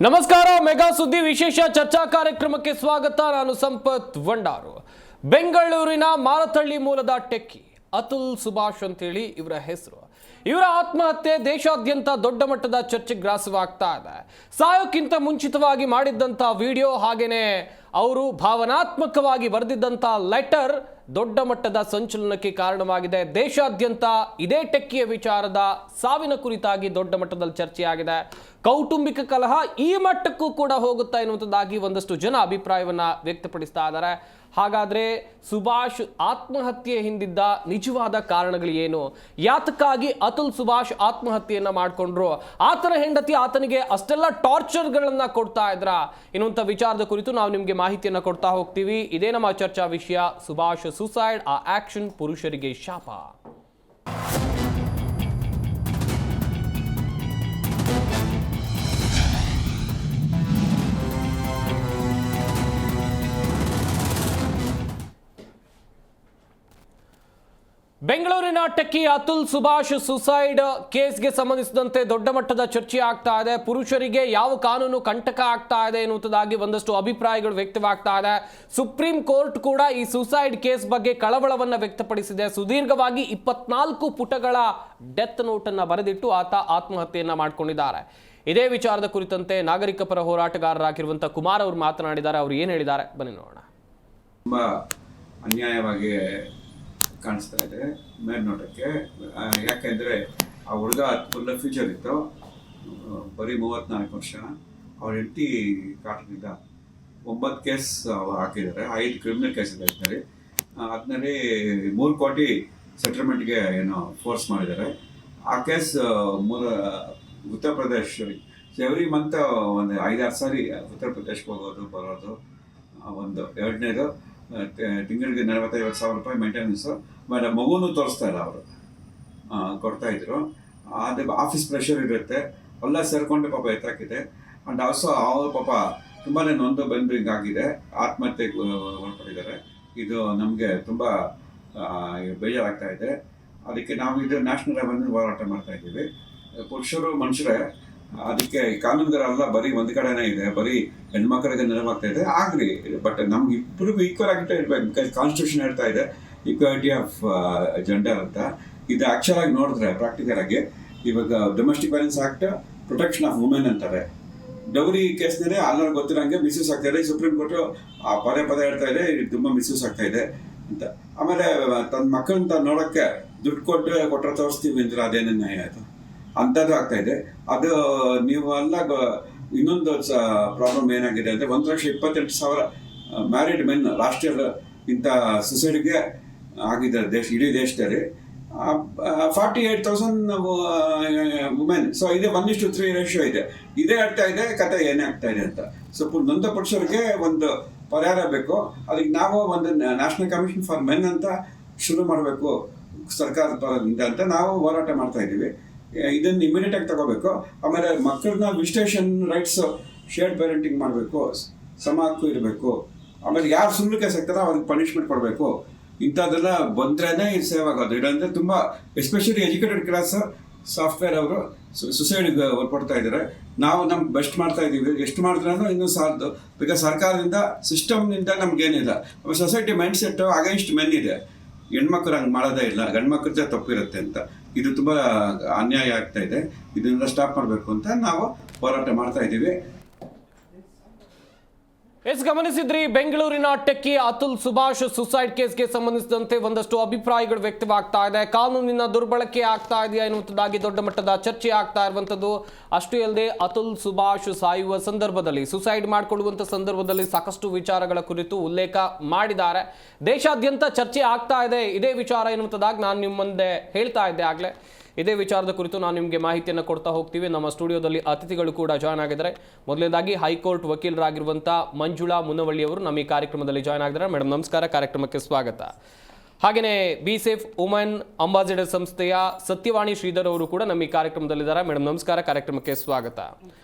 ನಮಸ್ಕಾರ. ಮೆಗಾ ಸುದ್ದಿ ವಿಶೇಷ ಚರ್ಚಾ ಕಾರ್ಯಕ್ರಮಕ್ಕೆ ಸ್ವಾಗತ. ನಾನು ಸಂಪತ್ ವಂಡಾರು. ಬೆಂಗಳೂರಿನ ಮಾರತಳ್ಳಿ ಮೂಲದ ಟೆಕ್ಕಿ ಅತುಲ್ ಸುಭಾಷ್ ಅಂತೇಳಿ ಇವರ ಹೆಸರು. ಇವರ ಆತ್ಮಹತ್ಯೆ ದೇಶಾದ್ಯಂತ ದೊಡ್ಡ ಮಟ್ಟದ ಚರ್ಚೆಗೆ ಗ್ರಾಸವಾಗ್ತಾ ಇದೆ. ಸಾಯೋಕ್ಕಿಂತ ಮುಂಚಿತವಾಗಿ ಮಾಡಿದ್ದಂಥ ವಿಡಿಯೋ ಹಾಗೇನೆ ಅವರು ಭಾವನಾತ್ಮಕವಾಗಿ ಬರೆದಿದ್ದಂಥ ಲೆಟರ್ ದೊಡ್ಡ ಮಟ್ಟದ ಸಂಚಲನಕ್ಕೆ ಕಾರಣವಾಗಿದೆ. ದೇಶಾದ್ಯಂತ ಇದೇ ಟೆಕ್ಕಿಯ ವಿಚಾರದ ಸಾವಿನ ಕುರಿತಾಗಿ ದೊಡ್ಡ ಮಟ್ಟದಲ್ಲಿ ಚರ್ಚೆಯಾಗಿದೆ. ಕೌಟುಂಬಿಕ ಕಲಹ ಈ ಮಟ್ಟಕ್ಕೂ ಕೂಡ ಹೋಗುತ್ತಾ ಎನ್ನುವಂಥದ್ದಾಗಿ ಒಂದಷ್ಟು ಜನ ಅಭಿಪ್ರಾಯವನ್ನ ವ್ಯಕ್ತಪಡಿಸ್ತಾ ಇದ್ದಾರೆ. ಹಾಗಾದ್ರೆ ಸುಭಾಷ್ ಆತ್ಮಹತ್ಯೆ ಹಿಂದಿದ್ದ ನಿಜವಾದ ಕಾರಣಗಳು ಏನು? ಯಾತಕ್ಕಾಗಿ ಅತುಲ್ ಸುಭಾಷ್ ಆತ್ಮಹತ್ಯೆಯನ್ನ ಮಾಡಿಕೊಂಡ್ರು? ಆತನ ಹೆಂಡತಿ ಆತನಿಗೆ ಅಷ್ಟೆಲ್ಲ ಟಾರ್ಚರ್ಗಳನ್ನ ಕೊಡ್ತಾ ಇದ್ರ ಎನ್ನುವಂಥ ವಿಚಾರದ ಕುರಿತು ನಾವು ನಿಮಗೆ ಮಾಹಿತಿಯನ್ನ ಕೊಡ್ತಾ ಹೋಗ್ತೀವಿ. ಇದೇ ನಮ್ಮ ಚರ್ಚಾ ವಿಷಯ. ಸುಭಾಷ್ ಸುಸೈಡ್, ಆ ಆಕ್ಷನ್ ಪುರುಷರಿಗೆ ಶಾಪ. ಬೆಂಗಳೂರಿನ ಟೆಕ್ಕಿ ಅತುಲ್ ಸುಭಾಷ್ ಸುಸೈಡ್ ಕೇಸ್ಗೆ ಸಂಬಂಧಿಸಿದಂತೆ ದೊಡ್ಡ ಮಟ್ಟದ ಚರ್ಚೆ ಆಗ್ತಾ ಇದೆ. ಪುರುಷರಿಗೆ ಯಾವ ಕಾನೂನು ಕಂಟಕ ಆಗ್ತಾ ಇದೆ ಎನ್ನುವುದಾಗಿ ಒಂದಷ್ಟು ಅಭಿಪ್ರಾಯಗಳು ವ್ಯಕ್ತವಾಗ್ತಾ ಇದೆ. ಸುಪ್ರೀಂ ಕೋರ್ಟ್ ಕೂಡ ಈ ಸುಸೈಡ್ ಕೇಸ್ ಬಗ್ಗೆ ಕಳವಳವನ್ನ ವ್ಯಕ್ತಪಡಿಸಿದೆ. ಸುದೀರ್ಘವಾಗಿ 24 ಪುಟಗಳ ಡೆತ್ ನೋಟ್ ಅನ್ನ ಬರೆದಿಟ್ಟು ಆತ ಆತ್ಮಹತ್ಯೆಯನ್ನ ಮಾಡಿಕೊಂಡಿದ್ದಾರೆ. ಇದೇ ವಿಚಾರದ ಕುರಿತಂತೆ ನಾಗರಿಕ ಪರ ಹೋರಾಟಗಾರರಾಗಿರುವಂತಹ ಕುಮಾರ್ ಅವರು ಮಾತನಾಡಿದ್ದಾರೆ. ಅವರು ಏನ್ ಹೇಳಿದ್ದಾರೆ ಬನ್ನಿ ನೋಡೋಣ. ತುಂಬಾ ಅನ್ಯಾಯವಾಗಿ ಕಾಣಿಸ್ತಾ ಇದೆ ಮೇಲ್ನೋಟಕ್ಕೆ. ಯಾಕೆಂದರೆ ಆ ಹುಡುಗ ಫುಲ್ ಫ್ಯೂಚರ್ ಇತ್ತು, ಬರೀ 34 ವರ್ಷ. ಅವ್ರ ಹೆಂಡತಿ ಕಾಟದಿಂದ 9 ಕೇಸ್ ಹಾಕಿದ್ದಾರೆ, 5 ಕ್ರಿಮಿನಲ್ ಕೇಸ್ ಇದೆ ಇದರಲ್ಲಿ. ಅದರಲ್ಲಿ 3 ಕೋಟಿ ಸೆಟಲ್ಮೆಂಟ್ಗೆ ಏನೋ ಫೋರ್ಸ್ ಮಾಡಿದ್ದಾರೆ. ಆ case Uttar Pradesh every month ಒಂದು 5-6 ಸಾರಿ ಉತ್ತರ ಪ್ರದೇಶಕ್ಕೆ ಹೋಗೋದು ಬರೋದು. ಒಂದು ಎರಡನೇದು ತಿಂಗಳಿಗೆ 40,000-50,000 ರೂಪಾಯಿ ಮೇಂಟೆನೆನ್ಸು. ಆಮೇಲೆ ಮಗುನೂ ತೋರಿಸ್ತಾ ಇಲ್ಲ, ಅವರು ಕೊಡ್ತಾಯಿದ್ರು. ಅದು ಆಫೀಸ್ ಪ್ರೆಷರ್ ಇರುತ್ತೆ, ಎಲ್ಲ ಸೇರಿಕೊಂಡು ಪಾಪ ಎತ್ತಾಕಿದೆ. ಆ್ಯಂಡ್ ಆಲ್ಸೋ ಅವರು ಪಾಪ ತುಂಬಾ ನೊಂದು ಆಗಿದೆ, ಆತ್ಮಹತ್ಯೆಗೆ ಒಳಪಡಿದ್ದಾರೆ. ಇದು ನಮಗೆ ತುಂಬ ಬೇಜಾರಾಗ್ತಾ ಇದೆ. ಅದಕ್ಕೆ ನಾವು ಇದು ನ್ಯಾಷನಲ್ ಲೆವೆಲ್ ಹೋರಾಟ ಮಾಡ್ತಾ ಇದ್ದೀವಿ. ಪುರುಷರು ಮನುಷ್ಯರೇ, ಅದಕ್ಕೆ ಕಾನೂನುಗಳೆಲ್ಲ ಬರೀ ಒಂದು ಕಡೆನೇ ಇದೆ, ಬರೀ ಹೆಣ್ಮಕ್ಳಿಗೆ ನೆರವಾಗ್ತಾ ಇದೆ. ಆಗಲಿ, ಬಟ್ ನಮ್ಗೆ ಇಬ್ಬರಿಗೂ ಈಕ್ವಲ್ ಆಗಿಟ್ಟೇ ಇರಬೇಕು. ಬಿಕಾಸ್ ಕಾನ್ಸ್ಟಿಟ್ಯೂಷನ್ ಹೇಳ್ತಾ ಇದೆ ಈಕ್ವಾಲಿಟಿ ಆಫ್ ಜೆಂಡರ್ ಅಂತ. ಇದು ಆ್ಯಕ್ಚುಲ್ ಆಗಿ ನೋಡಿದ್ರೆ ಪ್ರಾಕ್ಟಿಕಲ್ ಆಗಿ ಇವಾಗ domestic violence act protection of women ಅಂತಾರೆ. ಡೌರಿ ಕೇಸ್ನಲ್ಲಿ ಎಲ್ಲರೂ ಗೊತ್ತಿರೋಂಗೆ ಮಿಸ್ಯೂಸ್ ಆಗ್ತಾ ಇದೆ. ಸುಪ್ರೀಂ ಕೋರ್ಟು ಪದೇ ಹೇಳ್ತಾ ಇದೆ ಇದು ತುಂಬ ಮಿಸ್ಯೂಸ್ ಆಗ್ತಾ ಇದೆ ಅಂತ. ಆಮೇಲೆ ತನ್ನ ಮಕ್ಕಳನ್ನ ನೋಡೋಕ್ಕೆ ದುಡ್ಡು ಕೊಟ್ಟರೆ ತೋರಿಸ್ತೀವಿ ಅಂದ್ರೆ ಅದೇನೇ ನ್ಯಾಯ ಆಯಿತು ಅಂಥದ್ದು ಆಗ್ತಾ ಇದೆ. ಅದು ನೀವು ಎಲ್ಲ ಇನ್ನೊಂದು ಪ್ರಾಬ್ಲಮ್ ಏನಾಗಿದೆ ಅಂದರೆ 1,28,000 ಮ್ಯಾರಿಡ್ ಮೆನ್ ಲಾಸ್ಟ್ ಇಯರ್ ಇಂಥ ಸುಸೈಡ್ಗೆ ಆಗಿದ್ದಾರೆ ಇಡೀ ದೇಶದಲ್ಲಿ. 48,000 ವುಮೆನ್. ಸೊ ಇದೇ 1:3 ರೇಷಿಯೋ ಇದೆ. ಇದೇ ಆಗ್ತಾ ಇದೆ, ಕತೆ ಏನೇ ಆಗ್ತಾ ಇದೆ ಅಂತ. ಸೊ ನೊಂದ ಪುರುಷರಿಗೆ ಒಂದು ಪರಿಹಾರ ಬೇಕು. ಅದಕ್ಕೆ ನಾವು ಒಂದು ನ್ಯಾಷನಲ್ ಕಮಿಷನ್ ಫಾರ್ ಮೆನ್ ಅಂತ ಶುರು ಮಾಡಬೇಕು ಸರ್ಕಾರದ ಪರದಿಂದ ಅಂತ ನಾವು ಹೋರಾಟ ಮಾಡ್ತಾ ಇದ್ದೀವಿ. ಇದನ್ನು ಇಮಿಡಿಯೇಟ್ ಆಗಿ ತಗೋಬೇಕು. ಆಮೇಲೆ ಮಕ್ಕಳನ್ನ ವಿಜಿಟೇಷನ್ ರೈಟ್ಸ್, ಶೇರ್ಡ್ ಪೇರೆಂಟಿಂಗ್ ಮಾಡಬೇಕು, ಸಮ ಹಕ್ಕು ಇರಬೇಕು. ಆಮೇಲೆ ಯಾರು ಸುಳ್ಳು ಕೇಸ್ ಆಗ್ತಾರೋ ಅವ್ರಿಗೆ ಪನಿಷ್ಮೆಂಟ್ ಕೊಡಬೇಕು. ಇಂಥದ್ದೆಲ್ಲ ಬಂದ್ರೇ ಇದು ಸೇವ್ ಆಗೋದು. ಇಲ್ಲಾಂದರೆ ತುಂಬ ಎಸ್ಪೆಷಲಿ ಎಜುಕೇಟೆಡ್ ಕ್ಲಾಸ್ ಸಾಫ್ಟ್ವೇರ್ ಅವರು ಸುಸೈಡ್ಗೆ ಹೊರಪಡ್ತಾ ಇದ್ದಾರೆ. ನಾವು ನಮ್ಗೆ ಬೆಸ್ಟ್ ಮಾಡ್ತಾ ಇದ್ದೀವಿ, ಎಷ್ಟು ಮಾಡಿದ್ರೂ ಇನ್ನೂ ಸಾಲದು. ಬಿಕಾಸ್ ಸರ್ಕಾರದಿಂದ ಸಿಸ್ಟಮ್ನಿಂದ ನಮಗೇನಿಲ್ಲ. Society mind set against men ಇದೆ. ಹೆಣ್ಮಕ್ಳು ಹಂಗೆ ಮಾಡೋದೇ ಇಲ್ಲ, ಗಂಡ್ಮಕ್ಳದ್ದೇ ತಪ್ಪಿರುತ್ತೆ ಅಂತ. ಇದು ತುಂಬ ಅನ್ಯಾಯ ಆಗ್ತಾ ಇದೆ. ಇದನ್ನೆಲ್ಲ ಸ್ಟಾಪ್ ಮಾಡಬೇಕು ಅಂತ ನಾವು ಹೋರಾಟ ಮಾಡ್ತಾ ಇದ್ದೀವಿ. ಗಮನಿಸಿದ್ರಿ, ಬೆಂಗಳೂರಿನ ಟೆಕ್ಕಿ ಅತುಲ್ ಸುಭಾಷ್ ಸುಸೈಡ್ ಕೇಸ್ಗೆ ಸಂಬಂಧಿಸಿದಂತೆ ಒಂದಷ್ಟು ಅಭಿಪ್ರಾಯಗಳು ವ್ಯಕ್ತವಾಗ್ತಾ ಇದೆ. ಕಾನೂನಿನ ದುರ್ಬಳಕೆ ಆಗ್ತಾ ಇದೆಯಾ ಎನ್ನುವಂಥದ್ದಾಗಿ ದೊಡ್ಡ ಮಟ್ಟದ ಚರ್ಚೆ ಆಗ್ತಾ ಇರುವಂಥದ್ದು. ಅಷ್ಟೇ ಅಲ್ಲದೆ ಅತುಲ್ ಸುಭಾಷ್ ಸಾಯುವ ಸಂದರ್ಭದಲ್ಲಿ, ಸುಸೈಡ್ ಮಾಡಿಕೊಳ್ಳುವಂಥ ಸಂದರ್ಭದಲ್ಲಿ ಸಾಕಷ್ಟು ವಿಚಾರಗಳ ಕುರಿತು ಉಲ್ಲೇಖ ಮಾಡಿದ್ದಾರೆ. ದೇಶಾದ್ಯಂತ ಚರ್ಚೆ ಆಗ್ತಾ ಇದೆ ಇದೇ ವಿಚಾರ ಎನ್ನುವಂಥದ್ದಾಗಿ ನಾನು ನಿಮ್ಮ ಮುಂದೆ ಹೇಳ್ತಾ ಇದ್ದೆ ಆಗಲೇ. ಇದೇ ವಿಚಾರದ ಕುರಿತು ನಾನು ನಿಮಗೆ ಮಾಹಿತಿಯನ್ನು ಕೊಡ್ತಾ ಹೋಗ್ತೀವಿ. ನಮ್ಮ ಸ್ಟುಡಿಯೋದಲ್ಲಿ ಅತಿಥಿಗಳು ಕೂಡ ಜಾಯ್ನ್ ಆಗಿದ್ದಾರೆ. ಮೊದಲನೇದಾಗಿ ಹೈಕೋರ್ಟ್ ವಕೀಲರಾಗಿರುವಂಥ ಮಂಜುಳಾ ಮುನವಳ್ಳಿ ಅವರು ನಮ್ಮ ಈ ಕಾರ್ಯಕ್ರಮದಲ್ಲಿ ಜಾಯ್ನ್ ಆಗಿದ್ದಾರೆ. ಮೇಡಮ್ ನಮಸ್ಕಾರ, ಕಾರ್ಯಕ್ರಮಕ್ಕೆ ಸ್ವಾಗತ. ಹಾಗೆಯೇ ಬಿ ಸೇಫ್ ವುಮೆನ್ ಅಂಬಾಸಿಡರ್ ಸಂಸ್ಥೆಯ ಸತ್ಯವಾಣಿ ಶ್ರೀಧರ್ ಅವರು ಕೂಡ ನಮ್ಮ ಈ ಕಾರ್ಯಕ್ರಮದಲ್ಲಿದ್ದಾರೆ. ಮೇಡಮ್ ನಮಸ್ಕಾರ, ಕಾರ್ಯಕ್ರಮಕ್ಕೆ ಸ್ವಾಗತ.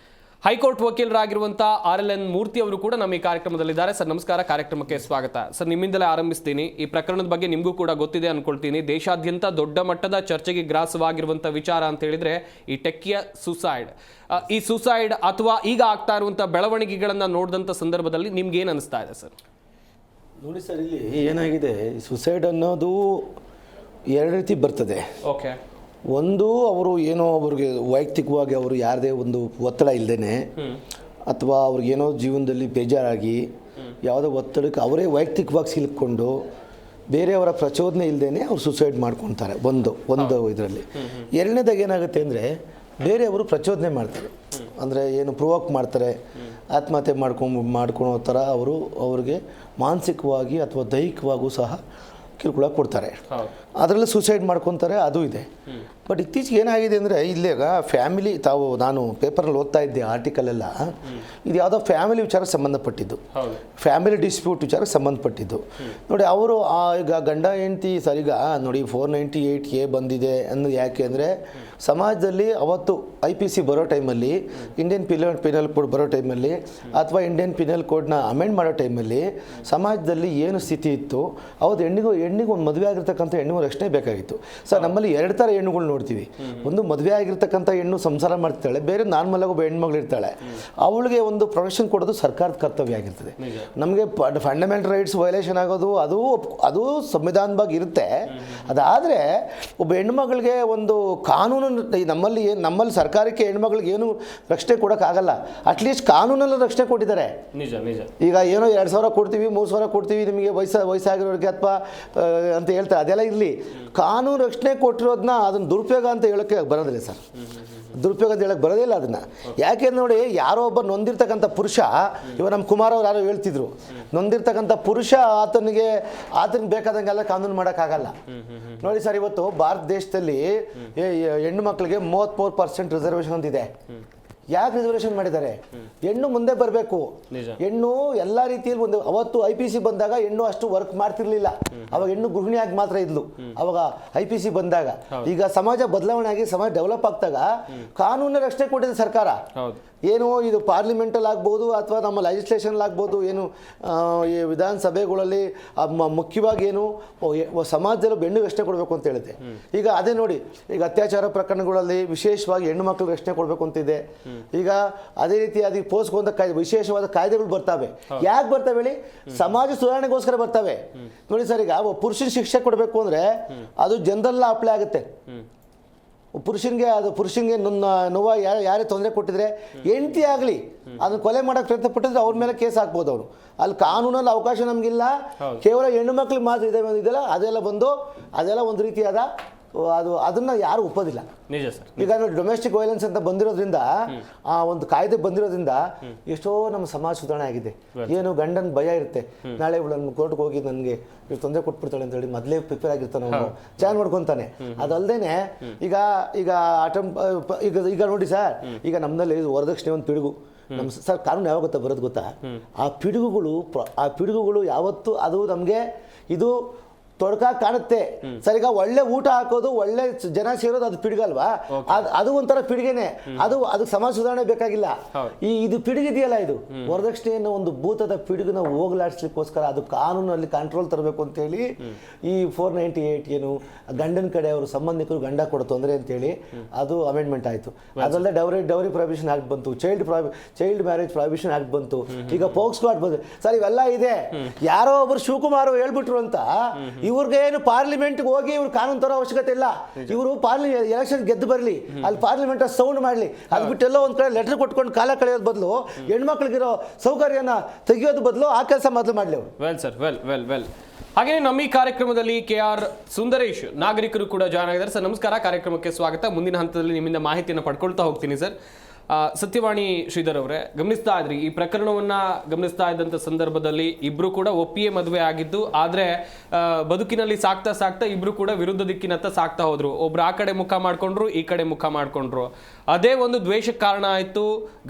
ಹೈಕೋರ್ಟ್ ವಕೀಲರಾಗಿರುವಂಥ RLN ಮೂರ್ತಿ ಅವರು ಕೂಡ ನಮ್ಮ ಈ ಕಾರ್ಯಕ್ರಮದಲ್ಲಿದ್ದಾರೆ. ಸರ್ ನಮಸ್ಕಾರ, ಕಾರ್ಯಕ್ರಮಕ್ಕೆ ಸ್ವಾಗತ. ಸರ್ ನಿಮ್ಮಿಂದಲೇ ಆರಂಭಿಸ್ತೀನಿ. ಈ ಪ್ರಕರಣದ ಬಗ್ಗೆ ನಿಮಗೂ ಕೂಡ ಗೊತ್ತಿದೆ ಅನ್ಕೊಳ್ತೀನಿ. ದೇಶಾದ್ಯಂತ ದೊಡ್ಡ ಮಟ್ಟದ ಚರ್ಚೆಗೆ ಗ್ರಾಸವಾಗಿರುವಂಥ ವಿಚಾರ ಅಂತ ಹೇಳಿದ್ರೆ ಈ ಟೆಕ್ಕಿಯ ಸುಸೈಡ್. ಈ ಸುಸೈಡ್ ಅಥವಾ ಈಗ ಆಗ್ತಾ ಇರುವಂಥ ಬೆಳವಣಿಗೆಗಳನ್ನು ನೋಡಿದಂಥ ಸಂದರ್ಭದಲ್ಲಿ ನಿಮ್ಗೆ ಏನು ಅನಿಸ್ತಾ ಇದೆ ಸರ್? ನೋಡಿ ಸರ್, ಇಲ್ಲಿ ಏನಾಗಿದೆ, ಸುಸೈಡ್ ಅನ್ನೋದು ಎರಡು ರೀತಿ ಬರ್ತದೆ. ಓಕೆ, ಒಂದು ಅವರು ಏನೋ ಅವ್ರಿಗೆ ವೈಯಕ್ತಿಕವಾಗಿ ಅವರು ಯಾರದೇ ಒಂದು ಒತ್ತಡ ಇಲ್ಲದೇನೆ ಅಥವಾ ಅವ್ರಿಗೇನೋ ಜೀವನದಲ್ಲಿ ಬೇಜಾರಾಗಿ ಯಾವುದೋ ಒತ್ತಡಕ್ಕೆ ಅವರೇ ವೈಯಕ್ತಿಕವಾಗಿ ಸಿಲುಕೊಂಡು ಬೇರೆಯವರ ಪ್ರಚೋದನೆ ಇಲ್ಲದೇನೆ ಅವ್ರು ಸುಸೈಡ್ ಮಾಡ್ಕೊತಾರೆ. ಒಂದು ಇದರಲ್ಲಿ. ಎರಡನೇದಾಗಿ ಏನಾಗುತ್ತೆ ಅಂದರೆ ಬೇರೆಯವರು ಪ್ರಚೋದನೆ ಮಾಡ್ತಾರೆ, ಅಂದರೆ ಏನು ಪ್ರೊವೋಕ್ ಮಾಡ್ತಾರೆ, ಆತ್ಮಹತ್ಯೆ ಮಾಡ್ಕೊಳೋ ಥರ ಅವ್ರಿಗೆ ಮಾನಸಿಕವಾಗಿ ಅಥವಾ ದೈಹಿಕವಾಗೂ ಸಹ ಕಿರುಕುಳ ಕೊಡ್ತಾರೆ. ಅದರಲ್ಲಿ ಸುಸೈಡ್ ಮಾಡ್ಕೊತಾರೆ, ಅದು ಇದೆ. ಬಟ್ ಇತ್ತೀಚೆಗೆ ಏನಾಗಿದೆ ಅಂದರೆ ಇಲ್ಲೇಗ ಫ್ಯಾಮಿಲಿ ನಾನು ಪೇಪರಲ್ಲಿ ಓದ್ತಾ ಇದ್ದೆ ಆರ್ಟಿಕಲ್ ಎಲ್ಲ, ಇದು ಯಾವುದೋ ಫ್ಯಾಮಿಲಿ ವಿಚಾರಕ್ಕೆ ಸಂಬಂಧಪಟ್ಟಿದ್ದು, ಫ್ಯಾಮಿಲಿ ಡಿಸ್ಪ್ಯೂಟ್ ವಿಚಾರಕ್ಕೆ ಸಂಬಂಧಪಟ್ಟಿದ್ದು. ನೋಡಿ ಅವರು ಈಗ ಗಂಡ ಹೆಂಡತಿ ಸರಿಗ ನೋಡಿ 498A ಬಂದಿದೆ ಅನ್ನೋದು ಯಾಕೆ ಅಂದರೆ ಸಮಾಜದಲ್ಲಿ ಅವತ್ತು IPC ಬರೋ ಟೈಮಲ್ಲಿ, ಇಂಡಿಯನ್ ಪಿನಲ್ ಕೋಡ್ ಬರೋ ಟೈಮಲ್ಲಿ ಅಥವಾ ಇಂಡಿಯನ್ ಪಿನಲ್ ಕೋಡ್ನ ಅಮೆಂಡ್ ಮಾಡೋ ಟೈಮಲ್ಲಿ ಸಮಾಜದಲ್ಲಿ ಏನು ಸ್ಥಿತಿ ಇತ್ತು, ಅವತ್ತು ಹೆಣ್ಣಿಗೂ ಒಂದು ಮದುವೆ ಆಗಿರ್ತಕ್ಕಂಥ ಹೆಣ್ಣಿಗೂ ರಕ್ಷಣೆ ಬೇಕಾಗಿತ್ತು. ಸರ್ ನಮ್ಮಲ್ಲಿ ಎರಡು ಥರ ಹೆಣ್ಣುಗಳು ನೋಡ್ತೀವಿ. ಒಂದು ಮದುವೆ ಆಗಿರ್ತಕ್ಕಂಥ ಹೆಣ್ಣು ಸಂಸಾರ ಮಾಡ್ತಾಳೆ, ಬೇರೆ ನಾರ್ಮಲ್ ಆಗಿ ಒಬ್ಬ ಹೆಣ್ಮಗಳು ಇರ್ತಾಳೆ. ಅವಳಿಗೆ ಒಂದು ಪ್ರೊಟೆಕ್ಷನ್ ಕೊಡೋದು ಸರ್ಕಾರದ ಕರ್ತವ್ಯ ಆಗಿರ್ತದೆ. ನಮಗೆ ಫಂಡಮೆಂಟಲ್ ರೈಟ್ಸ್ ವೈಲೇಷನ್ ಆಗೋದು ಅದು ಸಂವಿಧಾನವಾಗಿ ಇರುತ್ತೆ. ಅದಾದರೆ ಒಬ್ಬ ಹೆಣ್ಮಗಳಿಗೆ ಒಂದು ಕಾನೂನು ನಮ್ಮಲ್ಲಿ ಸರ್ಕಾರಕ್ಕೆ ಹೆಣ್ಮಗಳಿಗೆ ಏನು ರಕ್ಷಣೆ ಕೊಡೋಕ್ಕಾಗಲ್ಲ. ಅಟ್ಲೀಸ್ಟ್ ಕಾನೂನಲ್ಲಿ ರಕ್ಷಣೆ ಕೊಟ್ಟಿದ್ದಾರೆ. ನಿಜ ನಿಜ. ಈಗ ಏನೋ 2,000 ಕೊಡ್ತೀವಿ, 3,000 ಕೊಡ್ತೀವಿ ನಿಮಗೆ ವಯಸ್ಸಾಗಿರೋರಿಗೆ ಅಥವಾ ಅಂತ ಹೇಳ್ತಾರೆ. ಅದೆಲ್ಲ ಇರಲಿ, ಕಾನೂನು ರಕ್ಷಣೆ ಕೊಟ್ಟಿರೋದನ್ನ ಅದನ್ನು ದುರುಪಯೋಗ ಅಂತ ಹೇಳೋಕ್ಕೆ ಬರೋದಿಲ್ಲ ಸರ್. ದುರುಪಯೋಗ ಅಂತ ಹೇಳೋಕ್ಕೆ ಬರೋದೇ ಇಲ್ಲ ಅದನ್ನು. ಯಾಕೆಂದ್ರೆ ನೋಡಿ, ಯಾರೋ ಒಬ್ಬ ನೊಂದಿರ್ತಕ್ಕಂಥ ಪುರುಷ, ಇವಾಗ ನಮ್ಮ ಕುಮಾರ್ ಅವ್ರು ಯಾರೋ ಹೇಳ್ತಿದ್ರು, ನೊಂದಿರ್ತಕ್ಕಂಥ ಪುರುಷ ಆತನಿಗೆ ಬೇಕಾದಂಗೆಲ್ಲ ಕಾನೂನು ಮಾಡೋಕ್ಕಾಗಲ್ಲ. ನೋಡಿ ಸರ್, ಇವತ್ತು ಭಾರತ ದೇಶದಲ್ಲಿ ಹೆಣ್ಣು ಮಕ್ಕಳಿಗೆ 33% ರಿಸರ್ವೇಷನ್ ಅಂತಿದೆ. ಯಾಕೆ ರಿಸರ್ವೇಷನ್ ಮಾಡಿದ್ದಾರೆ? ಹೆಣ್ಣು ಮುಂದೆ ಬರಬೇಕು. ಹೆಣ್ಣು ಎಲ್ಲ ರೀತಿಯಲ್ಲಿ ಒಂದು ಅವತ್ತು IPC ಬಂದಾಗ ಹೆಣ್ಣು ಅಷ್ಟು ವರ್ಕ್ ಮಾಡ್ತಿರ್ಲಿಲ್ಲ. ಅವಾಗ ಹೆಣ್ಣು ಗೃಹಿಣಿಯಾಗಿ ಮಾತ್ರ ಇದ್ಲು ಅವಾಗ IPC ಬಂದಾಗ. ಈಗ ಸಮಾಜ ಬದಲಾವಣೆ ಆಗಿ ಸಮಾಜ ಡೆವಲಪ್ ಆಗ್ತಾಗ ಕಾನೂನಿನ ರಕ್ಷಣೆ ಕೊಟ್ಟಿದೆ ಸರ್ಕಾರ. ಏನು ಇದು ಪಾರ್ಲಿಮೆಂಟಲ್ಲಿ ಆಗ್ಬೋದು ಅಥವಾ ನಮ್ಮ ಲೆಜಿಸ್ಲೇಷನ್ ಆಗ್ಬೋದು, ಏನು ಈ ವಿಧಾನಸಭೆಗಳಲ್ಲಿ ಮುಖ್ಯವಾಗಿ ಏನು ಸಮಾಜದಲ್ಲಿ ಹೆಣ್ಣಿಗೆ ರಕ್ಷಣೆ ಕೊಡಬೇಕು ಅಂತ ಹೇಳುತ್ತೆ. ಈಗ ಅದೇ ನೋಡಿ, ಈಗ ಅತ್ಯಾಚಾರ ಪ್ರಕರಣಗಳಲ್ಲಿ ವಿಶೇಷವಾಗಿ ಹೆಣ್ಣು ಮಕ್ಕಳು ರಕ್ಷಣೆ ಕೊಡಬೇಕು ಅಂತಿದೆ. ಈಗ ಅದೇ ರೀತಿ ಅದಕ್ಕೆ ಪೋಸ್ಕೊಂಡ ವಿಶೇಷವಾದ ಕಾಯ್ದೆಗಳು ಬರ್ತವೆ. ಯಾಕೆ ಬರ್ತವೆ ಹೇಳಿ? ಸಮಾಜ ಸುಧಾರಣೆಗೋಸ್ಕರ ಬರ್ತವೆ. ನೋಡಿ ಸರ್, ಈಗ ಪುರುಷನ ಶಿಕ್ಷೆ ಕೊಡಬೇಕು ಅಂದರೆ ಅದು ಜನರಲ್ಲ ಅಪ್ಲೈ ಆಗುತ್ತೆ. ಪುರುಷನಿಗೆ ನೋವು ಯಾರೇ ತೊಂದರೆ ಕೊಟ್ಟಿದ್ರೆ, ಹೆಂಡತಿ ಆಗಲಿ ಅದನ್ನು ಕೊಲೆ ಮಾಡೋಕ್ಕೆ ಪ್ರಯತ್ನ ಪಟ್ಟಿದ್ರೆ ಅವ್ರ ಮೇಲೆ ಕೇಸ್ ಹಾಕ್ಬೋದು ಅವರು. ಅಲ್ಲಿ ಕಾನೂನಲ್ಲಿ ಅವಕಾಶ ನಮಗಿಲ್ಲ, ಕೇವಲ ಹೆಣ್ಣು ಮಕ್ಳಿಗೆ ಮಾತ್ರ ಇದೆಲ್ಲ. ಅದೆಲ್ಲ ಒಂದು ರೀತಿಯಾದ ಅದನ್ನ ಯಾರು ಒಪ್ಪೋದಿಲ್ಲ. ನಿಜ ಸರ್. ಈಗ ನೋಡಿ, ಡೊಮೆಸ್ಟಿಕ್ ವೈಲೆನ್ಸ್ ಅಂತ ಬಂದಿರೋದ್ರಿಂದ, ಆ ಒಂದು ಕಾಯ್ದೆ ಬಂದಿರೋದ್ರಿಂದ ಎಷ್ಟೋ ನಮ್ಮ ಸಮಾಜ ಸುಧಾರಣೆ ಆಗಿದೆ. ಏನು ಗಂಡನ ಭಯ ಇರುತ್ತೆ, ನಾಳೆ ನನ್ನ ಕೋರ್ಟ್ಗೆ ಹೋಗಿ ನನಗೆ ತೊಂದರೆ ಕೊಟ್ಬಿಡ್ತಾಳೆ ಅಂತ ಹೇಳಿ ಮೊದಲೇ ಪ್ರಿಪೇರ್ ಆಗಿರ್ತಾನೆ, ಅವನು ಚೆನ್ನಾಗಿ ನೋಡ್ಕೊತಾನೆ. ಅದಲ್ಲದೇನೆ ಈಗ ನೋಡಿ ಸರ್, ಈಗ ನಮ್ಮಲ್ಲಿ ವರದಕ್ಷಿಣೆ ಒಂದು ಪಿಡುಗು. ನಮ್ಮ ಸರ್ ಕಾನೂನು ಯಾವಾಗ ಬರೋದು ಗೊತ್ತಾ? ಆ ಪಿಡುಗುಗಳು ಯಾವತ್ತು ಅದು ನಮಗೆ ಇದು ತೊಡಕ ಕಾಣುತ್ತೆ. ಸರ್, ಈಗ ಒಳ್ಳೆ ಊಟ ಹಾಕೋದು, ಒಳ್ಳೆ ಜನ ಸೇರೋದು ಅದು ಪಿಡುಗಲ್ವಾ? ಅದು ಒಂಥರ ಪಿಡುಗೇನೆ. ಅದಕ್ಕೆ ಸಮಾಜ ಸುಧಾರಣೆ ಬೇಕಾಗಿಲ್ಲ. ಇದು ಪಿಡುಗಿದೆಯಲ್ಲ, ಇದು ವರದಕ್ಷಿಣೆಯನ್ನು ಒಂದು ಭೂತದ ಪಿಡುಗನ್ನ ಹೋಗಲಾಡಿಸ್ಲಿಕ್ಕೋಸ್ಕರ ಅದು ಕಾನೂನಲ್ಲಿ ಕಂಟ್ರೋಲ್ ತರಬೇಕು ಅಂತೇಳಿ ಈ 498 ಏನು ಗಂಡನ ಕಡೆ ಅವರು ಸಂಬಂಧಿಕರು ಗಂಡ ಕೊಡೋ ತೊಂದರೆ ಅಂತೇಳಿ ಅದು ಅಮೆಂಡ್ಮೆಂಟ್ ಆಯಿತು. ಅದಲ್ಲದೆ ಡೌರಿ ಪ್ರೊಹಿಬಿಷನ್ ಆಕ್ಟ್ ಬಂತು, ಚೈಲ್ಡ್ ಮ್ಯಾರೇಜ್ ಪ್ರೊಹಿಬಿಷನ್ ಆಕ್ಟ್ ಬಂತು, ಈಗ ಪೋಕ್ಸೋ ಆಕ್ಟ್ ಬಂತು. ಸರ್, ಇವೆಲ್ಲ ಇದೆ. ಯಾರೋ ಒಬ್ರು ಶಿವಕುಮಾರ್ ಹೇಳ್ಬಿಟ್ರು ಅಂತ ಇವ್ರಿಗೆ ಏನು ಪಾರ್ಲಿಮೆಂಟ್ಗೆ ಹೋಗಿ ಇವ್ರು ಕಾನೂನು ತರೋ ಅವಶ್ಯಕತೆ ಇಲ್ಲ. ಇವರು ಎಲೆಕ್ಷನ್ ಗೆದ್ದು ಬರಲಿ, ಅಲ್ಲಿ ಪಾರ್ಲಿಮೆಂಟ್ ಸೌಂಡ್ ಮಾಡಲಿ. ಅದು ಬಿಟ್ಟೆಲ್ಲೋ ಒಂದು ಕಡೆ ಲೆಟರ್ ಕೊಟ್ಕೊಂಡು ಕಾಲ ಕಳೆಯೋದು ಬದಲು ಹೆಣ್ಮಕ್ಳಿಗಿರೋ ಸೌಕರ್ಯನ ತೆಗೆಯೋದು ಬದಲು ಆ ಕೆಲಸ ಮೊದಲು ಮಾಡಲಿ ಅವರು. Well sir, well. ಹಾಗೆ ನಮ್ಮ ಈ ಕಾರ್ಯಕ್ರಮದಲ್ಲಿ KR ಸುಂದರೇಶ್ ನಾಗರಿಕರು ಕೂಡ ಜಾಯ್ನ್ ಆಗಿದ್ದಾರೆ. ಸರ್ ನಮಸ್ಕಾರ, ಕಾರ್ಯಕ್ರಮಕ್ಕೆ ಸ್ವಾಗತ. ಮುಂದಿನ ಹಂತದಲ್ಲಿ ನಿಮ್ಮಿಂದ ಮಾಹಿತಿಯನ್ನು ಪಡ್ಕೊಳ್ತಾ ಹೋಗ್ತೀನಿ ಸರ್. ಸತ್ಯವಾಣಿ ಶ್ರೀಧರ್ ಅವರೇ, ಗಮನಿಸ್ತಾ ಇದ್ರಿ ಈ ಪ್ರಕರಣವನ್ನ ಗಮನಿಸ್ತಾ ಇದ್ದಂಥ ಸಂದರ್ಭದಲ್ಲಿ ಇಬ್ರು ಕೂಡ ಒಪ್ಪಿಗೆ ಮದುವೆ ಆಗಿದ್ದು, ಆದ್ರೆ ಬದುಕಿನಲ್ಲಿ ಸಾಕ್ತಾ ಇಬ್ರು ಕೂಡ ವಿರುದ್ಧ ದಿಕ್ಕಿನತ್ತ ಸಾಕ್ತಾ ಹೋದ್ರು. ಒಬ್ರು ಆ ಕಡೆ ಮುಖ ಮಾಡ್ಕೊಂಡ್ರು, ಈ ಕಡೆ ಮುಖ ಮಾಡ್ಕೊಂಡ್ರು. ಅದೇ ಒಂದು ದ್ವೇಷಕ್ಕೆ ಕಾರಣ ಆಯ್ತು,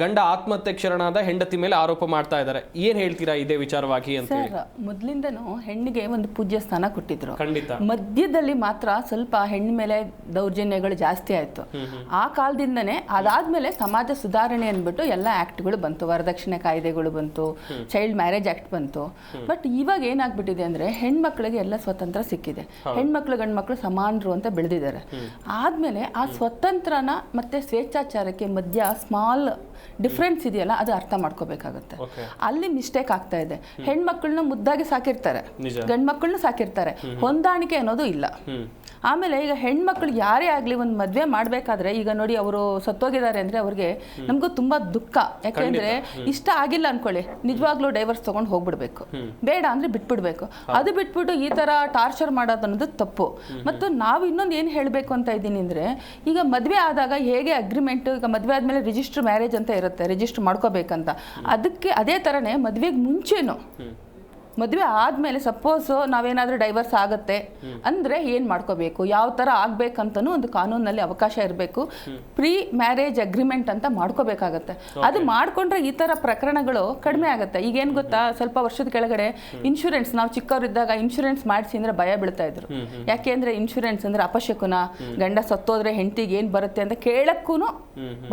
ಗಂಡ ಆತ್ಮಹತ್ಯೆಗೆ ಶರಣಾದ, ಹೆಂಡತಿ ಮೇಲೆ ಆರೋಪ ಮಾಡ್ತಾ ಇದ್ದಾರೆ. ಏನ್ ಹೇಳ್ತೀರಾ ಇದೇ ವಿಚಾರವಾಗಿ ಅಂತ ಹೇಳಿ? ಸರ್, ಮೊದಲಿಂದನೂ ಹೆಣ್ಣಿಗೆ ಒಂದು ಪೂಜ್ಯ ಸ್ಥಾನ ಕೊಟ್ಟಿದ್ರು. ಖಂಡಿತ. ಮಧ್ಯದಲ್ಲಿ ಮಾತ್ರ ಸ್ವಲ್ಪ ಹೆಣ್ಣು ಮೇಲೆ ದೌರ್ಜನ್ಯಗಳು ಜಾಸ್ತಿ ಆಯ್ತು. ಆ ಕಾಲದಿಂದನೇ ಅದಾದ್ಮೇಲೆ ಸಮಾಜ ಸುಧಾರಣೆ ಅಂದ್ಬಿಟ್ಟು ಎಲ್ಲ ಆಕ್ಟ್ಗಳು ಬಂತು, ವರದಕ್ಷಿಣೆ ಕಾಯ್ದೆಗಳು ಬಂತು, ಚೈಲ್ಡ್ ಮ್ಯಾರೇಜ್ ಆಕ್ಟ್ ಬಂತು. ಬಟ್ ಇವಾಗ ಏನಾಗ್ಬಿಟ್ಟಿದೆ ಅಂದ್ರೆ ಹೆಣ್ಮಕ್ಳಿಗೆ ಎಲ್ಲ ಸ್ವತಂತ್ರ ಸಿಕ್ಕಿದೆ, ಹೆಣ್ಮಕ್ಳು ಗಂಡ್ಮಕ್ಳು ಸಮಾನರು ಅಂತ ಬೆಳೆದಿದ್ದಾರೆ. ಆದ್ಮೇಲೆ ಆ ಸ್ವತಂತ್ರನ ಮತ್ತೆ ಸ್ವೇಚ್ಛಾಚಾರಕ್ಕೆ ಮಧ್ಯ ಸ್ಮಾಲ್ ಡಿಫ್ರೆನ್ಸ್ ಇದೆಯಲ್ಲ, ಅದು ಅರ್ಥ ಮಾಡ್ಕೋಬೇಕಾಗುತ್ತೆ. ಅಲ್ಲಿ ಮಿಸ್ಟೇಕ್ ಆಗ್ತಾ ಇದೆ. ಹೆಣ್ಮಕ್ಳನ್ನ ಮುದ್ದಾಗಿ ಸಾಕಿರ್ತಾರೆ, ಗಂಡ್ಮಕ್ಳನ್ನ ಸಾಕಿರ್ತಾರೆ, ಹೊಂದಾಣಿಕೆ ಅನ್ನೋದು ಇಲ್ಲ. ಆಮೇಲೆ ಈಗ ಹೆಣ್ಮಕ್ಳು ಯಾರೇ ಆಗಲಿ ಒಂದು ಮದುವೆ ಮಾಡಬೇಕಾದ್ರೆ, ಈಗ ನೋಡಿ ಅವರು ಸತ್ತೋಗಿದ್ದಾರೆ ಅಂದರೆ ಅವ್ರಿಗೆ ನಮಗೂ ತುಂಬ ದುಃಖ. ಯಾಕೆಂದರೆ ಇಷ್ಟ ಆಗಿಲ್ಲ ಅಂದ್ಕೊಳ್ಳಿ, ನಿಜವಾಗ್ಲೂ ಡೈವರ್ಸ್ ತೊಗೊಂಡು ಹೋಗ್ಬಿಡ್ಬೇಕು, ಬೇಡ ಅಂದರೆ ಬಿಟ್ಬಿಡ್ಬೇಕು. ಅದು ಬಿಟ್ಬಿಟ್ಟು ಈ ಥರ ಟಾರ್ಚರ್ ಮಾಡೋದು ಅನ್ನೋದು ತಪ್ಪು. ಮತ್ತು ನಾವು ಇನ್ನೊಂದು ಏನು ಹೇಳಬೇಕು ಅಂತ ಇದ್ದೀನಿ ಅಂದರೆ, ಈಗ ಮದುವೆ ಆದಾಗ ಹೇಗೆ ಅಗ್ರಿಮೆಂಟ್, ಈಗ ಮದುವೆ ಆದಮೇಲೆ ರಿಜಿಸ್ಟರ್ ಮ್ಯಾರೇಜ್ ಅಂತ ಇರುತ್ತೆ, ರಿಜಿಸ್ಟರ್ ಮಾಡ್ಕೋಬೇಕಂತ. ಅದಕ್ಕೆ ಅದೇ ಥರನೇ ಮದುವೆಗೆ ಮುಂಚೆನೂ, ಮದುವೆ ಆದಮೇಲೆ ಸಪೋಸ್ ನಾವೇನಾದರೂ ಡೈವರ್ಸ್ ಆಗುತ್ತೆ ಅಂದರೆ ಏನು ಮಾಡ್ಕೋಬೇಕು, ಯಾವ ಥರ ಆಗಬೇಕಂತನೂ ಒಂದು ಕಾನೂನಲ್ಲಿ ಅವಕಾಶ ಇರಬೇಕು. ಪ್ರೀ ಮ್ಯಾರೇಜ್ ಅಗ್ರಿಮೆಂಟ್ ಅಂತ ಮಾಡ್ಕೋಬೇಕಾಗತ್ತೆ. ಅದು ಮಾಡಿಕೊಂಡ್ರೆ ಈ ಥರ ಪ್ರಕರಣಗಳು ಕಡಿಮೆ ಆಗುತ್ತೆ. ಈಗೇನು ಗೊತ್ತಾ, ಸ್ವಲ್ಪ ವರ್ಷದ ಕೆಳಗಡೆ ಇನ್ಶೂರೆನ್ಸ್, ನಾವು ಚಿಕ್ಕವರಿದ್ದಾಗ ಇನ್ಶೂರೆನ್ಸ್ ಮಾಡಿಸಿ ಅಂದರೆ ಭಯ ಬೀಳ್ತಾ ಇದ್ರು. ಯಾಕೆಂದರೆ ಇನ್ಶೂರೆನ್ಸ್ ಅಂದರೆ ಅಪಶಕುನ, ಗಂಡ ಸತ್ತೋದ್ರೆ ಹೆಂಡತಿಗೆ ಏನು ಬರುತ್ತೆ ಅಂತ ಕೇಳಕ್ಕೂ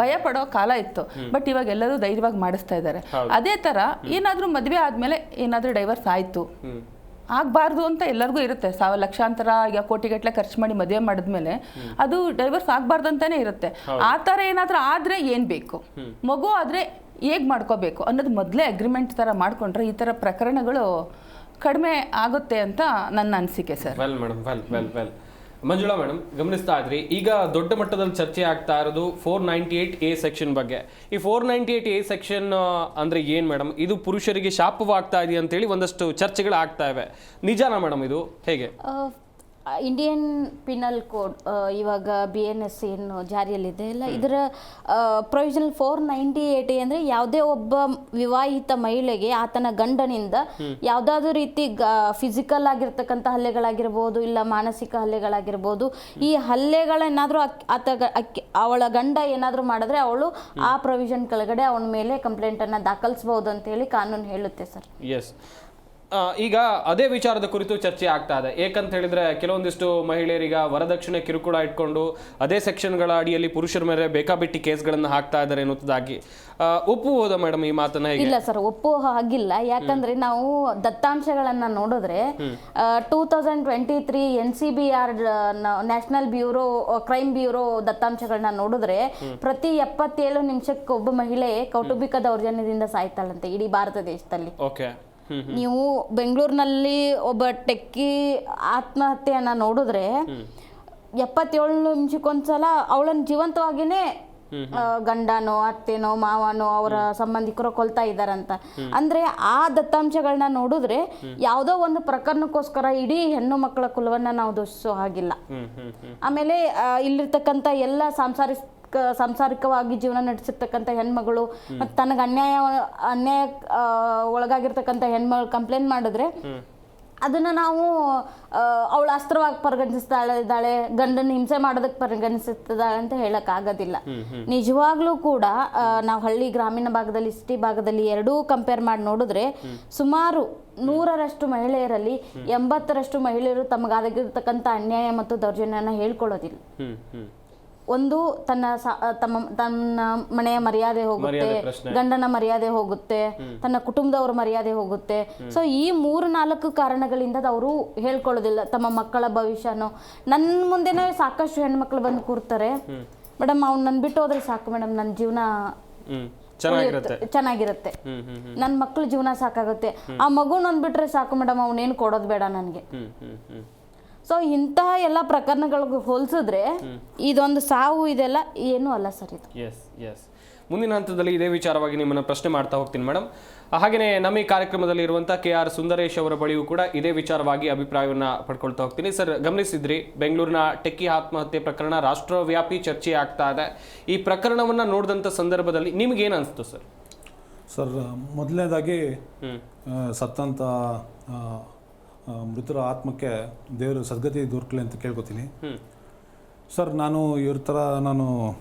ಭಯ ಪಡೋ ಕಾಲ ಇತ್ತು. ಬಟ್ ಇವಾಗ ಎಲ್ಲರೂ ಧೈರ್ಯವಾಗಿ ಮಾಡಿಸ್ತಾ ಇದ್ದಾರೆ. ಅದೇ ಥರ ಏನಾದರೂ ಮದುವೆ ಆದಮೇಲೆ ಏನಾದರೂ ಡೈವರ್ಸ್ ಆಯಿತು, ಆಗಬಾರ್ದು ಅಂತ ಎಲ್ಲರಿಗೂ ಇರುತ್ತೆ. ಲಕ್ಷಾಂತರ ಈಗ ಕೋಟಿಗಟ್ಟಲೆ ಖರ್ಚು ಮಾಡಿ ಮದುವೆ ಮಾಡಿದ್ಮೇಲೆ ಅದು ಡೈವರ್ಸ್ ಆಗಬಾರ್ದು ಅಂತಾನೆ ಇರುತ್ತೆ. ಆ ಥರ ಏನಾದರೂ ಆದರೆ ಏನು ಬೇಕು, ಮಗು ಆದರೆ ಹೇಗೆ ಮಾಡ್ಕೋಬೇಕು ಅನ್ನೋದು ಮೊದಲೇ ಅಗ್ರಿಮೆಂಟ್ ಥರ ಮಾಡಿಕೊಂಡ್ರೆ ಈ ಥರ ಪ್ರಕರಣಗಳು ಕಡಿಮೆ ಆಗುತ್ತೆ ಅಂತ ನನ್ನ ಅನಿಸಿಕೆ sir. Well madam, well Manjula madam, ಗಮನಿಸ್ತಾ ಇದ್ರಿ, ಈಗ ದೊಡ್ಡ ಮಟ್ಟದಲ್ಲಿ ಚರ್ಚೆ ಆಗ್ತಾ ಇರೋದು 498A ಸೆಕ್ಷನ್ ಬಗ್ಗೆ. ಈ 498A ಸೆಕ್ಷನ್ ಅಂದ್ರೆ ಏನ್ ಮೇಡಮ್? ಇದು ಪುರುಷರಿಗೆ ಶಾಪವಾಗ್ತಾ ಇದೆ ಅಂತೇಳಿ ಒಂದಷ್ಟು ಚರ್ಚೆಗಳು ಆಗ್ತಾ ಇವೆ. ನಿಜಾನಾ ಮೇಡಮ್ ಇದು? ಹೇಗೆ? ಇಂಡಿಯನ್ ಪಿನಲ್ ಕೋಡ್ ಇವಾಗ BNS ಏನು ಜಾರಿಯಲ್ಲಿದೆ ಇಲ್ಲ, ಇದರ ಪ್ರೊವಿಷನಲ್ 498 ಅಂದರೆ ಯಾವುದೇ ಒಬ್ಬ ವಿವಾಹಿತ ಮಹಿಳೆಗೆ ಆತನ ಗಂಡನಿಂದ ಯಾವುದಾದ್ರೂ ರೀತಿ ಫಿಸಿಕಲ್ ಆಗಿರ್ತಕ್ಕಂಥ ಹಲ್ಲೆಗಳಾಗಿರ್ಬೋದು, ಇಲ್ಲ ಮಾನಸಿಕ ಹಲ್ಲೆಗಳಾಗಿರ್ಬೋದು, ಈ ಹಲ್ಲೆಗಳೇನಾದರೂ ಅವಳ ಗಂಡ ಏನಾದರೂ ಮಾಡಿದ್ರೆ ಅವಳು ಆ ಪ್ರೊವಿಷನ್ ಕೆಳಗಡೆ ಅವನ ಮೇಲೆ ಕಂಪ್ಲೇಂಟನ್ನು ದಾಖಲಿಸಬಹುದು ಅಂತೇಳಿ ಕಾನೂನು ಹೇಳುತ್ತೆ ಸರ್. ಎಸ್. ಈಗ ಅದೇ ವಿಚಾರದ ಕುರಿತು ಚರ್ಚೆ ಆಗ್ತಾ ಇದೆ. ಏಕಂತ ಹೇಳಿದ್ರೆ ಕೆಲವೊಂದಿಷ್ಟು ಮಹಿಳೆಯರೀಗ ವರದಕ್ಷಿಣೆ ಕಿರುಕುಳ ಇಟ್ಕೊಂಡು ಅದೇ ಸೆಕ್ಷನ್ಗಳ ಅಡಿಯಲ್ಲಿ ಪುರುಷರ ಮೇಲೆ ಬೇಕಾಬಿಟ್ಟಿ ಕೇಸ್ಗಳನ್ನು ಹಾಕ್ತಾ ಇದ್ದಾರೆ ಅನ್ನೋದಾಗಿ ಒಪ್ಪುವುದಾ ಮೇಡಮ್ ಈ ಮಾತನ್ನ? ಇಲ್ಲ ಸರ್, ಒಪ್ಪುವ ಹಾಗಿಲ್ಲ. ಯಾಕಂದ್ರೆ ನಾವು ದತ್ತಾಂಶಗಳನ್ನ ನೋಡಿದ್ರೆ 2023 NCBR national bureau crime bureau ದತ್ತಾಂಶಗಳನ್ನ ನೋಡಿದ್ರೆ ಪ್ರತಿ 77 ನಿಮಿಷಕ್ಕೆ ಒಬ್ಬ ಮಹಿಳೆ ಕೌಟುಂಬಿಕ ದೌರ್ಜನ್ಯದಿಂದ ಸಾಯ್ತಾಳಂತೆ ಇಡೀ ಭಾರತ ದೇಶದಲ್ಲಿ. ಓಕೆ. ನೀವು ಬೆಂಗಳೂರಿನಲ್ಲಿ ಒಬ್ಬ ಟೆಕ್ಕಿ ಆತ್ಮಹತ್ಯೆಯನ್ನ ನೋಡಿದ್ರೆ 77 ನಿಮಿಷಕ್ಕೊಂದ್ಸಲ ಅವಳನ್ನ ಜೀವಂತವಾಗಿನೇ ಗಂಡನೋ ಅತ್ತೆನೋ ಮಾವನೋ ಅವರ ಸಂಬಂಧಿಕರು ಕೊಲ್ತಾ ಇದ್ದಾರಂತ. ಅಂದ್ರೆ ಆ ದತ್ತಾಂಶಗಳನ್ನ ನೋಡಿದ್ರೆ ಯಾವುದೋ ಒಂದು ಪ್ರಕರಣಕ್ಕೋಸ್ಕರ ಇಡೀ ಹೆಣ್ಣು ಮಕ್ಕಳ ಕುಲವನ್ನ ನಾವು ದೂಷಿಸೋ ಹಾಗಿಲ್ಲ. ಆಮೇಲೆ ಇಲ್ಲಿರ್ತಕ್ಕಂಥ ಎಲ್ಲ ಸಾಂಸಾರಿಕವಾಗಿ ಜೀವನ ನಡೆಸಿರ್ತಕ್ಕಂಥ ಹೆಣ್ಮಗಳು ಮತ್ತು ತನಗೆ ಅನ್ಯಾಯ ಒಳಗಾಗಿರ್ತಕ್ಕಂಥ ಹೆಣ್ಮಗಳು ಕಂಪ್ಲೇಂಟ್ ಮಾಡಿದ್ರೆ ಅದನ್ನ ನಾವು ಅವಳ ಅಸ್ತ್ರವಾಗಿ ಪರಿಗಣಿಸ್ತಾಳೆ, ಗಂಡನ ಹಿಂಸೆ ಮಾಡೋದಕ್ಕೆ ಪರಿಗಣಿಸುತ್ತಿದ್ದಾಳೆ ಅಂತ ಹೇಳಕ್ ಆಗೋದಿಲ್ಲ. ನಿಜವಾಗ್ಲೂ ಕೂಡ ನಾವು ಹಳ್ಳಿ ಗ್ರಾಮೀಣ ಭಾಗದಲ್ಲಿ ಸಿಟಿ ಭಾಗದಲ್ಲಿ ಎರಡೂ ಕಂಪೇರ್ ಮಾಡಿ ನೋಡಿದ್ರೆ ಸುಮಾರು 100ರಷ್ಟು ಮಹಿಳೆಯರಲ್ಲಿ 80ರಷ್ಟು ಮಹಿಳೆಯರು ತಮಗಾಗಿರ್ತಕ್ಕಂಥ ಅನ್ಯಾಯ ಮತ್ತು ದೌರ್ಜನ್ಯನ ಹೇಳ್ಕೊಳ್ಳೋದಿಲ್ಲ. ಒಂದು ತನ್ನ ಮನೆಯ ಮರ್ಯಾದೆ ಹೋಗುತ್ತೆ, ಗಂಡನ ಮರ್ಯಾದೆ ಹೋಗುತ್ತೆ, ತನ್ನ ಕುಟುಂಬದವ್ರ ಮರ್ಯಾದೆ ಹೋಗುತ್ತೆ. ಸೊ ಈ 3-4 ಕಾರಣಗಳಿಂದ ಅವರು ಹೇಳ್ಕೊಳ್ಳೋದಿಲ್ಲ ತಮ್ಮ ಮಕ್ಕಳ ಭವಿಷ್ಯನೋ. ನನ್ನ ಮುಂದೆನೇ ಸಾಕಷ್ಟು ಹೆಣ್ಮಕ್ಳು ಬಂದು ಕೂರ್ತಾರೆ, ಮೇಡಮ್ ಅವ್ನು ನನ್ ಬಿಟ್ಟು ಹೋದ್ರೆ ಸಾಕು ಮೇಡಮ್, ನನ್ನ ಜೀವನ ಚೆನ್ನಾಗಿರುತ್ತೆ, ನನ್ನ ಮಕ್ಳ ಜೀವನ ಸಾಕಾಗುತ್ತೆ, ಆ ಮಗು ನನ್ ಬಿಟ್ರೆ ಸಾಕು ಮೇಡಮ್, ಅವನೇನು ಕೊಡೋದು ಬೇಡ ನನಗೆ. ಸೊ ಇಂತಹ ಎಲ್ಲ ಪ್ರಕರಣಗಳಿಗೆ ಹೋಲಿಸಿದ್ರೆ ಇದೊಂದು ಸಾವು ಇದೆಲ್ಲ ಏನೂ ಅಲ್ಲ ಸರ್ ಇದು. ಎಸ್. ಮುಂದಿನ ಹಂತದಲ್ಲಿ ಇದೇ ವಿಚಾರವಾಗಿ ನಿಮ್ಮನ್ನು ಪ್ರಶ್ನೆ ಮಾಡ್ತಾ ಹೋಗ್ತೀನಿ ಮೇಡಮ್. ಹಾಗೆಯೇ ನಮ್ಮ ಈ ಕಾರ್ಯಕ್ರಮದಲ್ಲಿ ಇರುವಂಥ KR ಸುಂದರೇಶ್ ಅವರ ಬಳಿಯೂ ಕೂಡ ಇದೇ ವಿಚಾರವಾಗಿ ಅಭಿಪ್ರಾಯವನ್ನು ಪಡ್ಕೊಳ್ತಾ ಹೋಗ್ತೀನಿ. ಸರ್, ಗಮನಿಸಿದ್ರಿ, ಬೆಂಗಳೂರಿನ ಟೆಕ್ಕಿ ಆತ್ಮಹತ್ಯೆ ಪ್ರಕರಣ ರಾಷ್ಟ್ರವ್ಯಾಪಿ ಚರ್ಚೆ ಆಗ್ತಾ ಇದೆ. ಈ ಪ್ರಕರಣವನ್ನು ನೋಡಿದಂಥ ಸಂದರ್ಭದಲ್ಲಿ ನಿಮ್ಗೇನು ಅನಿಸ್ತು ಸರ್? ಸರ್, ಮೊದಲನೇದಾಗಿ ಸತ್ತಂಥ ಮೃತರ ಆತ್ಮಕ್ಕೆ ದೇವರು ಸದ್ಗತಿ ದೊರಕಲಿ ಅಂತ ಕೇಳ್ಕೊತೀನಿ. ಸರ್ ನಾನು ಇವ್ರ ಥರ ನಾನು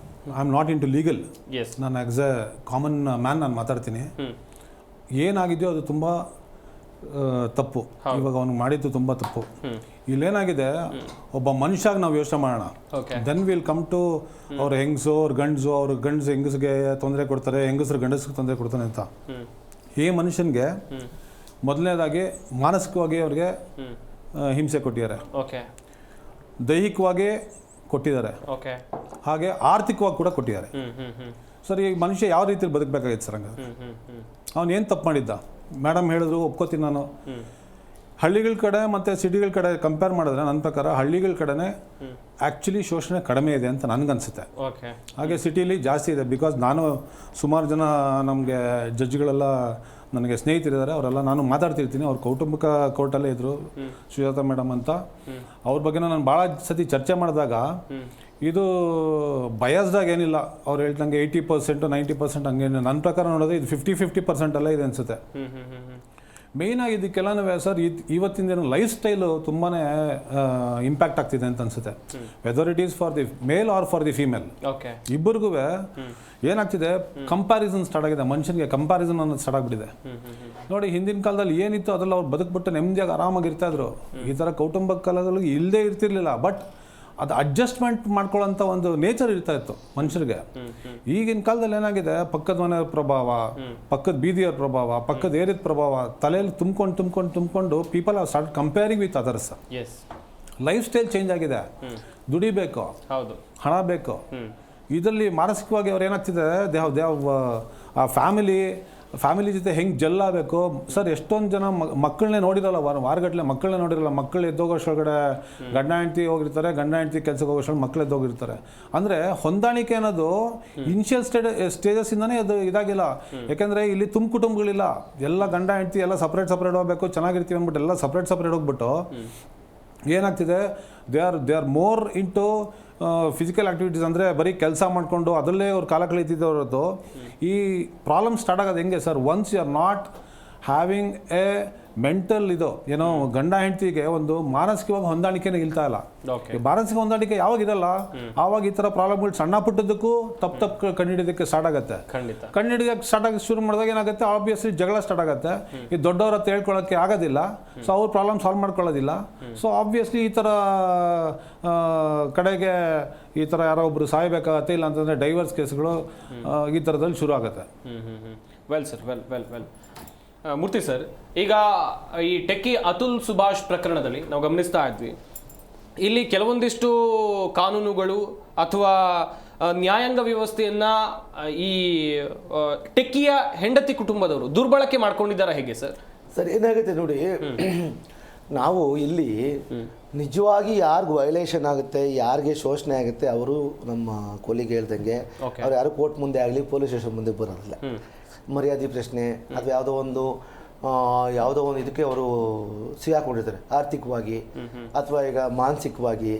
I am not into legal. Yes. ನಾನು ಆ್ಯಸ್ ಎ ಕಾಮನ್ ಮ್ಯಾನ್ ನಾನು ಮಾತಾಡ್ತೀನಿ. ಏನಾಗಿದೆಯೋ ಅದು ತುಂಬ ತಪ್ಪು. ಇವಾಗ ಅವ್ನಿಗೆ ಮಾಡಿದ್ದು ತುಂಬ ತಪ್ಪು. ಇಲ್ಲೇನಾಗಿದೆ, ಒಬ್ಬ ಮನುಷ್ಯಾಗ ನಾವು ಯೋಚನೆ ಮಾಡೋಣ. ದೆನ್ ವಿಲ್ ಕಮ್ ಟು ಅವ್ರ ಹೆಂಗಸು ಅವ್ರ ಗಂಡಸು, ಅವ್ರ ಗಂಡಸು ಹೆಂಗಸಿಗೆ ತೊಂದರೆ ಕೊಡ್ತಾರೆ, ಹೆಂಗಸರು ಗಂಡಸಿಗೆ ತೊಂದರೆ ಕೊಡ್ತಾನೆ ಅಂತ. ಈ ಮನುಷ್ಯನಿಗೆ ಮೊದಲನೇದಾಗಿ ಮಾನಸಿಕವಾಗಿ ಅವ್ರಿಗೆ ಹಿಂಸೆ ಕೊಟ್ಟಿದ್ದಾರೆ, ದೈಹಿಕವಾಗಿ ಕೊಟ್ಟಿದ್ದಾರೆ, ಹಾಗೆ ಆರ್ಥಿಕವಾಗಿ ಕೂಡ ಕೊಟ್ಟಿದ್ದಾರೆ. ಸರ್ ಈಗ ಮನುಷ್ಯ ಯಾವ ರೀತಿಯಲ್ಲಿ ಬದುಕಬೇಕಾಗಿತ್ತು ಸರ್? ಹಂಗಾದ್ರೆ ಅವನು ಏನು ತಪ್ಪು ಮಾಡಿದ್ದ? ಮೇಡಮ್ ಹೇಳಿದ್ರು, ಒಪ್ಕೋತೀನಿ ನಾನು. ಹಳ್ಳಿಗಳ ಕಡೆ ಮತ್ತು ಸಿಟಿಗಳ ಕಡೆ ಕಂಪೇರ್ ಮಾಡಿದ್ರೆ ನನ್ನ ಪ್ರಕಾರ ಹಳ್ಳಿಗಳ ಕಡೆನೇ ಆ್ಯಕ್ಚುಲಿ ಶೋಷಣೆ ಕಡಿಮೆ ಇದೆ ಅಂತ ನನಗನ್ಸುತ್ತೆ. ಹಾಗೆ ಸಿಟಿಲಿ ಜಾಸ್ತಿ ಇದೆ. ಬಿಕಾಸ್ ನಾನು ಸುಮಾರು ಜನ ನಮಗೆ ಜಡ್ಜ್ಗಳೆಲ್ಲ ನನಗೆ ಸ್ನೇಹಿತರಿದ್ದಾರೆ, ಅವರೆಲ್ಲ ನಾನು ಮಾತಾಡ್ತಿರ್ತೀನಿ. ಅವ್ರು ಕೌಟುಂಬಿಕ ಕೋರ್ಟಲ್ಲೇ ಇದ್ದರು, ಸುಜಾತ ಮೇಡಮ್ ಅಂತ. ಅವ್ರ ಬಗ್ಗೆ ನಾನು ಭಾಳ ಸತಿ ಚರ್ಚೆ ಮಾಡಿದಾಗ ಇದು ಬಯಸ್ದಾಗ ಏನಿಲ್ಲ, ಅವ್ರು ಹೇಳ್ದಂಗೆ 80% 90% ಹಂಗೇನು. ನನ್ನ ಪ್ರಕಾರ ನೋಡೋದು ಇದು 50% ಅಲ್ಲೇ ಇದೆ ಅನಿಸುತ್ತೆ. ಮೇಯ್ನಾಗಿ ಇದಕ್ಕೆಲ್ಲನೂ ಸರ್ ಇವತ್ತಿನ ದಿನ ಲೈಫ್ ಸ್ಟೈಲು ತುಂಬಾ ಇಂಪ್ಯಾಕ್ಟ್ ಆಗ್ತಿದೆ ಅಂತ ಅನಿಸುತ್ತೆ. Whether it is for the male or for the female, ಇಬ್ಬರಿಗೂ ಏನಾಗ್ತಿದೆ, ಕಂಪ್ಯಾರಿಸನ್ ಸ್ಟಾರ್ಟ್ ಆಗಿದೆ. ಮನುಷ್ಯನಿಗೆ ಕಂಪ್ಯಾರಿಸನ್ ಅನ್ನೋದು ಸ್ಟಾರ್ಟ್ ಆಗಿಬಿಟ್ಟಿದೆ. ನೋಡಿ, ಹಿಂದಿನ ಕಾಲದಲ್ಲಿ ಏನಿತ್ತು ಅದರಲ್ಲಿ ಅವ್ರು ಬದುಕ್ಬಿಟ್ಟು ನೆಮ್ಮದಿಯಾಗಿ ಆರಾಮಾಗಿರ್ತಾ ಇದ್ರು. ಈ ಥರ ಕೌಟುಂಬಿಕ ಕಾಲದಲ್ಲಿ ಇಲ್ಲದೇ ಇರ್ತಿರ್ಲಿಲ್ಲ. ಬಟ್ ಅದು ಅಡ್ಜಸ್ಟ್ಮೆಂಟ್ ಮಾಡ್ಕೊಳ್ಳೋಂಥ ಒಂದು ನೇಚರ್ ಇರ್ತಾ ಇತ್ತು ಮನುಷ್ಯರಿಗೆ. ಈಗಿನ ಕಾಲದಲ್ಲಿ ಏನಾಗಿದೆ, ಪಕ್ಕದ ಮನೆಯವ್ರ ಪ್ರಭಾವ, ಪಕ್ಕದ ಬೀದಿಯವ್ರ ಪ್ರಭಾವ, ಪಕ್ಕದ ಏರಿಯಾದ ಪ್ರಭಾವ ತಲೆಯಲ್ಲಿ ತುಂಬ್ಕೊಂಡು people are start comparing with others. Life style change ಆಗಿದೆ. ದುಡಿಬೇಕು, ಹಣ ಬೇಕು. ಇದರಲ್ಲಿ ಮಾನಸಿಕವಾಗಿ ಅವ್ರು ಏನಾಗ್ತಿದೆ, ದೇವ್ ಆ ಫ್ಯಾಮಿಲಿ ಜೊತೆ ಹೆಂಗೆ ಜಲ್ಲಾಗಬೇಕು ಸರ್. ಎಷ್ಟೊಂದು ಜನ ಮಕ್ಕಳನ್ನೇ ನೋಡಿರಲ್ಲ, ವಾರಗಟ್ಟಲೆ ಮಕ್ಕಳನ್ನೇ ನೋಡಿರಲ್ಲ. ಮಕ್ಕಳು ಎದ್ದೋಗೋಷ್ಟೊಳಗಡೆ ಗಂಡ ಹೆಂಡ್ತಿ ಹೋಗಿರ್ತಾರೆ, ಗಂಡ ಹೆಂಡ್ತಿ ಕೆಲಸಕ್ಕೆ ಹೋಗೋಷ್ಟೊಳಗೆ ಮಕ್ಕಳು ಎದ್ದೋಗಿರ್ತಾರೆ. ಅಂದರೆ ಹೊಂದಾಣಿಕೆ ಅನ್ನೋದು ಇನಿಷಿಯಲ್ ಸ್ಟೇಜಸ್ಸಿಂದನೇ ಅದು ಇದಾಗಿಲ್ಲ. ಯಾಕೆಂದರೆ ಇಲ್ಲಿ ಕುಟುಂಬಗಳಿಲ್ಲ, ಎಲ್ಲ ಗಂಡ ಹೆಂಡ್ತಿ ಎಲ್ಲ ಸಪ್ರೇಟ್ ಹೋಗಬೇಕು, ಚೆನ್ನಾಗಿರ್ತೀವಿ ಅಂದ್ಬಿಟ್ಟು ಎಲ್ಲ ಸಪ್ರೇಟ್ ಹೋಗ್ಬಿಟ್ಟು ಏನಾಗ್ತಿದೆ, they are more into physical activities. ಅಂದರೆ ಬರೀ ಕೆಲಸ ಮಾಡಿಕೊಂಡು ಅದರಲ್ಲೇ ಅವ್ರು ಕಾಲ ಕಳೀತಿದ್ದವ್ರದ್ದು. ಈ ಪ್ರಾಬ್ಲಮ್ ಸ್ಟಾರ್ಟ್ ಆಗೋದು ಹೆಂಗೆ sir, once you are not having a mental ಏನೋ ಗಂಡ ಹೆಂಡತಿಗೆ ಒಂದು ಮಾನಸಿಕವಾಗಿ ಹೊಂದಾಣಿಕೆನೇ ಇಲ್ತಾ ಇಲ್ಲ. ಮಾನಸಿಕ ಹೊಂದಾಣಿಕೆ ಯಾವಾಗ ಇರಲ್ಲ, ಆವಾಗ ಈ ಥರ ಪ್ರಾಬ್ಲಮ್ಗಳು ಸಣ್ಣ ಪುಟ್ಟದಕ್ಕೂ ತಪ್ಪು ಕಂಡುಹಿಡಿಯೋದಕ್ಕೆ ಸ್ಟಾರ್ಟ್ ಆಗುತ್ತೆ. ಕಂಡುಹಿಡಿಯೋಕ್ಕೆ ಸ್ಟಾರ್ಟ್ ಆಗಿ ಶುರು ಮಾಡಿದಾಗ ಏನಾಗುತ್ತೆ, ಆಬ್ವಿಯಸ್ಲಿ ಜಗಳ ಸ್ಟಾರ್ಟ್ ಆಗುತ್ತೆ. ಈ ದೊಡ್ಡವ್ರ ಹತ್ರ ಹೇಳ್ಕೊಳ್ಳೋಕ್ಕೆ ಆಗೋದಿಲ್ಲ, ಸೊ ಅವ್ರ ಪ್ರಾಬ್ಲಮ್ ಸಾಲ್ವ್ ಮಾಡ್ಕೊಳ್ಳೋದಿಲ್ಲ. ಸೊ ಆಬ್ವಿಯಸ್ಲಿ ಈ ಥರ ಕಡೆಗೆ ಈ ಥರ ಯಾರೋ ಒಬ್ರು ಸಾಯಬೇಕಾಗತ್ತೆ, ಇಲ್ಲ ಅಂತಂದರೆ ಡೈವರ್ಸ್ ಕೇಸ್ಗಳು ಈ ಥರದಲ್ಲಿ ಶುರು ಆಗುತ್ತೆ. ವೆಲ್ ಸರ್, ವೆಲ್ ಮೂರ್ತಿ ಸರ್, ಈಗ ಈ ಟೆಕ್ಕಿ ಅತುಲ್ ಸುಭಾಷ್ ಪ್ರಕರಣದಲ್ಲಿ ನಾವು ಗಮನಿಸ್ತಾ ಇದ್ವಿ, ಇಲ್ಲಿ ಕೆಲವೊಂದಿಷ್ಟು ಕಾನೂನುಗಳು ಅಥವಾ ನ್ಯಾಯಾಂಗ ವ್ಯವಸ್ಥೆಯನ್ನ ಈ ಟೆಕ್ಕಿಯ ಹೆಂಡತಿ ಕುಟುಂಬದವರು ದುರ್ಬಳಕೆ ಮಾಡ್ಕೊಂಡಿದ್ದಾರೆ ಹೇಗೆ ಸರ್? ಸರ್ ಏನಾಗುತ್ತೆ ನೋಡಿ, ನಾವು ಇಲ್ಲಿ ನಿಜವಾಗಿ ಯಾರಿಗೂ ವೈಲೇಷನ್ ಆಗುತ್ತೆ, ಯಾರಿಗೆ ಶೋಷಣೆ ಆಗುತ್ತೆ, ಅವರು ನಮ್ಮ ಕೊಲಿಗೆ ಹೇಳ್ದಂಗೆ ಅವ್ರು ಯಾರು ಕೋರ್ಟ್ ಮುಂದೆ ಆಗಲಿ ಪೊಲೀಸ್ ಸ್ಟೇಷನ್ ಮುಂದೆ ಬರೋದಿಲ್ಲ. ಮರ್ಯಾದೆ ಪ್ರಶ್ನೆ ಅಥವಾ ಯಾವುದೋ ಒಂದು ಇದಕ್ಕೆ ಅವರು ಸಿಗಾಕೊಂಡಿರ್ತಾರೆ, ಆರ್ಥಿಕವಾಗಿ ಅಥವಾ ಈಗ ಮಾನಸಿಕವಾಗಿ,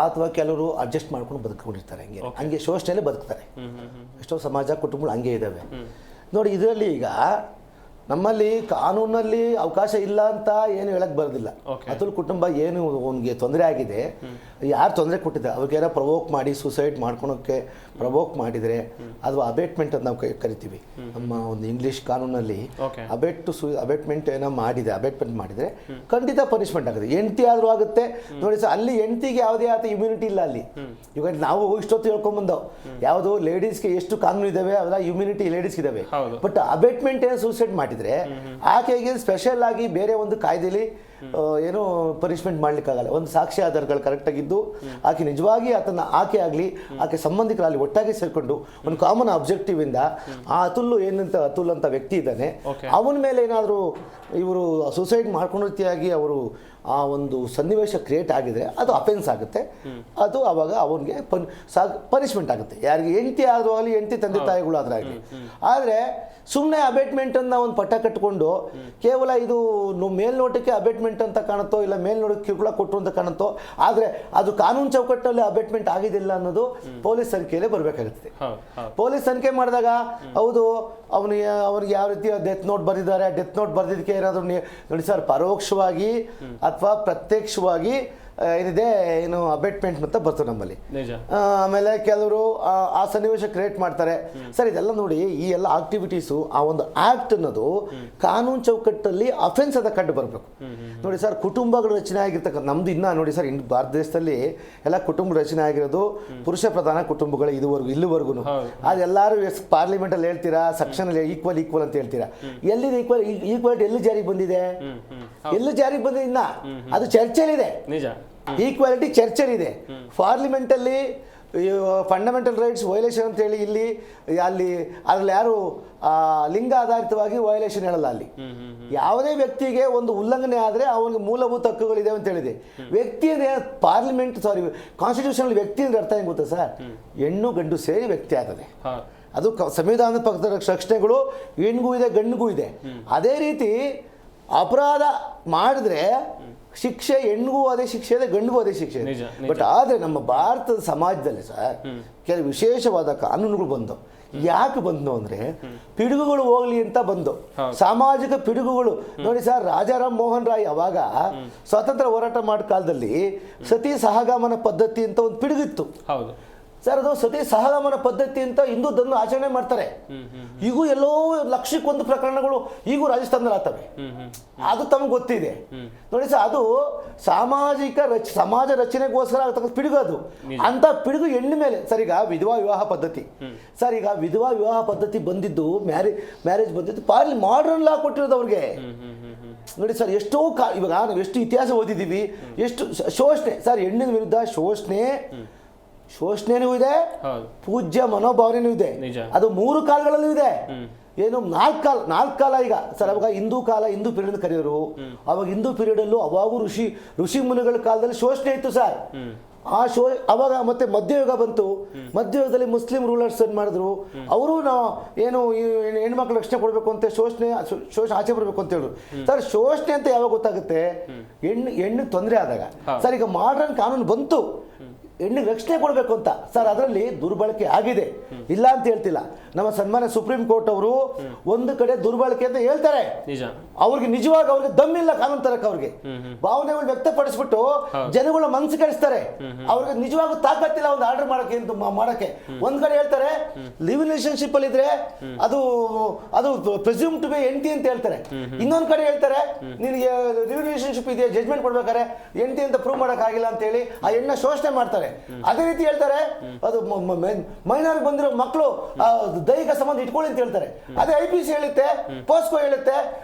ಅಥವಾ ಕೆಲವರು ಅಡ್ಜಸ್ಟ್ ಮಾಡ್ಕೊಂಡು ಬದುಕೊಂಡಿರ್ತಾರೆ. ಹಂಗೆ ಶೋಷಣೆಯಲ್ಲೇ ಬದುಕ್ತಾರೆ. ಎಷ್ಟೋ ಸಮಾಜ ಕುಟುಂಬಗಳು ಹಂಗೆ ಇದ್ದಾವೆ ನೋಡಿ. ಇದರಲ್ಲಿ ಈಗ ನಮ್ಮಲ್ಲಿ ಕಾನೂನಲ್ಲಿ ಅವಕಾಶ ಇಲ್ಲ ಅಂತ ಏನು ಹೇಳಕ್ ಬರೋದಿಲ್ಲ. ಅತುಲ್ ಕುಟುಂಬ ಏನು ಅವನಿಗೆ ತೊಂದರೆ ಆಗಿದೆ, ಯಾರು ತೊಂದರೆ ಕೊಟ್ಟಿದ್ದಾರೆ ಅವ್ರಿಗೇನೋ ಪ್ರವೋಕ್ ಮಾಡಿ ಸೂಸೈಡ್ ಮಾಡ್ಕೊಳೋಕ್ಕೆ ಪ್ರವೋಕ್ ಮಾಡಿದರೆ ಅಥವಾ ಅಬೇಟ್ಮೆಂಟ್ ಅಂತ ನಾವು ಕರಿತೀವಿ ನಮ್ಮ ಒಂದು ಇಂಗ್ಲೀಷ್ ಕಾನೂನಲ್ಲಿ. ಅಬೇಟ್ಮೆಂಟ್ ಏನೋ ಅಬೇಟ್ಮೆಂಟ್ ಮಾಡಿದರೆ ಖಂಡಿತ ಪನಿಷ್ಮೆಂಟ್ ಆಗುತ್ತೆ. ಹೆಂಡತಿ ಆದರೂ ಆಗುತ್ತೆ ನೋಡಿ ಸರ್. ಅಲ್ಲಿ ಹೆಂಡತಿಗೆ ಯಾವುದೇ ಆದ ಇಮ್ಯುನಿಟಿ ಇಲ್ಲ ಅಲ್ಲಿ. ಇವಾಗ ನಾವು ಇಷ್ಟೊತ್ತು ಹೇಳ್ಕೊಂಡ್ಬಂದವು ಯಾವುದು ಲೇಡೀಸ್ಗೆ ಎಷ್ಟು ಕಾನೂನು ಇದಾವೆ ಅವೆಲ್ಲ ಇಮ್ಯುನಿಟಿ ಲೇಡೀಸ್ಗೆ ಇದಾವೆ. ಬಟ್ ಅಬೇಟ್ಮೆಂಟ್ ಏನೋ ಸೂಸೈಡ್ ಮಾಡಿದ್ರೆ ಆಕೆಗೆ ಸ್ಪೆಷಲ್ ಆಗಿ ಬೇರೆ ಒಂದು ಕಾಯ್ದೆಯಲ್ಲಿ ಏನೋ ಪನಿಷ್ಮೆಂಟ್ ಮಾಡ್ಲಿಕ್ಕಾಗಲ್ಲ. ಒಂದು ಸಾಕ್ಷಿ ಆಧಾರಗಳು ಕರೆಕ್ಟಾಗಿದ್ದು ಆಕೆ ನಿಜವಾಗಿ ಆಕೆ ಆಗಲಿ ಆಕೆ ಸಂಬಂಧಿಕರಲ್ಲಿ ಒಟ್ಟಾಗಿ ಸೇರಿಕೊಂಡು ಒಂದು ಕಾಮನ್ ಅಬ್ಜೆಕ್ಟಿವ್ ಇಂದ ಆ ಅತುಲ್ ಅಂತ ವ್ಯಕ್ತಿ ಇದ್ದಾನೆ, ಅವನ ಮೇಲೆ ಏನಾದರೂ ಇವರು ಸೂಸೈಡ್ ಮಾಡ್ಕೊಂಡ ರೀತಿಯಾಗಿ ಅವರು ಆ ಒಂದು ಸನ್ನಿವೇಶ ಕ್ರಿಯೇಟ್ ಆಗಿದ್ರೆ ಅದು ಅಫೆನ್ಸ್ ಆಗುತ್ತೆ. ಅದು ಆವಾಗ ಅವನಿಗೆ ಪನಿಷ್ಮೆಂಟ್ ಆಗುತ್ತೆ. ಯಾರಿಗೆ ಹೆಂಡತಿ ಆದರೂ ಆಗಲಿ, ಹೆಂಡತಿ ತಂದೆ ತಾಯಿಗಳು ಆದ್ರೆ ಆಗಲಿ. ಆದರೆ ಸುಮ್ಮನೆ ಅಬೇಟ್ಮೆಂಟನ್ನು ಒಂದು ಪಟ್ಟ ಕಟ್ಟಿಕೊಂಡು ಕೇವಲ ಇದು ಮೇಲ್ನೋಟಕ್ಕೆ ಅಬೇಟ್ಮೆಂಟ್ ಅಂತ ಕಾಣುತ್ತೋ, ಇಲ್ಲ ಮೇಲ್ನೋಟಕ್ಕೆ ಕಿರುಕುಳ ಕೊಟ್ಟರು ಅಂತ ಕಾಣುತ್ತೋ, ಆದರೆ ಅದು ಕಾನೂನು ಚೌಕಟ್ಟಲ್ಲಿ ಅಬೇಟ್ಮೆಂಟ್ ಆಗಿದಿಲ್ಲ ಅನ್ನೋದು ಪೊಲೀಸ್ ತನಿಖೆಯಲ್ಲೇ ಬರಬೇಕಾಗುತ್ತೆ. ಪೊಲೀಸ್ ತನಿಖೆ ಮಾಡಿದಾಗ ಹೌದು ಅವನಿಗೆ ಯಾವ ರೀತಿ ಡೆತ್ ನೋಟ್ ಬರೆದಿದ್ದಾರೆ, ಡೆತ್ ನೋಟ್ ಬರೆದಿದ್ದಕ್ಕೆ ಏನಾದರೂ ನೋಡಿ ಸರ್, ಪರೋಕ್ಷವಾಗಿ ಅಥವಾ ಪ್ರತ್ಯಕ್ಷವಾಗಿ ಏನಿದೆ ಏನು ಅಬೇಟ್ಮೆಂಟ್ ಅಂತ ಬರ್ತದೆ ನಮ್ಮಲ್ಲಿ. ನಿಜ. ಆಮೇಲೆ ಕೆಲವರು ಆ ಸನ್ನಿವೇಶ ಕ್ರಿಯೇಟ್ ಮಾಡ್ತಾರೆ. ಸರ್ ಇದೆಲ್ಲ ನೋಡಿ, ಈ ಎಲ್ಲ ಆಕ್ಟಿವಿಟೀಸು, ಆ ಒಂದು ಆಕ್ಟ್ ಅನ್ನೋದು ಕಾನೂನು ಚೌಕಟ್ಟಲ್ಲಿ ಅಫೆನ್ಸ್ ಅದ ಕಂಡು ಬರಬೇಕು. ನೋಡಿ ಸರ್, ಕುಟುಂಬಗಳು ರಚನೆ ಆಗಿರ್ತಕ್ಕಂಥ ನಮ್ದು ಇನ್ನ ನೋಡಿ ಸರ್, ಇನ್ನು ಭಾರತ ದೇಶದಲ್ಲಿ ಎಲ್ಲ ಕುಟುಂಬ ರಚನೆ ಆಗಿರೋದು ಪುರುಷ ಪ್ರಧಾನ ಕುಟುಂಬಗಳು ಇಲ್ಲಿವರೆಗೂ. ಅದೆಲ್ಲರೂ ಪಾರ್ಲಿಮೆಂಟಲ್ಲಿ ಹೇಳ್ತೀರಾ, ಸೆಕ್ಷನ್ ಈಕ್ವಲ್ ಅಂತ ಹೇಳ್ತೀರಾ. ಎಲ್ಲಿದೆ ಈಕ್ವಾಲಿಟಿ? ಎಲ್ಲಿ ಜಾರಿಗೆ ಬಂದಿದೆ? ಎಲ್ಲಿ ಜಾರಿಗೆ ಬಂದಿದೆ? ಇನ್ನ ಅದು ಚರ್ಚೆಲಿದೆ. ನಿಜ. ಈಕ್ವಾಲಿಟಿ ಚರ್ಚೆಲಿದೆ. ಪಾರ್ಲಿಮೆಂಟಲ್ಲಿ ಫಂಡಮೆಂಟಲ್ ರೈಟ್ಸ್ ವೈಲೇಷನ್ ಅಂತ ಹೇಳಿ ಇಲ್ಲಿ ಅಲ್ಲಿ ಅದ್ರಲ್ಲಿ ಯಾರು ಲಿಂಗ ಆಧಾರಿತವಾಗಿ ವೈಲೇಷನ್ ಹೇಳಲ್ಲ. ಅಲ್ಲಿ ಯಾವುದೇ ವ್ಯಕ್ತಿಗೆ ಒಂದು ಉಲ್ಲಂಘನೆ ಆದರೆ ಅವನಿಗೆ ಮೂಲಭೂತ ಹಕ್ಕುಗಳಿದೆ ಅಂತ ಹೇಳಿದೆ. ವ್ಯಕ್ತಿ ಕಾನ್ಸ್ಟಿಟ್ಯೂಷನ್ ವ್ಯಕ್ತಿ ಅಂದ್ರೆ ಅರ್ಥ ಏನು ಗೊತ್ತಾ ಸರ್? ಹೆಣ್ಣು ಗಂಡು ಸೇರಿ ವ್ಯಕ್ತಿ ಆಗ್ತದೆ. ಅದು ಸಂವಿಧಾನದ ಪಕ್ಕದ ರಕ್ಷಣೆಗಳು ಹೆಣ್ಣಿಗೂ ಇದೆ, ಗಂಡಿಗೂ ಇದೆ. ಅದೇ ರೀತಿ ಅಪರಾಧ ಮಾಡಿದ್ರೆ ಶಿಕ್ಷೆ ಹೆಣ್ಣಿಗೂ ಅದೇ ಶಿಕ್ಷೆ ಇದೆ, ಗಂಡಿಗೂ ಅದೇ ಶಿಕ್ಷೆ ಇದೆ. ಬಟ್ ಆದರೆ ನಮ್ಮ ಭಾರತದ ಸಮಾಜದಲ್ಲಿ ಸರ್ ಕೆಲವು ವಿಶೇಷವಾದ ಕಾನೂನುಗಳು ಬಂದು. ಯಾಕೆ ಬಂದು ಅಂದರೆ ಪಿಡುಗುಗಳು ಹೋಗ್ಲಿ ಅಂತ ಬಂದು, ಸಾಮಾಜಿಕ ಪಿಡುಗುಗಳು. ನೋಡಿ ಸರ್, ರಾಜಾರಾಮ್ ಮೋಹನ್ ರಾಯ್ ಅವಾಗ ಸ್ವಾತಂತ್ರ್ಯ ಹೋರಾಟ ಮಾಡೋ ಕಾಲದಲ್ಲಿ ಸತಿ ಸಹಗಮನ ಪದ್ಧತಿ ಅಂತ ಒಂದು ಪಿಡುಗಿತ್ತು ಸರ್. ಅದು ಸತಿ ಸಹಗಮನ ಪದ್ಧತಿ ಅಂತ ಹಿಂದೂ ಧರ್ಮ ಆಚರಣೆ ಮಾಡ್ತಾರೆ. ಈಗೂ ಎಲ್ಲೋ ಲಕ್ಷಕ್ಕೊಂದು ಪ್ರಕರಣಗಳು ಈಗೂ ರಾಜಸ್ಥಾನದಲ್ಲಿ ಆಗ್ತವೆ. ಅದು ತಮಗೆ ಗೊತ್ತಿದೆ ನೋಡಿ ಸರ್. ಅದು ಸಮಾಜ ರಚನೆಗೋಸ್ಕರ ಆಗ್ತಕ್ಕಂಥ ಪಿಡುಗು. ಅದು ಅಂತ ಪಿಡುಗು ಹೆಣ್ಣು ಮೇಲೆ. ಸರ್ ಈಗ ವಿಧವಾ ವಿವಾಹ ಪದ್ಧತಿ, ಸರ್ ಈಗ ವಿಧವಾ ವಿವಾಹ ಪದ್ಧತಿ ಬಂದಿದ್ದು, ಮ್ಯಾರೇಜ್ ಬಂದಿದ್ದು ಮಾಡರ್ನ್ ಲಾ ಕೊಟ್ಟಿರೋದು ಅವ್ರಿಗೆ. ನೋಡಿ ಸರ್, ಎಷ್ಟೋ ಇವಾಗ ನಾವು ಎಷ್ಟು ಇತಿಹಾಸ ಓದಿದ್ದೀವಿ, ಎಷ್ಟು ಶೋಷಣೆ ಸರ್, ಹೆಣ್ಣಿನ ವಿರುದ್ಧ ಶೋಷಣೆನೂ ಇದೆ, ಪೂಜ್ಯ ಮನೋಭಾವನೆನೂ ಇದೆ. ಅದು 3 ಕಾಲಗಳಲ್ಲೂ ಇದೆ. ಏನು 4 ಕಾಲ ಈಗ ಸರ್. ಅವಾಗ ಹಿಂದೂ ಪೀರಿಯಡ್ ಕರೆಯೋರು. ಅವಾಗ ಹಿಂದೂ ಪೀರಿಯಡಲ್ಲೂ ಅವಾಗೂ ಋಷಿ ಮುನಿಗಳ ಕಾಲದಲ್ಲಿ ಶೋಷಣೆ ಇತ್ತು ಸರ್. ಅವಾಗ ಮತ್ತೆ ಮಧ್ಯಯುಗ ಬಂತು. ಮಧ್ಯಯುಗದಲ್ಲಿ ಮುಸ್ಲಿಂ ರೂಲರ್ಸ್ ಏನು ಮಾಡಿದ್ರು, ಅವರು ಏನು ಹೆಣ್ಮಕ್ಳು ರಕ್ಷಣೆ ಕೊಡಬೇಕು ಅಂತ ಶೋಷಣೆ ಆಚೆ ಬರಬೇಕು ಅಂತ ಹೇಳಿದ್ರು ಸರ್. ಶೋಷಣೆ ಅಂತ ಯಾವಾಗ ಗೊತ್ತಾಗುತ್ತೆ? ಹೆಣ್ಣು ತೊಂದರೆ ಆದಾಗ ಸರ್. ಈಗ ಮಾಡರ್ನ್ ಕಾನೂನು ಬಂತು, ಹೆಣ್ಣಿಗೆ ರಕ್ಷಣೆ ಕೊಡಬೇಕು ಅಂತ ಸರ್. ಅದರಲ್ಲಿ ದುರ್ಬಳಕೆ ಆಗಿದೆ, ಇಲ್ಲ ಅಂತ ಹೇಳ್ತಿಲ್ಲ. ನಮ್ಮ ಸನ್ಮಾನ್ಯ ಸುಪ್ರೀಂ ಕೋರ್ಟ್ ಅವರು ಒಂದು ಕಡೆ ದುರ್ಬಳಕೆ ಅಂತ ಹೇಳ್ತಾರೆ. ಅವ್ರಿಗೆ ನಿಜವಾಗಿ ಅವ್ರಿಗೆ ದಮ್ಮಿಲ್ಲ ಕಾನೂನು ತರಕ್ಕೆ. ಅವ್ರಿಗೆ ಭಾವನೆಗಳು ವ್ಯಕ್ತಪಡಿಸ್ಬಿಟ್ಟು ಜನಗಳ ಮನಸ್ಸು ಕೆಡಿಸ್ತಾರೆ. ಅವ್ರಿಗೆ ನಿಜವಾಗೂ ತಾಕತ್ತಿಲ್ಲ ಒಂದು ಆರ್ಡರ್ ಮಾಡಕ್ಕೆ. ಒಂದ್ ಕಡೆ ಹೇಳ್ತಾರೆ ಲಿವ್ ಇನ್ ರಿಲೇಶನ್ಶಿಪ್ ಅಲ್ಲಿ ಇದ್ರೆ ಅದು ಪ್ರೆಸ್ಯೂಮ್ ಟು ಬಿ ಎಂಟಿ ಅಂತ ಹೇಳ್ತಾರೆ. ಇನ್ನೊಂದ್ ಕಡೆ ಹೇಳ್ತಾರೆ ನಿನಗೆ ಲಿವ್ ಇನ್ ರಿಲೇಶನ್ಶಿಪ್ ಇದೆ, ಜಜ್ಮೆಂಟ್ ಕೊಡ್ಬೇಕಾರೆ ಎಂಟಿ ಅಂತ ಪ್ರೂವ್ ಮಾಡಕ್ ಆಗಿಲ್ಲ ಅಂತ ಹೇಳಿ ಆ ಹೆಣ್ಣ ಶೋಷಣೆ ಮಾಡ್ತಾರೆ. ಅದೇ ರೀತಿ ಹೇಳ್ತಾರೆ ಅದು ಮೈನರ್ ಬಂದಿರೋ ಮಕ್ಕಳು ದೈಹಿಕ ಸಂಬಂಧ ಇಟ್ಕೊಳ್ಳಿ ಅಂತ ಹೇಳ್ತಾರೆ. ಅದೇ IPC ಹೇಳುತ್ತೆ, ಪೋಸ್ಕೋ ಹೇಳುತ್ತೆ,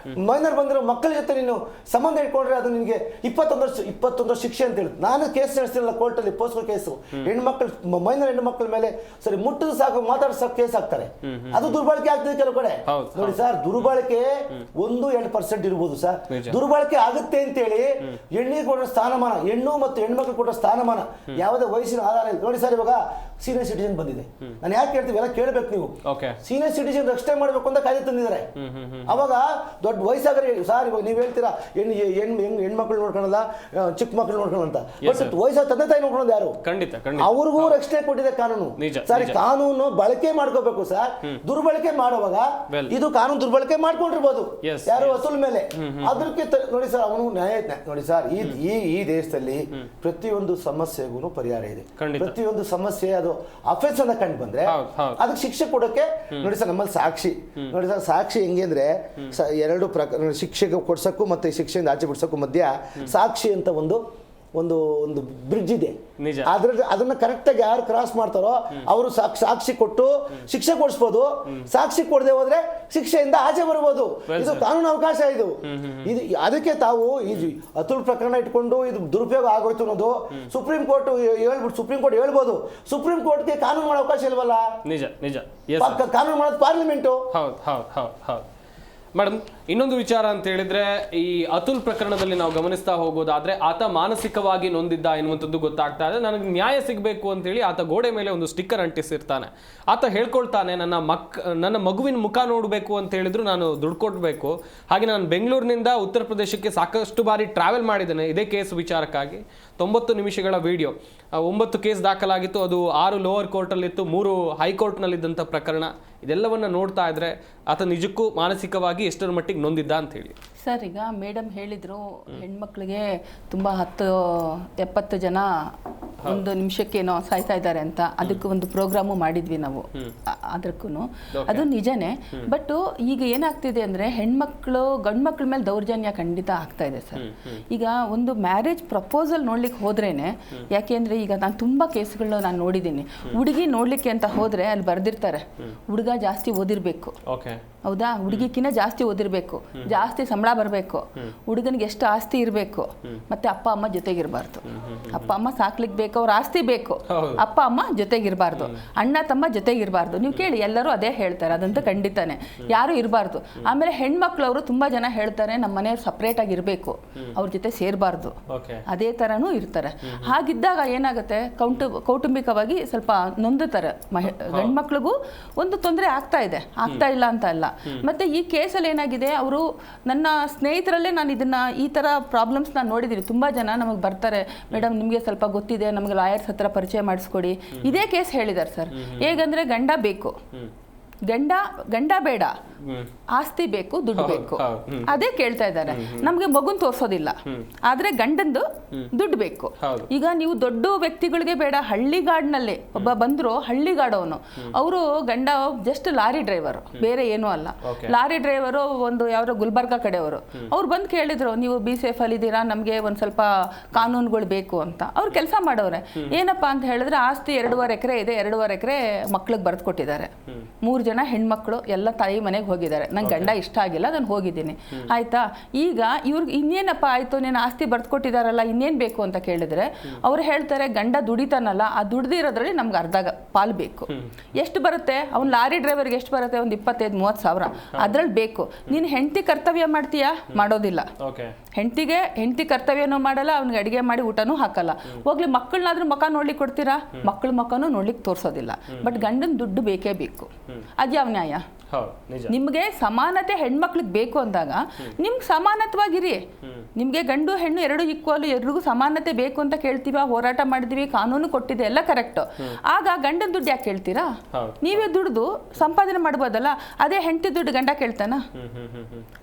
ಮೈನರ್ ಬಂದಿರೋ ಮಕ್ಕಳ ಜೊತೆ ನೀನು ಸಂಬಂಧ ಇಟ್ಕೊಂಡ್ರೆ ಅದು ನಿನಗೆ 21 ವರ್ಷ ಶಿಕ್ಷೆ ಅಂತ ಹೇಳುತ್ತೆ. ನಾನು ಕೇಸ್ ನಡೆಸ್ತಿರಲ್ಲ ಕೋರ್ಟಲ್ಲಿ, ಪೋಸ್ಕೋ ಕೇಸು. ಮೈನರ್ ಹೆಣ್ಣು ಮಕ್ಕಳ ಮೇಲೆ ಸರಿ ಮುಟ್ಟದ ಸಾಕು ಮಾತಾಡ ಸಾಕು ಕೇಸ್ ಹಾಕ್ತಾರೆ. ಅದು ದುರ್ಬಳಕೆ ಆಗ್ತದೆ ಕೆಲವು ಕಡೆ. ನೋಡಿ ಸರ್, ದುರ್ಬಳಕೆ 1-2% ಇರ್ಬೋದು ಸರ್. ದುರ್ಬಳಕೆ ಆಗುತ್ತೆ ಅಂತೇಳಿ ಹೆಣ್ಣಿಗೆ ಕೊಡೋ ಸ್ಥಾನಮಾನ, ಹೆಣ್ಣು ಮತ್ತು ಹೆಣ್ಮಕ್ಳು ಕೊಡೋ ಸ್ಥಾನಮಾನ ಯಾವುದೇ ವಯಸ್ಸಿನ ಆಧಾರ ಇಲ್ಲ. ನೋಡಿ ಸರ್, ಇವಾಗ ಸೀನಿಯರ್ ಸಿಟಿಜನ್ ಬಂದಿದೆ. ನಾನು ಯಾಕೆ ಹೇಳ್ತೀವಿ ಎಲ್ಲ ಕೇಳಬೇಕು ನೀವು. ಸೀನಿಯರ್ ಸಿಟಿಜನ್ ರಕ್ಷಣೆ ಮಾಡಬೇಕು ಅಂತ ಕಾಯ್ದೆ ತಂದಿದ್ದಾರೆ. ಅವಾಗ ದೊಡ್ಡ ವಯಸ್ಸಾಗರೆ ಸರ್, ಇವಾಗ ನೀವು ಹೇಳ್ತೀರಾ ಹೆಣ್ಮಕ್ಳು ನೋಡ್ಕೊಳ್ಳಲ್ಲ, ಚಿಕ್ಕ ಮಕ್ಳು ನೋಡ್ಕೊಳ್ಳೋ ಅಂತ. ಬಟ್ ವಯಸ್ಸಾದ ತಂದೆ ತಾಯಿ ನೋಡ್ಕೊಳ್ಳೋದು ಯಾರು? ಅವ್ರಿಗೂ ರಕ್ಷಣೆ ಕೊಟ್ಟಿದೆ ಕಾನೂನು. ಸರ್, ಕಾನೂನು ಬಳಕೆ ಮಾಡ್ಕೋಬೇಕು ಸರ್. ದುರ್ಬಳಕೆ ಮಾಡುವಾಗ ಇದು ಕಾನೂನು ದುರ್ಬಳಕೆ ಮಾಡ್ಕೊಂಡಿರ್ಬೋದು ಯಾರು ವಸೂಲ್ ಮೇಲೆ. ಅದಕ್ಕೆ ನೋಡಿ ಸರ್, ಅವನು ನ್ಯಾಯ. ನೋಡಿ ಸರ್, ಈ ದೇಶದಲ್ಲಿ ಪ್ರತಿಯೊಂದು ಸಮಸ್ಯೆಗೂ ಪರಿಹಾರ ಇದೆ. ಪ್ರತಿಯೊಂದು ಸಮಸ್ಯೆ ಅದು ಅಫೆನ್ಸ್ ಅನ್ನ ಕಂಡು ಬಂದ್ರೆ ಅದಕ್ಕೆ ಶಿಕ್ಷೆ ಕೊಡೋಕೆ ನೋಡಿ ಸರ್, ನಮ್ಮಲ್ಲಿ ಸಾಕ್ಷಿ ನೋಡಿ ಸರ್. ಸಾಕ್ಷಿ ಹೆಂಗೆ ಅಂದ್ರೆ 2 ಶಿಕ್ಷೆಗೆ ಕೊಡ್ಸಕ್ಕೂ ಮತ್ತೆ ಶಿಕ್ಷೆಯಿಂದ ಆಚೆ ಬಿಡ್ಸಕ್ಕೂ ಮಧ್ಯ ಸಾಕ್ಷಿ ಅಂತ ಒಂದು ಬ್ರಿಡ್ಜ್ ಇದೆ. ಅದನ್ನ ಕರೆಕ್ಟಾಗಿ ಯಾರು ಕ್ರಾಸ್ ಮಾಡ್ತಾರೋ ಅವರು ಸಾಕ್ಷಿ ಕೊಟ್ಟು ಶಿಕ್ಷೆ ಕೊಡಿಸ್ಬೋದು. ಸಾಕ್ಷಿ ಕೊಡದೆ ಹೋದ್ರೆ ಶಿಕ್ಷೆಯಿಂದ ಆಚೆ ಬರ್ಬೋದು. ಇದು ಕಾನೂನು ಅವಕಾಶ. ಇದು ಅದಕ್ಕೆ ತಾವು ಈ ಅತುಲ್ ಪ್ರಕರಣ ಇಟ್ಕೊಂಡು ಇದು ದುರುಪಯೋಗ ಆಗೋಯ್ತು ಅನ್ನೋದು ಸುಪ್ರೀಂ ಕೋರ್ಟ್ ಹೇಳ್ಬೋದು. ಸುಪ್ರೀಂ ಕೋರ್ಟ್ಗೆ ಕಾನೂನು ಮಾಡೋ ಅವಕಾಶ ಇಲ್ವಲ್ಲ. ಕಾನೂನು ಮಾಡೋದು ಪಾರ್ಲಿಮೆಂಟು. ಮೇಡಮ್, ಇನ್ನೊಂದು ವಿಚಾರ ಅಂತ ಹೇಳಿದ್ರೆ, ಈ ಅತುಲ್ ಪ್ರಕರಣದಲ್ಲಿ ನಾವು ಗಮನಿಸ್ತಾ ಹೋಗೋದಾದ್ರೆ ಆತ ಮಾನಸಿಕವಾಗಿ ನೊಂದಿದ್ದ ಎನ್ನುವಂಥದ್ದು ಗೊತ್ತಾಗ್ತಾ ಇದೆ. ನನಗೆ ನ್ಯಾಯ ಸಿಗಬೇಕು ಅಂತೇಳಿ ಆತ ಗೋಡೆ ಮೇಲೆ ಒಂದು ಸ್ಟಿಕ್ಕರ್ ಅಂಟಿಸಿರ್ತಾನೆ. ಆತ ಹೇಳ್ಕೊಳ್ತಾನೆ, ನನ್ನ ಮಗುವಿನ ಮುಖ ನೋಡಬೇಕು ಅಂತ ಹೇಳಿದ್ರು ನಾನು ದುಡ್ಡು ಕೊಡಬೇಕು. ಹಾಗೆ ನಾನು ಬೆಂಗಳೂರಿನಿಂದ ಉತ್ತರ ಪ್ರದೇಶಕ್ಕೆ ಸಾಕಷ್ಟು ಬಾರಿ ಟ್ರಾವೆಲ್ ಮಾಡಿದ್ದೇನೆ ಇದೇ ಕೇಸ್ ವಿಚಾರಕ್ಕಾಗಿ. 90 ನಿಮಿಷಗಳ ವಿಡಿಯೋ, 9 ಕೇಸ್ ದಾಖಲಾಗಿತ್ತು. ಅದು 6 ಲೋವರ್ ಕೋರ್ಟಲ್ಲಿತ್ತು, 3 ಹೈಕೋರ್ಟ್ನಲ್ಲಿದ್ದಂಥ ಪ್ರಕರಣ. ಇದೆಲ್ಲವನ್ನ ನೋಡ್ತಾ ಇದ್ರೆ ಆತ ನಿಜಕ್ಕೂ ಮಾನಸಿಕವಾಗಿ ಎಷ್ಟರ ಮಟ್ಟಿಗೆ ನೊಂದಿದ್ದ ಅಂತ ಹೇಳಿ ಸರ್ ಈಗ ಮೇಡಮ್ ಹೇಳಿದ್ರು ಹೆಣ್ಮಕ್ಳಿಗೆ ತುಂಬ 70 ಜನ ಒಂದು ನಿಮಿಷಕ್ಕೇನೋ ಸಾಯ್ತಾ ಇದ್ದಾರೆ ಅಂತ. ಅದಕ್ಕೆ ಒಂದು ಪ್ರೋಗ್ರಾಮು ಮಾಡಿದ್ವಿ ನಾವು. ಅದಕ್ಕೂ ಅದು ನಿಜನೇ. ಬಟ್ ಈಗ ಏನಾಗ್ತಿದೆ ಅಂದರೆ ಹೆಣ್ಮಕ್ಳು ಗಂಡು ಮಕ್ಳ ಮೇಲೆ ದೌರ್ಜನ್ಯ ಖಂಡಿತ ಆಗ್ತಾ ಇದೆ ಸರ್. ಈಗ ಒಂದು ಮ್ಯಾರೇಜ್ ಪ್ರಪೋಸಲ್ ನೋಡ್ಲಿಕ್ಕೆ ಹೋದ್ರೇನೆ, ಯಾಕೆಂದರೆ ಈಗ ನಾನು ತುಂಬ ಕೇಸ್ಗಳನ್ನ ನಾನು ನೋಡಿದ್ದೀನಿ. ಹುಡುಗಿ ನೋಡ್ಲಿಕ್ಕೆ ಅಂತ ಹೋದರೆ ಅಲ್ಲಿ ಬರೆದಿರ್ತಾರೆ ಹುಡುಗ ಜಾಸ್ತಿ ಓದಿರಬೇಕು, ಹೌದಾ, ಹುಡುಗಿಕಿನ್ನ ಜಾಸ್ತಿ ಓದಿರಬೇಕು, ಜಾಸ್ತಿ ಸಂಬಳ ಬರಬೇಕು, ಹುಡುಗನಿಗೆ ಎಷ್ಟು ಆಸ್ತಿ ಇರಬೇಕು, ಮತ್ತೆ ಅಪ್ಪ ಅಮ್ಮ ಜೊತೆಗಿರಬಾರ್ದು. ಅಪ್ಪ ಅಮ್ಮ ಸಾಕ್ಲಿಕ್ಕೆ ಬೇಕು, ಅವ್ರ ಆಸ್ತಿ ಬೇಕು, ಅಪ್ಪ ಅಮ್ಮ ಜೊತೆಗಿರಬಾರ್ದು, ಅಣ್ಣ ತಮ್ಮ ಜೊತೆಗಿರಬಾರ್ದು. ನೀವು ಕೇಳಿ, ಎಲ್ಲರೂ ಅದೇ ಹೇಳ್ತಾರೆ, ಅದಂತೂ ಖಂಡಿತಾನೆ, ಯಾರು ಇರಬಾರ್ದು. ಆಮೇಲೆ ಹೆಣ್ಮಕ್ಳು ಅವರು ತುಂಬ ಜನ ಹೇಳ್ತಾರೆ ನಮ್ಮ ಮನೆಯವ್ರು ಸಪ್ರೇಟ್ ಆಗಿ ಇರಬೇಕು, ಅವ್ರ ಜೊತೆ ಸೇರಬಾರ್ದು, ಅದೇ ಥರನೂ ಇರ್ತಾರೆ. ಹಾಗಿದ್ದಾಗ ಏನಾಗುತ್ತೆ, ಕೌಟುಂಬಿಕವಾಗಿ ಸ್ವಲ್ಪ ನೊಂದುತ್ತಾರೆ. ಹೆಣ್ಮಕ್ಳಿಗೂ ಒಂದು ತೊಂದರೆ ಆಗ್ತಾ ಇಲ್ಲ ಅಂತ ಅಲ್ಲ. ಮತ್ತೆ ಈ ಕೇಸಲ್ಲಿ ಏನಾಗಿದೆ, ಅವರು ನನ್ನ ಸ್ನೇಹಿತರಲ್ಲೇ ನಾನು ಈ ಥರ ಪ್ರಾಬ್ಲಮ್ಸ್ ನಾನು ನೋಡಿದ್ದೀನಿ. ತುಂಬ ಜನ ನಮಗೆ ಬರ್ತಾರೆ, ಮೇಡಮ್ ನಿಮಗೆ ಸ್ವಲ್ಪ ಗೊತ್ತಿದೆ, ನಮಗೆ ಲಾಯರ್ಸ್ ಹತ್ರ ಪರಿಚಯ ಮಾಡಿಸ್ಕೊಡಿ. ಇದೇ ಕೇಸ್ ಹೇಳಿದ್ದಾರೆ ಸರ್. ಹೇಗಂದ್ರೆ ಗಂಡ ಬೇಕು, ಗಂಡ ಬೇಡ, ಆಸ್ತಿ ಬೇಕು, ದುಡ್ಡು ಬೇಕು, ಅದೇ ಕೇಳ್ತಾ ಇದ್ದಾರೆ. ನಮ್ಗೆ ಮಗುನ್ ತೋರ್ಸೋದಿಲ್ಲ, ಆದ್ರೆ ಗಂಡಂದು ದುಡ್ಡು ಬೇಕು. ಈಗ ನೀವು ದೊಡ್ಡ ವ್ಯಕ್ತಿಗಳಿಗೆ ಬೇಡ, ಹಳ್ಳಿಗಾಡಿನಲ್ಲಿ ಒಬ್ಬ ಬಂದ್ರು, ಹಳ್ಳಿಗಾಡವನು, ಅವರು ಗಂಡ ಜಸ್ಟ್ ಲಾರಿ ಡ್ರೈವರ್, ಬೇರೆ ಏನೂ ಅಲ್ಲ. ಲಾರಿ ಡ್ರೈವರು ಒಂದು ಯಾವ್ದೋ ಗುಲ್ಬರ್ಗಾ ಕಡೆಯವರು. ಅವ್ರು ಬಂದು ಕೇಳಿದ್ರು, ನೀವು ಬಿ ಸೇಫ್ ಅಲ್ಲಿ ಇದ್ದೀರಾ, ನಮ್ಗೆ ಒಂದ್ ಸ್ವಲ್ಪ ಕಾನೂನುಗಳು ಬೇಕು ಅಂತ. ಅವ್ರು ಕೆಲಸ ಮಾಡೋರೆ. ಏನಪ್ಪಾ ಅಂತ ಹೇಳಿದ್ರೆ, ಆಸ್ತಿ 2.5 ಎಕರೆ ಇದೆ, 2.5 ಎಕರೆ ಮಕ್ಳಿಗೆ ಬರ್ದು ಕೊಟ್ಟಿದ್ದಾರೆ. 3 ಜನ ಹೆಣ್ಮಕ್ಳು ಎಲ್ಲ ತಾಯಿ ಮನೆಗೆ ಹೋಗಿದ್ದಾರೆ. ನಂಗೆ ಗಂಡ ಇಷ್ಟ ಆಗಿಲ್ಲ, ನಾನು ಹೋಗಿದ್ದೀನಿ, ಆಯ್ತಾ. ಈಗ ಇವ್ರಿಗೆ ಇನ್ನೇನಪ್ಪ ಆಯ್ತು, ನೀನು ಆಸ್ತಿ ಬರ್ದ್ಕೊಟ್ಟಿದಾರಲ್ಲ, ಇನ್ನೇನು ಬೇಕು ಅಂತ ಕೇಳಿದ್ರೆ ಅವ್ರು ಹೇಳ್ತಾರೆ, ಗಂಡ ದುಡಿತಾನಲ್ಲ, ಆ ದುಡ್ದಿರೋದ್ರಲ್ಲಿ ನಮ್ಗೆ ಅರ್ಧ ಪಾಲು ಬೇಕು. ಎಷ್ಟು ಬರುತ್ತೆ, ಅವ್ನು ಲಾರಿ ಡ್ರೈವರ್ಗೆ ಎಷ್ಟು ಬರುತ್ತೆ, ಒಂದು 25-30 ಸಾವಿರ, ಅದ್ರಲ್ಲಿ ಬೇಕು. ನೀನು ಹೆಂಡತಿ ಕರ್ತವ್ಯ ಮಾಡ್ತೀಯಾ? ಮಾಡೋದಿಲ್ಲ. ಹೆಂಡತಿ ಕರ್ತವ್ಯನೂ ಮಾಡಲ್ಲ, ಅವ್ನಿಗೆ ಅಡಿಗೆ ಮಾಡಿ ಊಟನೂ ಹಾಕಲ್ಲ. ಹೋಗ್ಲಿ, ಮಕ್ಕಳನ್ನಾದ್ರೂ ಮುಖ ನೋಡ್ಲಿಕ್ಕೆ ಕೊಡ್ತೀರಾ? ಮಕ್ಕಳ ಮುಖನೂ ನೋಡ್ಲಿಕ್ಕೆ ತೋರಿಸೋದಿಲ್ಲ. ಬಟ್ ಗಂಡನ ದುಡ್ಡು ಬೇಕೇ ಬೇಕು. ಅದ್ಯಾವ ನ್ಯಾಯ? ನಿಮ್ಗೆ ಸಮಾನತೆ ಹೆಣ್ಮಕ್ಳಿಗೆ ಬೇಕು ಅಂದಾಗ ನಿಮ್ಗೆ ಸಮಾನತ್ವಾಗಿರಿ. ನಿಮ್ಗೆ ಗಂಡು ಹೆಣ್ಣು ಎರಡು ಈಕ್ವಲ್, ಎಲ್ರಿಗೂ ಸಮಾನತೆ ಬೇಕು ಅಂತ ಕೇಳ್ತೀವ, ಹೋರಾಟ ಮಾಡಿದೀವಿ, ಕಾನೂನು ಕೊಟ್ಟಿದೆ, ಎಲ್ಲ ಕರೆಕ್ಟ್. ಆಗ ಗಂಡನ ದುಡ್ಡು ಯಾಕೆ ಕೇಳ್ತೀರಾ? ನೀವೇ ದುಡ್ದು ಸಂಪಾದನೆ ಮಾಡ್ಬೋದಲ್ಲ. ಅದೇ ಹೆಂಡತಿ ದುಡ್ಡು ಗಂಡ ಕೇಳ್ತಾನ?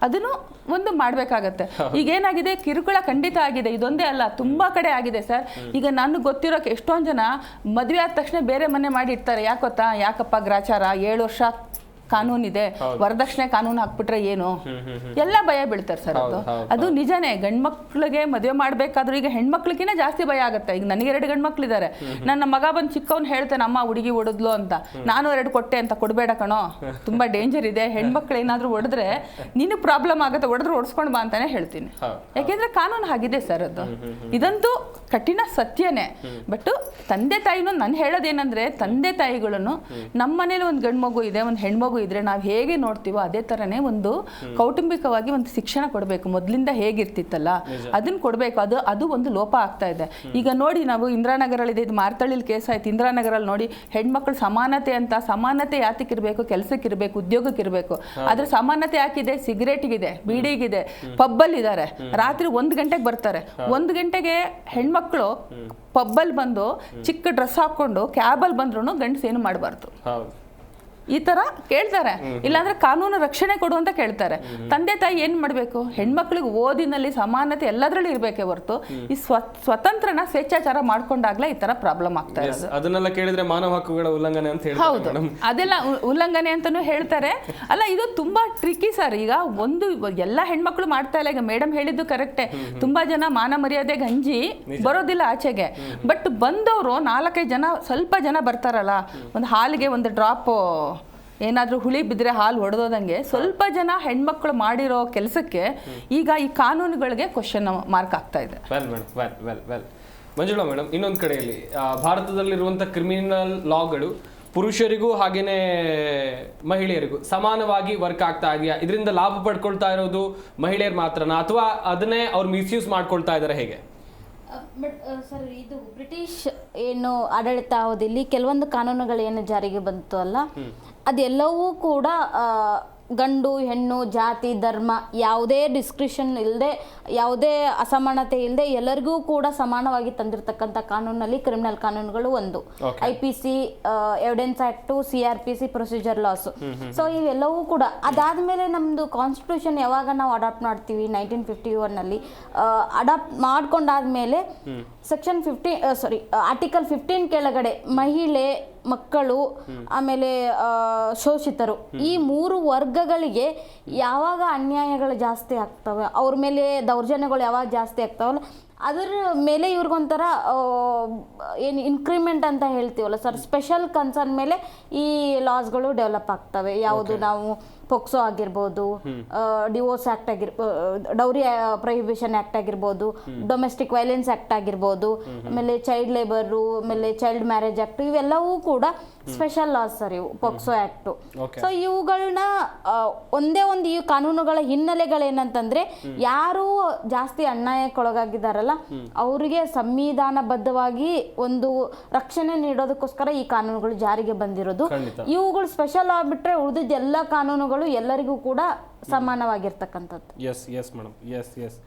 ಅದನ್ನು ಒಂದು ಮಾಡ್ಬೇಕಾಗತ್ತೆ. ಈಗೇನಾಗಿದೆ, ಕಿರುಕುಳ ಖಂಡಿತ ಆಗಿದೆ. ಇದೊಂದೇ ಅಲ್ಲ, ತುಂಬಾ ಕಡೆ ಆಗಿದೆ ಸರ್. ಈಗ ನನಗೆ ಗೊತ್ತಿರೋಕೆ ಎಷ್ಟೊಂದು ಜನ ಮದುವೆ ಆದ ತಕ್ಷಣ ಬೇರೆ ಮನೆ ಮಾಡಿ ಇಡ್ತಾರೆ. ಯಾಕಪ್ಪ ಗ್ರಾಚಾರ, 7 ವರ್ಷ ಕಾನೂನಿದೆ, ವರದಕ್ಷಿಣೆ ಕಾನೂನು ಹಾಕ್ಬಿಟ್ರೆ ಏನು, ಎಲ್ಲ ಭಯ ಬೀಳ್ತಾರೆ ಸರ್. ಅದು ನಿಜನೇ. ಗಂಡ್ಮಕ್ಳಿಗೆ ಮದುವೆ ಮಾಡ್ಬೇಕಾದ್ರೂ ಈಗ ಹೆಣ್ಮಕ್ಳಿಗಿನ ಜಾಸ್ತಿ ಭಯ ಆಗುತ್ತೆ. ಈಗ ನನಗೆ 2 ಗಂಡ್ಮಕ್ಳಿದ್ದಾರೆ. ನನ್ನ ಮಗ ಬಂದು ಚಿಕ್ಕವನು ಹೇಳ್ತಾನೆ, ಅಮ್ಮ ಹುಡುಗಿ ಹೊಡೆದ್ಲು ಅಂತ. ನಾನು 2 ಕೊಟ್ಟೆ ಅಂತ. ಕೊಡ್ಬೇಡ ಕಣೋ, ತುಂಬಾ ಡೇಂಜರ್ ಇದೆ. ಹೆಣ್ಮಕ್ಳು ಏನಾದ್ರು ಹೊಡೆದ್ರೆ ನಿನಗೆ ಪ್ರಾಬ್ಲಮ್ ಆಗುತ್ತೆ, ಹೊಡೆದ್ರೆ ಹೊಡ್ಸ್ಕೊಂಡ್ ಬಾ ಅಂತಾನೆ ಹೇಳ್ತೀನಿ. ಯಾಕೆಂದ್ರೆ ಕಾನೂನು ಆಗಿದೆ ಸರ್. ಅದು ಇದಂತೂ ಕಠಿಣ ಸತ್ಯನೇ. ಬಟ್ ತಂದೆ ತಾಯಿನೂ ನಾನು ಹೇಳೋದೇನಂದ್ರೆ, ತಂದೆ ತಾಯಿಗಳನ್ನು ನಮ್ಮ ಮನೇಲಿ ಒಂದು ಗಂಡು ಮಗು ಇದೆ, ಒಂದು ಹೆಣ್ಮಗು ಇದ್ರೆ ನಾವು ಹೇಗೆ ನೋಡ್ತೀವೋ ಅದೇ ತರನೇ ಒಂದು ಕೌಟುಂಬಿಕವಾಗಿ ಒಂದು ಶಿಕ್ಷಣ ಕೊಡಬೇಕು. ಮೊದಲಿಂದ ಹೇಗಿರ್ತಿತ್ತಲ್ಲ ಅದನ್ನ ಕೊಡಬೇಕು. ಅದು ಒಂದು ಲೋಪ ಆಗ್ತಾ ಇದೆ. ಈಗ ನೋಡಿ, ನಾವು ಇಂದಿರಾನಗರಲ್ಲಿ ಇದು ಮಾರ್ತಳ್ಳಿ ಕೇಸ್ ಆಯ್ತು. ಇಂದಿರಾನಗರಲ್ಲಿ ನೋಡಿ, ಹೆಣ್ಮಕ್ಳು ಸಮಾನತೆ ಅಂತ, ಸಮಾನತೆ ಯಾತಕ್ಕಿರ್ಬೇಕು? ಕೆಲಸಕ್ಕಿರ್ಬೇಕು, ಉದ್ಯೋಗಕ್ಕಿರ್ಬೇಕು. ಆದ್ರೆ ಸಮಾನತೆ ಯಾಕಿದೆ? ಸಿಗರೇಟ್ಗಿದೆ, ಬೀಡಿಗಿದೆ, ಪಬ್ಬಲ್ಲಿ ಇದ್ದಾರೆ. ರಾತ್ರಿ 1 ಗಂಟೆಗೆ ಬರ್ತಾರೆ. 1 ಗಂಟೆಗೆ ಹೆಣ್ಮಕ್ಳು ಪಬ್ಬಲ್ಲಿ ಬಂದು ಚಿಕ್ಕ ಡ್ರೆಸ್ ಹಾಕೊಂಡು ಕ್ಯಾಬಲ್ಲಿ ಬಂದ್ರು ಗಂಡಸ ಏನು ಮಾಡಬಾರ್ದು. ಈ ತರ ಕೇಳ್ತಾರೆ. ಇಲ್ಲಾಂದ್ರೆ ಕಾನೂನು ರಕ್ಷಣೆ ಕೊಡು ಅಂತ ಕೇಳ್ತಾರೆ. ತಂದೆ ತಾಯಿ ಏನ್ ಮಾಡ್ಬೇಕು? ಹೆಣ್ಮಕ್ಳಿಗೆ ಓದಿನಲ್ಲಿ ಸಮಾನತೆ ಎಲ್ಲದ್ರಲ್ಲಿ ಇರ್ಬೇಕೆ ಹೊರತು ಈ ಸ್ವತಂತ್ರನ ಸ್ವೇಚ್ಛಾಚಾರ ಮಾಡ್ಕೊಂಡಾಗ್ಲೇ ಈ ತರ ಪ್ರಾಬ್ಲಮ್ ಆಗ್ತಾ ಇರೋದು. ಅದನ್ನೆಲ್ಲ ಕೇಳಿದ್ರೆ ಮಾನವ ಹಕ್ಕುಗಳ ಉಲ್ಲಂಘನೆ ಅಂತ ಹೇಳ್ತಾರೆ. ಹೌದು, ಅದೆಲ್ಲ ಉಲ್ಲಂಘನೆ ಅಂತಾನೂ ಹೇಳ್ತಾರೆ. ಅಲ್ಲ, ಇದು ತುಂಬಾ ಟ್ರಿಕಿ ಸರ್. ಈಗ ಎಲ್ಲ ಹೆಣ್ಮಕ್ಳು ಮಾಡ್ತಾ ಇಲ್ಲ. ಈಗ ಮೇಡಮ್ ಹೇಳಿದ್ದು ಕರೆಕ್ಟೇ. ತುಂಬಾ ಜನ ಮಾನ ಮರ್ಯಾದೆ ಗಂಜಿ ಬರೋದಿಲ್ಲ ಆಚೆಗೆ. ಬಟ್ ಬಂದವರು 4-5 ಜನ, ಸ್ವಲ್ಪ ಜನ ಬರ್ತಾರಲ್ಲ, ಒಂದು ಹಾಲಿಗೆ ಒಂದು ಡ್ರಾಪ್ ಏನಾದರೂ ಹುಳಿ ಬಿದ್ದರೆ ಹಾಲು ಹೊಡೆದೋದಂಗೆ ಸ್ವಲ್ಪ ಜನ ಹೆಣ್ಮಕ್ಳು ಮಾಡಿರೋ ಕೆಲಸಕ್ಕೆ ಈಗ ಈ ಕಾನೂನುಗಳಿಗೆ ಕ್ವಶನ್ ಮಾರ್ಕ್ ಆಗ್ತಾ ಇದೆ. ಮಂಜುಳಾ ಮೇಡಮ್, ಇನ್ನೊಂದು ಕಡೆಯಲ್ಲಿ ಭಾರತದಲ್ಲಿರುವಂಥ ಕ್ರಿಮಿನಲ್ ಲಾಗಳು ಪುರುಷರಿಗೂ ಹಾಗೇನೆ ಮಹಿಳೆಯರಿಗೂ ಸಮಾನವಾಗಿ ವರ್ಕ್ ಆಗ್ತಾ ಇದೆಯಾ? ಇದರಿಂದ ಲಾಭ ಪಡ್ಕೊಳ್ತಾ ಇರೋದು ಮಹಿಳೆಯರು ಮಾತ್ರನಾ, ಅಥವಾ ಅದನ್ನೇ ಅವ್ರು ಮಿಸ್ಯೂಸ್ ಮಾಡ್ಕೊಳ್ತಾ ಇದ್ದಾರೆ ಹೇಗೆ? ಬಟ್ ಸರ್, ಇದು ಬ್ರಿಟಿಷ್ ಏನು ಆಡಳಿತ ಅವಧಿಯಲ್ಲಿ ಕೆಲವೊಂದು ಕಾನೂನುಗಳು ಏನು ಜಾರಿಗೆ ಬಂತು ಅಲ್ಲ, ಅದೆಲ್ಲವೂ ಕೂಡ ಗಂಡು ಹೆಣ್ಣು ಜಾತಿ ಧರ್ಮ ಯಾವುದೇ ಡಿಸ್ಕ್ರಿಷನ್ ಇಲ್ಲದೆ ಯಾವುದೇ ಅಸಮಾನತೆ ಇಲ್ಲದೆ ಎಲ್ಲರಿಗೂ ಕೂಡ ಸಮಾನವಾಗಿ ತಂದಿರತಕ್ಕಂಥ ಕಾನೂನಲ್ಲಿ ಕ್ರಿಮಿನಲ್ ಕಾನೂನುಗಳು ಒಂದು, IPC evidence act, CRPC procedure loss. So ಇವೆಲ್ಲವೂ ಕೂಡ ಅದಾದ್ಮೇಲೆ ನಮ್ದು ಕಾನ್ಸ್ಟಿಟ್ಯೂಷನ್ ಯಾವಾಗ ನಾವು ಅಡಾಪ್ಟ್ ಮಾಡ್ತೀವಿ 1951 ಅಡಾಪ್ಟ್ ಮಾಡ್ಕೊಂಡಾದ್ಮೇಲೆ ಸೆಕ್ಷನ್ ಆರ್ಟಿಕಲ್ 15 ಕೆಳಗಡೆ ಮಹಿಳೆ, ಮಕ್ಕಳು, ಆಮೇಲೆ ಶೋಷಿತರು, ಈ 3 ವರ್ಗಗಳಿಗೆ ಯಾವಾಗ ಅನ್ಯಾಯಗಳು ಜಾಸ್ತಿ ಆಗ್ತವೆ, ಅವ್ರ ಮೇಲೆ ದೌರ್ಜನ್ಯಗಳು ಯಾವಾಗ ಜಾಸ್ತಿ ಆಗ್ತಾವಲ್ಲ ಅದರ ಮೇಲೆ ಇವ್ರಿಗೊಂಥರ ಏನು ಇನ್ಕ್ರಿಮೆಂಟ್ ಅಂತ ಹೇಳ್ತೀವಲ್ಲ ಸರ್, ಸ್ಪೆಷಲ್ ಕನ್ಸರ್ನ್ ಮೇಲೆ ಈ ಲಾಸ್ಗಳು ಡೆವಲಪ್ ಆಗ್ತವೆ. ಯಾವುದು ನಾವು ಪೋಕ್ಸೋ ಆಗಿರ್ಬೋದು, divorce act dowry prohibition act ಆಗಿರ್ಬೋದು, ಡೊಮೆಸ್ಟಿಕ್ ವೈಲೆನ್ಸ್ ಆ್ಯಕ್ಟ್ ಆಗಿರ್ಬೋದು, ಆಮೇಲೆ ಚೈಲ್ಡ್ ಲೇಬರು, ಆಮೇಲೆ ಚೈಲ್ಡ್ ಮ್ಯಾರೇಜ್ ಆ್ಯಕ್ಟ್, ಇವೆಲ್ಲವೂ ಕೂಡ ಸ್ಪೆಷಲ್ ಲಾಸ್ ಸರ್ ಇವು, ಪೋಕ್ಸೋ ಆ್ಯಕ್ಟು. ಸೊ ಇವುಗಳನ್ನ ಒಂದೇ ಒಂದು ಈ ಕಾನೂನುಗಳ ಹಿನ್ನೆಲೆಗಳೇನಂತಂದ್ರೆ ಯಾರು ಜಾಸ್ತಿ ಅನ್ಯಾಯಕ್ಕೊಳಗಾಗಿದ್ದಾರಲ್ಲ ಅವರಿಗೆ ಸಂವಿಧಾನಬದ್ಧವಾಗಿ ಒಂದು ರಕ್ಷಣೆ ನೀಡೋದಕ್ಕೋಸ್ಕರ ಈ ಕಾನೂನುಗಳು ಜಾರಿಗೆ ಬಂದಿರೋದು. ಇವುಗಳು ಸ್ಪೆಷಲ್ ಆಗ್ಬಿಟ್ರೆ ಉಳಿದಿದ್ದ ಎಲ್ಲ ಕಾನೂನುಗಳು ಎಲ್ಲರಿಗೂ ಕೂಡ ಸಮಾನವಾಗಿರ್ತಕ್ಕಂಥದ್ದು. ಎಸ್ ಮೇಡಮ್, ಎಸ್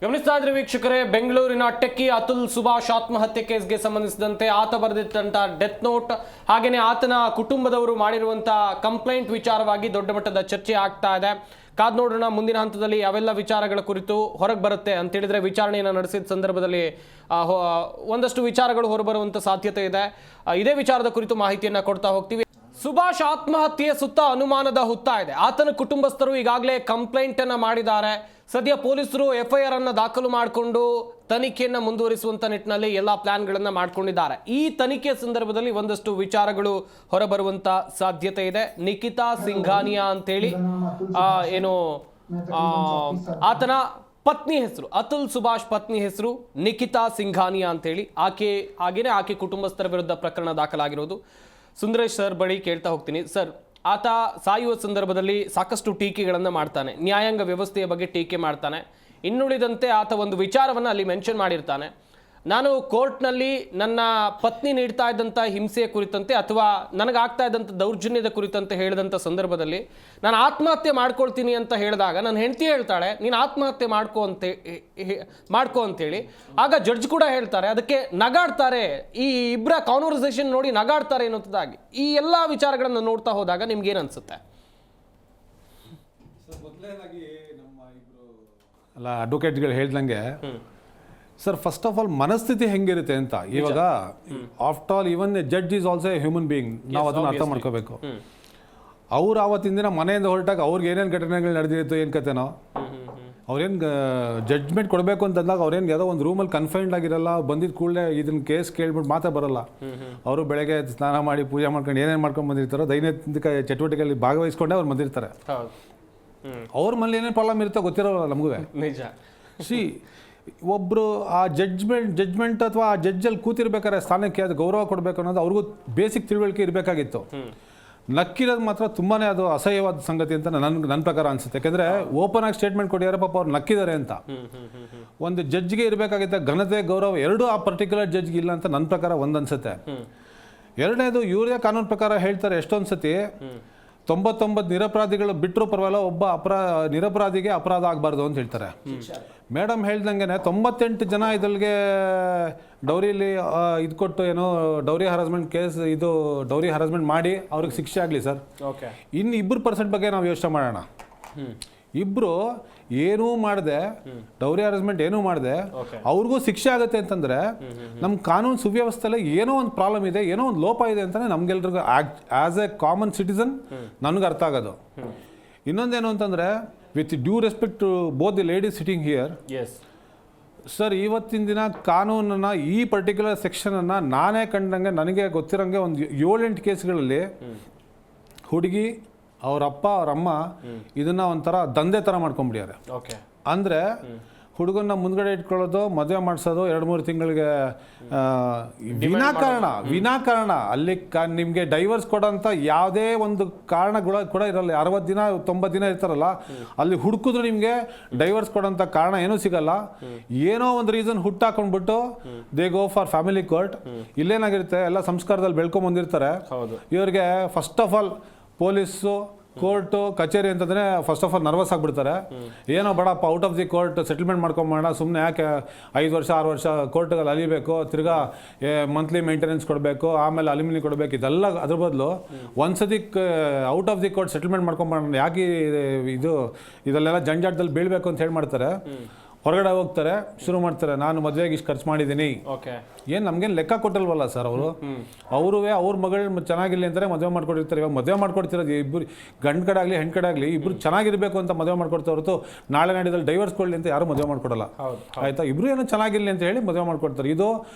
ಗಮನಿಸ್ತಾ ಇದ್ರೆ ವೀಕ್ಷಕರೇ, ಬೆಂಗಳೂರಿನ ಟೆಕ್ಕಿ ಅತುಲ್ ಸುಭಾಷ್ ಆತ್ಮಹತ್ಯೆ ಕೇಸ್ಗೆ ಸಂಬಂಧಿಸಿದಂತೆ ಆತ ಬರೆದಿಟ್ಟಂತ ಡೆತ್ ನೋಟ್ ಹಾಗೇನೆ ಆತನ ಕುಟುಂಬದವರು ಮಾಡಿರುವಂತ ಕಂಪ್ಲೇಂಟ್ ವಿಚಾರವಾಗಿ ದೊಡ್ಡ ಮಟ್ಟದ ಚರ್ಚೆ ಆಗ್ತಾ ಇದೆ. ಕಾದ್ ನೋಡೋಣ ಮುಂದಿನ ಹಂತದಲ್ಲಿ ಯಾವೆಲ್ಲ ವಿಚಾರಗಳ ಕುರಿತು ಹೊರಗೆ ಬರುತ್ತೆ ಅಂತ ಹೇಳಿದ್ರೆ, ವಿಚಾರಣೆಯನ್ನು ನಡೆಸಿದ ಸಂದರ್ಭದಲ್ಲಿ ಒಂದಷ್ಟು ವಿಚಾರಗಳು ಹೊರಬರುವಂತ ಸಾಧ್ಯತೆ ಇದೆ. ಇದೇ ವಿಚಾರದ ಕುರಿತು ಮಾಹಿತಿಯನ್ನ ಕೊಡ್ತಾ ಹೋಗ್ತೀವಿ. ಸುಭಾಷ್ ಆತ್ಮಹತ್ಯೆ ಸುತ್ತ ಅನುಮಾನದ ಹುತ್ತಾ ಇದೆ. ಆತನ ಕುಟುಂಬಸ್ಥರು ಈಗಾಗಲೇ ಕಂಪ್ಲೇಂಟ್ ಅನ್ನ ಮಾಡಿದ್ದಾರೆ. ಸದ್ಯ ಪೊಲೀಸರು FIR ಅನ್ನ ದಾಖಲು ಮಾಡಿಕೊಂಡು ತನಿಖೆಯನ್ನ ಮುಂದುವರಿಸುವಂತ ನಿಟ್ಟಿನಲ್ಲಿ ಎಲ್ಲಾ ಪ್ಲಾನ್ಗಳನ್ನ ಮಾಡ್ಕೊಂಡಿದ್ದಾರೆ. ಈ ತನಿಖೆ ಸಂದರ್ಭದಲ್ಲಿ ಒಂದಷ್ಟು ವಿಚಾರಗಳು ಹೊರಬರುವಂತ ಸಾಧ್ಯತೆ ಇದೆ. ನಿಖಿತಾ ಸಿಂಘಾನಿಯಾ ಅಂತೇಳಿ ಏನು ಆತನ ಪತ್ನಿ ಹೆಸರು, ಅತುಲ್ ಸುಭಾಷ್ ಪತ್ನಿ ಹೆಸರು ನಿಖಿತಾ ಸಿಂಘಾನಿಯಾ ಅಂತೇಳಿ. ಆಕೆ ಕುಟುಂಬಸ್ಥರ ವಿರುದ್ಧ ಪ್ರಕರಣ ದಾಖಲಾಗಿರೋದು. ಸುಂದರೇಶ್ ಸರ್ ಬಳಿ ಕೇಳ್ತಾ ಹೋಗ್ತೀನಿ. ಸರ್, ಆತ ಸಾಯುವ ಸಂದರ್ಭದಲ್ಲಿ ಸಾಕಷ್ಟು ಟೀಕೆಗಳನ್ನು ಮಾಡ್ತಾನೆ, ನ್ಯಾಯಾಂಗ ವ್ಯವಸ್ಥೆಯ ಬಗ್ಗೆ ಟೀಕೆ ಮಾಡ್ತಾನೆ. ಇನ್ನುಳಿದಂತೆ ಆತ ಒಂದು ವಿಚಾರವನ್ನು ಅಲ್ಲಿ ಮೆನ್ಷನ್ ಮಾಡಿರ್ತಾನೆ. ನಾನು ಕೋರ್ಟ್ನಲ್ಲಿ ನನ್ನ ಪತ್ನಿ ನೀಡ್ತಾ ಇದ್ದಂಥ ಹಿಂಸೆಯ ಕುರಿತಂತೆ ಅಥವಾ ನನಗಾಗ್ತಾ ಇದ್ದಂಥ ದೌರ್ಜನ್ಯದ ಕುರಿತಂತೆ ಹೇಳಿದಂಥ ಸಂದರ್ಭದಲ್ಲಿ ನಾನು ಆತ್ಮಹತ್ಯೆ ಮಾಡ್ಕೊಳ್ತೀನಿ ಅಂತ ಹೇಳಿದಾಗ ನನ್ನ ಹೆಂಡತಿ ಹೇಳ್ತಾಳೆ ನೀನು ಆತ್ಮಹತ್ಯೆ ಮಾಡ್ಕೋ ಅಂತೇಳಿ. ಆಗ ಜಡ್ಜ್ ಕೂಡ ಹೇಳ್ತಾರೆ, ಅದಕ್ಕೆ ನಗಾಡ್ತಾರೆ, ಈ ಇಬ್ಬರ ಕಾನ್ವರ್ಸೇಷನ್ ನೋಡಿ ನಗಾಡ್ತಾರೆ ಅನ್ನೋದಾಗಿ. ಈ ಎಲ್ಲ ವಿಚಾರಗಳನ್ನು ನೋಡ್ತಾ ಹೋದಾಗ ನಿಮ್ಗೆ ಏನು ಅನ್ಸುತ್ತೆ? ಅಲ್ಲ, ಅಡ್ವೊಕೇಟ್ಗಳು ಹೇಳ್ದಂಗೆ ಸರ್, ಫಸ್ಟ್ ಆಫ್ ಆಲ್ ಮನಸ್ಥಿತಿ ಹೆಂಗಿರುತ್ತೆ ಅಂತ. ಇವಾಗ after all even A judge is also A human being, ನಾವು ಅದನ್ನ ಅರ್ಥ ಮಾಡ್ಕೋಬೇಕು. ಅವ್ರು ಆವತ್ತಿನ ದಿನ ಮನೆಯಿಂದ ಹೊರಟಾಗ ಅವ್ರಿಗೆ ಏನೇನು ಘಟನೆಗಳು ನಡೆದಿತ್ತು ಏನು ಕತೆನೋ, ಅವ್ರೇನು ಜಡ್ಜ್ಮೆಂಟ್ ಕೊಡಬೇಕು ಅಂತಂದಾಗ ಅವ್ರೇನು ಯಾವುದೋ ಒಂದು ರೂಮಲ್ಲಿ ಕನ್ಫೈನ್ಡ್ ಆಗಿರಲ್ಲ. ಬಂದಿದ್ದ ಕೂಡಲೇ ಇದನ್ನ ಕೇಸ್ ಕೇಳ್ಬಿಟ್ಟು ಮಾತ್ರ ಬರಲ್ಲ. ಅವರು ಬೆಳಗ್ಗೆ ಸ್ನಾನ ಮಾಡಿ ಪೂಜೆ ಮಾಡ್ಕೊಂಡು ಏನೇನು ಮಾಡ್ಕೊಂಡು ಬಂದಿರ್ತಾರೋ ದೈನಂದಿನ ಚಟುವಟಿಕೆಯಲ್ಲಿ ಭಾಗವಹಿಸ್ಕೊಂಡೇ ಅವ್ರು ಬಂದಿರ್ತಾರೆ. ಅವ್ರ ಮನೇಲಿ ಏನೇನು ಪ್ರಾಬ್ಲಮ್ ಇರುತ್ತೋ ಗೊತ್ತಿರೋಲ್ಲ ನಮಗೂ. ಸಿ ಒಬ್ಬರು ಆ ಜಡ್ಜ್ಮೆಂಟ್ ಅಥವಾ ಆ ಜಡ್ಜಲ್ಲಿ ಕೂತಿರ್ಬೇಕಾದ್ರೆ ಸ್ಥಾನಕ್ಕೆ ಅದು ಗೌರವ ಕೊಡಬೇಕು ಅನ್ನೋದು ಅವ್ರಿಗೂ ಬೇಸಿಕ್ ತಿಳುವಳಿಕೆ ಇರಬೇಕಾಗಿತ್ತು. ನಕ್ಕಿರೋದು ಮಾತ್ರ ತುಂಬಾ ಅದು ಅಸಹ್ಯವಾದ ಸಂಗತಿ ಅಂತ ನನ್ನ ಪ್ರಕಾರ ಅನಿಸುತ್ತೆ. ಯಾಕೆಂದರೆ ಓಪನ್ ಆಗಿ ಸ್ಟೇಟ್ಮೆಂಟ್ ಕೊಟ್ಟಿದ್ದಾರೆ, ಪಾಪ ಅವ್ರು ನಕ್ಕಿದ್ದಾರೆ ಅಂತ. ಒಂದು ಜಡ್ಜ್ಗೆ ಇರಬೇಕಾಗಿದ್ದ ಘನತೆ ಗೌರವ ಎರಡೂ ಆ ಪರ್ಟಿಕ್ಯುಲರ್ ಜಡ್ಜ್ಗೆ ಇಲ್ಲ ಅಂತ ನನ್ನ ಪ್ರಕಾರ ಒಂದು ಅನಿಸುತ್ತೆ. ಎರಡನೇದು, ಇವರೇ ಕಾನೂನು ಪ್ರಕಾರ ಹೇಳ್ತಾರೆ ಎಷ್ಟೊಂದು ಸತಿ 99 ನಿರಪರಾಧಿಗಳು ಬಿಟ್ಟರು ಪರವಾಗಿಲ್ಲ, ಒಬ್ಬ ನಿರಪರಾಧಿಗೆ ಅಪರಾಧ ಆಗಬಾರ್ದು ಅಂತ ಹೇಳ್ತಾರೆ. ಮೇಡಮ್ ಹೇಳ್ದಂಗೆ 98 ಜನ ಇದಲ್ಗೆ ಡೌರಿಲಿ ಇದು ಕೊಟ್ಟು ಏನೋ ಡೌರಿ ಹರಾಸ್ಮೆಂಟ್ ಕೇಸ್, ಇದು ಡೌರಿ ಹರಾಸ್ಮೆಂಟ್ ಮಾಡಿ ಅವ್ರಿಗೆ ಶಿಕ್ಷೆ ಆಗಲಿ ಸರ್. ಇನ್ನು 2% ಬಗ್ಗೆ ನಾವು ಯೋಚನೆ ಮಾಡೋಣ. ಇಬ್ಬರು ಏನೂ ಮಾಡದೆ, ಡೌರಿ ಹರಾಸ್ಮೆಂಟ್ ಏನೂ ಮಾಡದೆ ಅವ್ರಿಗೂ ಶಿಕ್ಷೆ ಆಗುತ್ತೆ ಅಂತಂದ್ರೆ ನಮ್ಮ ಕಾನೂನು ಸುವ್ಯವಸ್ಥೆಯಲ್ಲಿ ಏನೋ ಒಂದು ಪ್ರಾಬ್ಲಮ್ ಇದೆ, ಏನೋ ಒಂದು ಲೋಪ ಇದೆ ಅಂತಾನೆ ನಮ್ಗೆಲ್ರಿಗೂ ಆಸ್ ಎ ಕಾಮನ್ ಸಿಟಿಸನ್ ನನಗೆ ಅರ್ಥ ಆಗೋದು. ಇನ್ನೊಂದೇನು ಅಂತಂದ್ರೆ, with due respect to both the ladies sitting here, sir, ಇವತ್ತಿನ ದಿನ ಕಾನೂನನ್ನ ಈ ಪರ್ಟಿಕ್ಯುಲರ್ ಸೆಕ್ಷನನ್ನು ನಾನೇ ಕಂಡಂಗೆ ನನಗೆ ಗೊತ್ತಿರೋಂಗೆ ಒಂದು 7-8 ಕೇಸ್ಗಳಲ್ಲಿ ಹುಡುಗಿ ಅವರಪ್ಪ ಅವರಮ್ಮ ಇದನ್ನ ಒಂಥರ ದಂಧೆ ಥರ ಮಾಡ್ಕೊಂಡ್ಬಿಡ್ಯಾರೆ. ಅಂದರೆ ಹುಡುಗನ್ನ ಮುಂದ್ಗಡೆ ಇಟ್ಕೊಳ್ಳೋದು, ಮದುವೆ ಮಾಡಿಸೋದು, 2-3 ತಿಂಗಳಿಗೆ ವಿನಾಕಾರಣ ಅಲ್ಲಿ ನಿಮಗೆ ಡೈವರ್ಸ್ ಕೊಡೋಂಥ ಯಾವುದೇ ಒಂದು ಕಾರಣಗಳು ಕೂಡ ಇರಲ್ಲ. 60 ದಿನ 90 ದಿನ ಇರ್ತಾರಲ್ಲ, ಅಲ್ಲಿ ಹುಡುಕಿದ್ರು ನಿಮಗೆ ಡೈವರ್ಸ್ ಕೊಡೋಂಥ ಕಾರಣ ಏನೂ ಸಿಗಲ್ಲ. ಏನೋ ಒಂದು ರೀಸನ್ ಹುಟ್ಟಾಕೊಂಡ್ಬಿಟ್ಟು they go for family court. ಇಲ್ಲೇನಾಗಿರುತ್ತೆ, ಎಲ್ಲ ಸಂಸ್ಕಾರದಲ್ಲಿ ಬೆಳ್ಕೊಂಬಂದಿರ್ತಾರೆ. ಇವ್ರಿಗೆ first of all police court ಕಚೇರಿ ಅಂತಂದರೆ ಫಸ್ಟ್ ಆಫ್ ಆಲ್ ನರ್ವಸ್ ಆಗಿಬಿಡ್ತಾರೆ. ಏನೋ ಬೇಡಪ್ಪ out of the court settlement ಮಾಡ್ಕೊಂಬೋಣ, ಸುಮ್ಮನೆ ಯಾಕೆ 5 ವರ್ಷ 6 ವರ್ಷ ಕೋರ್ಟ್ಗಳಲ್ಲಿ ಅಲಿಬೇಕು, ತಿರ್ಗಾ ಮಂತ್ಲಿ ಮೇಂಟೆನೆನ್ಸ್ ಕೊಡಬೇಕು, ಆಮೇಲೆ ಅಲ್ಯೂಮಿನಿ ಕೊಡಬೇಕು, ಇದೆಲ್ಲ ಅದ್ರ ಬದಲು ಒಂದ್ಸತಿ out of the court settlement ಮಾಡ್ಕೊಂಬೋಣ, ಯಾಕೆ ಇದೆಲ್ಲ ಜಂಜಾಟದಲ್ಲಿ ಬೀಳಬೇಕು ಅಂತ ಹೇಳಿ ಮಾಡ್ತಾರೆ. ಹೊರಗಡೆ ಹೋಗ್ತಾರೆ, ಶುರು ಮಾಡ್ತಾರೆ, ನಾನು ಮದುವೆಗೆ ಇಷ್ಟು ಖರ್ಚು ಮಾಡಿದ್ದೀನಿ. ಏನು ನಮ್ಗೇನು ಲೆಕ್ಕ ಕೊಟ್ಟಲ್ವಲ್ಲ ಸರ್ ಅವರು. ಅವ್ರ ಮಗಳು ಚೆನ್ನಾಗಿಲ್ಲ ಅಂತಾರೆ ಮದುವೆ ಮಾಡ್ಕೊಟ್ಟಿರ್ತಾರೆ. ಇವಾಗ ಮದುವೆ ಮಾಡ್ಕೊಡ್ತಿರೋದು ಇಬ್ಬರು, ಗಂಡು ಕಡೆ ಆಗಲಿ ಹೆಣ್ಣು ಕಡೆ ಆಗಲಿ ಇಬ್ಬರು ಚೆನ್ನಾಗಿರಬೇಕು ಅಂತ ಮದುವೆ ಮಾಡ್ಕೊಡ್ತಾ ಹೊರತು ನಾಳೆ ನಾಡಿದಲ್ಲಿ ಡೈವರ್ಸ್ ಕೊಡಲಿ ಅಂತ ಯಾರು ಮದುವೆ ಮಾಡ್ಕೊಡಲ್ಲ. ಆಯ್ತಾ, ಇಬ್ಬರು ಏನೋ ಚೆನ್ನಾಗಿರಲಿ ಅಂತ ಹೇಳಿ ಮದುವೆ ಮಾಡ್ಕೊಡ್ತಾರೆ. ಇದು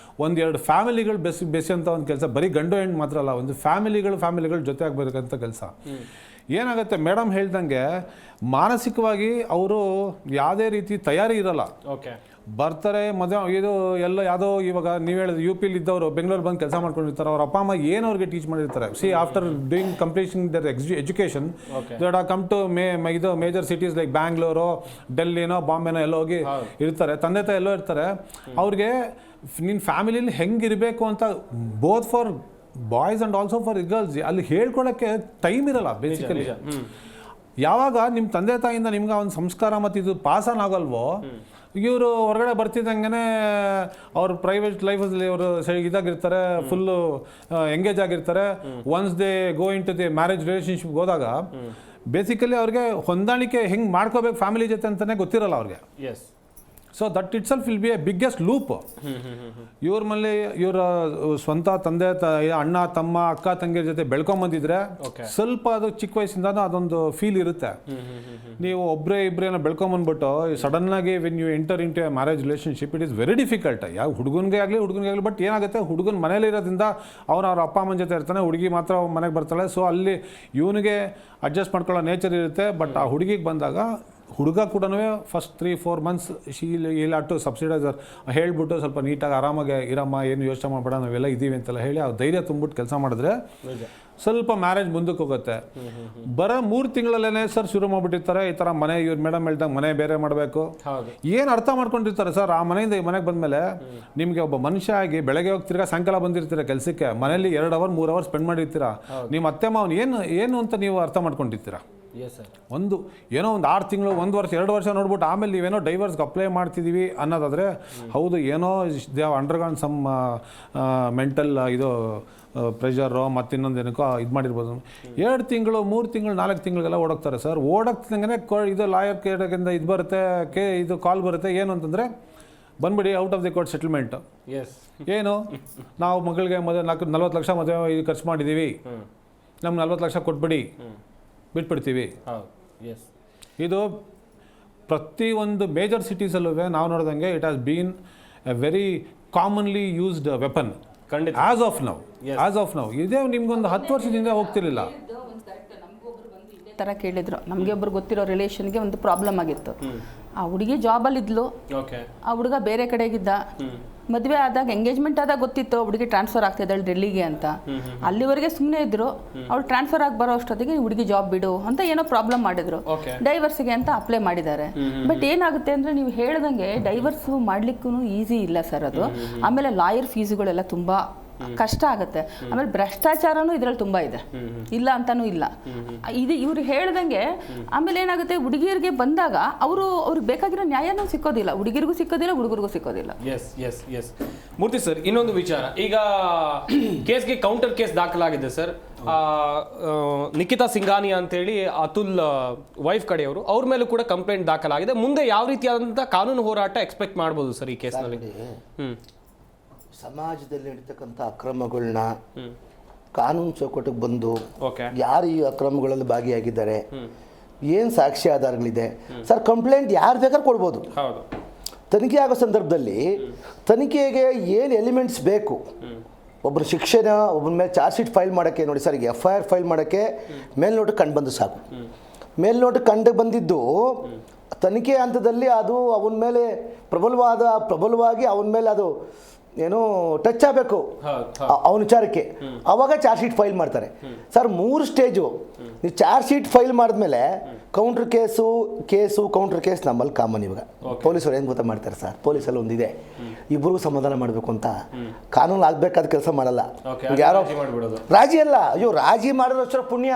ಒಂದೆರಡು ಫ್ಯಾಮಿಲಿಗಳು ಬೆಸೆಂತ ಒಂದು ಕೆಲಸ. ಬರೀ ಗಂಡು ಹೆಣ್ಣು ಮಾತ್ರ ಅಲ್ಲ, ಒಂದು ಫ್ಯಾಮಿಲಿಗಳು ಜೊತೆ ಆಗಬೇಕಂತ ಕೆಲಸ. ಏನಾಗುತ್ತೆ ಮೇಡಮ್ ಹೇಳ್ದಂಗೆ ಮಾನಸಿಕವಾಗಿ ಅವರು ಯಾವುದೇ ರೀತಿ ತಯಾರಿ ಇರಲ್ಲ. ಬರ್ತಾರೆ ಮದುವೆ, ಇದು ಎಲ್ಲ ಯಾವುದೋ ಇವಾಗ ನೀವು ಹೇಳಿದ್ರೆ UP ಇದ್ದವರು ಬೆಂಗಳೂರು ಬಂದು ಕೆಲಸ ಮಾಡ್ಕೊಂಡಿರ್ತಾರೆ. ಅವ್ರ ಅಪ್ಪ ಅಮ್ಮ ಏನು ಅವ್ರಿಗೆ ಟೀಚ್ ಮಾಡಿರ್ತಾರೆ. After doing completion their education that come to major cities like Bangalore, ಡೆಲ್ಲಿನೋ, ಬಾಂಬೆನೋ ಎಲ್ಲ ಹೋಗಿ ಇರ್ತಾರೆ. ತಂದೆ ತಾಯಿ ಎಲ್ಲೋ ಇರ್ತಾರೆ. ಅವ್ರಿಗೆ ನಿನ್ನ ಫ್ಯಾಮಿಲಿಲಿ ಹೆಂಗಿರಬೇಕು ಅಂತ both for boys and also for girls ಅಲ್ಲಿ ಹೇಳ್ಕೊಳಕ್ಕೆ ಟೈಮ್ ಇರಲ್ಲ ಬೇಸಿಕಲಿ. ಯಾವಾಗ ನಿಮ್ಮ ತಂದೆ ತಾಯಿಯಿಂದ ನಿಮ್ಗೆ ಒಂದು ಸಂಸ್ಕಾರ ಮತ್ತು ಇದು ಪಾಸನ್ ಆಗಲ್ವೋ, ಇವರು ಹೊರಗಡೆ ಬರ್ತಿದ್ದಂಗೆ ಅವ್ರ ಪ್ರೈವೇಟ್ ಲೈಫಲ್ಲಿ ಅವರು ಇದಾಗಿರ್ತಾರೆ, ಫುಲ್ಲು ಎಂಗೇಜ್ ಆಗಿರ್ತಾರೆ. Once they go into the marriage ರಿಲೇಷನ್ಶಿಪ್ಗೆ ಹೋದಾಗ ಬೇಸಿಕಲಿ ಅವ್ರಿಗೆ ಹೊಂದಾಣಿಕೆ ಹೆಂಗೆ ಮಾಡ್ಕೋಬೇಕು ಫ್ಯಾಮಿಲಿ ಜೊತೆ ಅಂತಲೇ ಗೊತ್ತಿರಲ್ಲ ಅವ್ರಿಗೆ. So that it self will be A biggest loop. ಇವ್ರ ಮೇಲೆ ಇವರ ಸ್ವಂತ ತಂದೆ ಅಣ್ಣ ತಮ್ಮ ಅಕ್ಕ ತಂಗಿರ ಜೊತೆ ಬೆಳ್ಕೊಂಬಂದಿದ್ರೆ ಸ್ವಲ್ಪ ಅದು ಚಿಕ್ಕ ವಯಸ್ಸಿಂದ ಅದೊಂದು ಫೀಲ್ ಇರುತ್ತೆ. ನೀವು ಇಬ್ಬರೇನೋ ಬೆಳ್ಕೊಂಬಂದ್ಬಿಟ್ಟು ಸಡನ್ ಆಗಿ when you enter into a marriage relationship it is very difficult. ಯಾವ ಹುಡುಗನಿಗೆ ಆಗಲಿ ಬಟ್ ಏನಾಗುತ್ತೆ, ಹುಡುಗನ ಮನೇಲಿ ಇರೋದ್ರಿಂದ ಅವ್ರ ಅಪ್ಪ ಅಮ್ಮನ ಜೊತೆ ಇರ್ತಾನೆ, ಹುಡುಗಿ ಮಾತ್ರ ಮನೆಗೆ ಬರ್ತಾಳೆ. ಸೊ ಅಲ್ಲಿ ಇವನಿಗೆ ಅಡ್ಜಸ್ಟ್ ಮಾಡ್ಕೊಳ್ಳೋ ನೇಚರ್ ಇರುತ್ತೆ. ಬಟ್ ಆ ಹುಡುಗಿಗೆ ಬಂದಾಗ ಹುಡುಗ ಕೂಡ ಫಸ್ಟ್ 3-4 months ಇಲ್ಲ ಟು ಸಬ್ಸಿಡೈಸರ್ ಹೇಳ್ಬಿಟ್ಟು ಸ್ವಲ್ಪ ನೀಟಾಗಿ ಆರಾಮಾಗಿ ಇರಮ್ಮ, ಏನು ಯೋಚನೆ ಮಾಡಬೇಡ, ನಾವೆಲ್ಲ ಇದ್ದೀವಿ ಅಂತೆಲ್ಲ ಹೇಳಿ ಆ ಧೈರ್ಯ ತುಂಬಿಟ್ಟು ಕೆಲಸ ಮಾಡಿದ್ರೆ ಸ್ವಲ್ಪ ಮ್ಯಾರೇಜ್ ಮುಂದಕ್ಕೆ ಹೋಗುತ್ತೆ. ಬರೋ 3 ತಿಂಗಳಲ್ಲೇ ಸರ್ ಶುರು ಮಾಡಿಬಿಟ್ಟಿರ್ತಾರೆ ಈ ಥರ ಮನೆ. ಇವ್ರು ಮೇಡಮ್ ಹೇಳ್ದಂಗೆ ಮನೆ ಬೇರೆ ಮಾಡಬೇಕು. ಏನು ಅರ್ಥ ಮಾಡ್ಕೊಂಡಿರ್ತಾರೆ ಸರ್, ಆ ಮನೆಯಿಂದ ಈ ಮನೆಗೆ ಬಂದಮೇಲೆ ನಿಮಗೆ ಒಬ್ಬ ಮನುಷ್ಯ ಆಗಿ ಬೆಳಗ್ಗೆ ಹೋಗ್ತಿರ್ಗ ಸಾಯಂಕಾಲ ಬಂದಿರ್ತೀರ ಕೆಲಸಕ್ಕೆ, ಮನೇಲಿ 2 hour 3 hours ಸ್ಪೆಂಡ್ ಮಾಡಿರ್ತೀರ. ನಿಮ್ಮ ಅತ್ತೆ ಮಾವನ ಏನು ಅಂತ ನೀವು ಅರ್ಥ ಮಾಡ್ಕೊಂಡಿರ್ತೀರ. ಏನೋ ಒಂದು 6 ತಿಂಗಳು 1 ವರ್ಷ 2 ವರ್ಷ ನೋಡ್ಬಿಟ್ಟು ಆಮೇಲೆ ನೀವೇನೋ ಡೈವರ್ಸ್ಗೆ ಅಪ್ಲೈ ಮಾಡ್ತಿದ್ದೀವಿ ಅನ್ನೋದಾದರೆ ಹೌದು, ಏನೋ they have undergone some mental ಇದು ಪ್ರೆಷರು ಮತ್ತು ಇನ್ನೊಂದೇನಕ್ಕೋ ಇದು ಮಾಡಿರ್ಬೋದು. 2 ತಿಂಗಳು 3 ತಿಂಗಳು 4 ತಿಂಗಳಿಗೆಲ್ಲ ಓಡೋಗ್ತಾರೆ ಸರ್. ಓಡೋಗ್ತಿದ್ದಂಗೆ ಇದು ಲಾಯರ್ ಕೇಳಿಂದ ಇದು ಬರುತ್ತೆ, ಇದು ಕಾಲ್ ಬರುತ್ತೆ. ಏನು ಅಂತಂದರೆ ಬಂದ್ಬಿಡಿ out of the court settlement. ಏನು ನಾವು ಮಗಳಿಗೆ ಮದುವೆ 40 ಲಕ್ಷ ಮದುವೆ ಖರ್ಚು ಮಾಡಿದ್ದೀವಿ, ನಮ್ಗೆ 40 ಲಕ್ಷ ಕೊಟ್ಬಿಡಿ, ಬಿಟ್ಬಿಡ್ತೀವಿ. ಇದು ಪ್ರತಿಯೊಂದು ಮೇಜರ್ ಸಿಟೀಸಲ್ಲೂ ನಾವು ನೋಡಿದಂಗೆ it has been a very commonly used weapon as of now. ಇದೇ ನಿಮ್ಗೊಂದು 10 ವರ್ಷದಿಂದ ಹೋಗ್ತಿರ್ಲಿಲ್ಲ. ಥರ ಕೇಳಿದ್ರು. ನಮಗೆ ಒಬ್ರು ಗೊತ್ತಿರೋ ರಿಲೇಷನ್ಗೆ ಒಂದು ಪ್ರಾಬ್ಲಮ್ ಆಗಿತ್ತು. ಆ ಹುಡುಗಿ ಜಾಬಲ್ಲಿ ಇದ್ಲು, ಆ ಹುಡುಗ ಬೇರೆ ಕಡೆಗಿದ್ದ. ಮದುವೆ ಆದಾಗ ಎಂಗೇಜ್ಮೆಂಟ್ ಆದಾಗ ಗೊತ್ತಿತ್ತು ಹುಡುಗಿ ಟ್ರಾನ್ಸ್ಫರ್ ಆಗ್ತಿದ್ದಾಳೆ ಡೆಲ್ಲಿಗೆ ಅಂತ. ಅಲ್ಲಿವರೆಗೆ ಸುಮ್ಮನೆ ಇದ್ರು. ಅವಳು ಟ್ರಾನ್ಸ್ಫರ್ ಆಗಿ ಬರೋ ಅಷ್ಟೊತ್ತಿಗೆ ಹುಡುಗಿ ಜಾಬ್ ಬಿಡು ಅಂತ ಏನೋ ಪ್ರಾಬ್ಲಮ್ ಮಾಡಿದ್ರು. ಡೈವರ್ಸ್ಗೆ ಅಂತ ಅಪ್ಲೈ ಮಾಡಿದ್ದಾರೆ. ಬಟ್ ಏನಾಗುತ್ತೆ ಅಂದರೆ ನೀವು ಹೇಳ್ದಂಗೆ ಡೈವರ್ಸ್ ಮಾಡ್ಲಿಕ್ಕೂ ಈಸಿ ಇಲ್ಲ ಸರ್ ಅದು. ಆಮೇಲೆ ಲಾಯರ್ ಫೀಸ್ಗಳೆಲ್ಲ ತುಂಬ ಕಷ್ಟ ಆಗುತ್ತೆ. ಆಮೇಲೆ ಭ್ರಷ್ಟಾಚಾರನೂ ಇದರಲ್ಲಿ ತುಂಬ ಇದೆ, ಇಲ್ಲ ಅಂತಾನೂ ಇಲ್ಲ. ಇದು ಇವ್ರು ಹೇಳ್ದಂಗೆ ಆಮೇಲೆ ಏನಾಗುತ್ತೆ, ಹುಡುಗಿಯರಿಗೆ ಬಂದಾಗ ಅವ್ರಿಗೆ ಬೇಕಾಗಿರೋ ನ್ಯಾಯನೂ ಸಿಕ್ಕೋದಿಲ್ಲ, ಹುಡುಗಿರಿಗೂ ಸಿಕ್ಕೋದಿಲ್ಲ, ಹುಡುಗರಿಗೂ ಸಿಕ್ಕೋದಿಲ್ಲ. ಮೂರ್ತಿ ಸರ್, ಇನ್ನೊಂದು ವಿಚಾರ, ಈಗ ಕೇಸ್ಗೆ ಕೌಂಟರ್ ಕೇಸ್ ದಾಖಲಾಗಿದೆ ಸರ್. ನಿಖಿತಾ ಸಿಂಘಾನಿ ಅಂತೇಳಿ ಅತುಲ್ ವೈಫ್ ಕಡೆಯವರು, ಅವ್ರ ಮೇಲೂ ಕೂಡ ಕಂಪ್ಲೇಂಟ್ ದಾಖಲಾಗಿದೆ. ಮುಂದೆ ಯಾವ ರೀತಿಯಾದಂಥ ಕಾನೂನು ಹೋರಾಟ ಎಕ್ಸ್ಪೆಕ್ಟ್ ಮಾಡ್ಬೋದು ಸರ್ ಈ ಕೇಸ್ನಲ್ಲಿ? ಸಮಾಜದಲ್ಲಿ ನಡೀತಕ್ಕಂಥ ಅಕ್ರಮಗಳನ್ನ ಕಾನೂನು ಚೌಕಟ್ಟಿಗೆ ಬಂದು ಯಾರು ಈ ಅಕ್ರಮಗಳಲ್ಲಿ ಭಾಗಿಯಾಗಿದ್ದಾರೆ, ಏನು ಸಾಕ್ಷಿ ಆಧಾರಗಳಿದೆ ಸರ್, ಕಂಪ್ಲೇಂಟ್ ಯಾರು ಬೇಕಾದ್ರೂ ಕೊಡ್ಬೋದು. ತನಿಖೆ ಆಗೋ ಸಂದರ್ಭದಲ್ಲಿ ತನಿಖೆಗೆ ಏನು ಎಲಿಮೆಂಟ್ಸ್ ಬೇಕು, ಒಬ್ಬರ ಶಿಕ್ಷಣ, ಒಬ್ಬನ ಮೇಲೆ ಚಾರ್ಜ್ ಶೀಟ್ ಫೈಲ್ ಮಾಡೋಕ್ಕೆ ನೋಡಿ ಸರ್, ಈಗ FIR ಫೈಲ್ ಮಾಡೋಕ್ಕೆ ಮೇಲ್ನೋಟಕ್ಕೆ ಕಂಡು ಬಂದು ಸಾಕು. ಮೇಲ್ನೋಟಕ್ಕೆ ಕಂಡು ಬಂದಿದ್ದು ತನಿಖೆ ಹಂತದಲ್ಲಿ ಅದು ಅವನ ಮೇಲೆ ಪ್ರಬಲವಾಗಿ ಅವನ ಮೇಲೆ ಅದು ಏನೋ ಟಚ್ ಆಗಬೇಕು ಅವನ ವಿಚಾರಕ್ಕೆ, ಅವಾಗ ಚಾರ್ಜ್ ಶೀಟ್ ಫೈಲ್ ಮಾಡ್ತಾರೆ ಸರ್. 3 ಸ್ಟೇಜು. ನೀವು ಚಾರ್ಜ್ ಶೀಟ್ ಫೈಲ್ ಮಾಡಿದ್ಮೇಲೆ ಕೌಂಟ್ರ್ ಕೇಸು ಕೌಂಟ್ರ್ ಕೇಸ್ ನಮ್ಮಲ್ಲಿ ಕಾಮನ್. ಇವಾಗ ಪೊಲೀಸರು ಏನು ಗೊತ್ತಾ ಮಾಡ್ತಾರೆ ಸರ್, ಪೊಲೀಸಲ್ಲಿ ಒಂದಿದೆ, ಇಬ್ಬರಿಗೂ ಸಮಾಧಾನ ಮಾಡಬೇಕು ಅಂತ ಕಾನೂನು ಆಗಬೇಕಾದ ಕೆಲಸ ಮಾಡಲ್ಲ. ಯಾರೋ ರಾಜಿ ಅಲ್ಲ, ಅಯ್ಯೋ ರಾಜಿ ಮಾಡೋದಷ್ಟರ ಪುಣ್ಯ.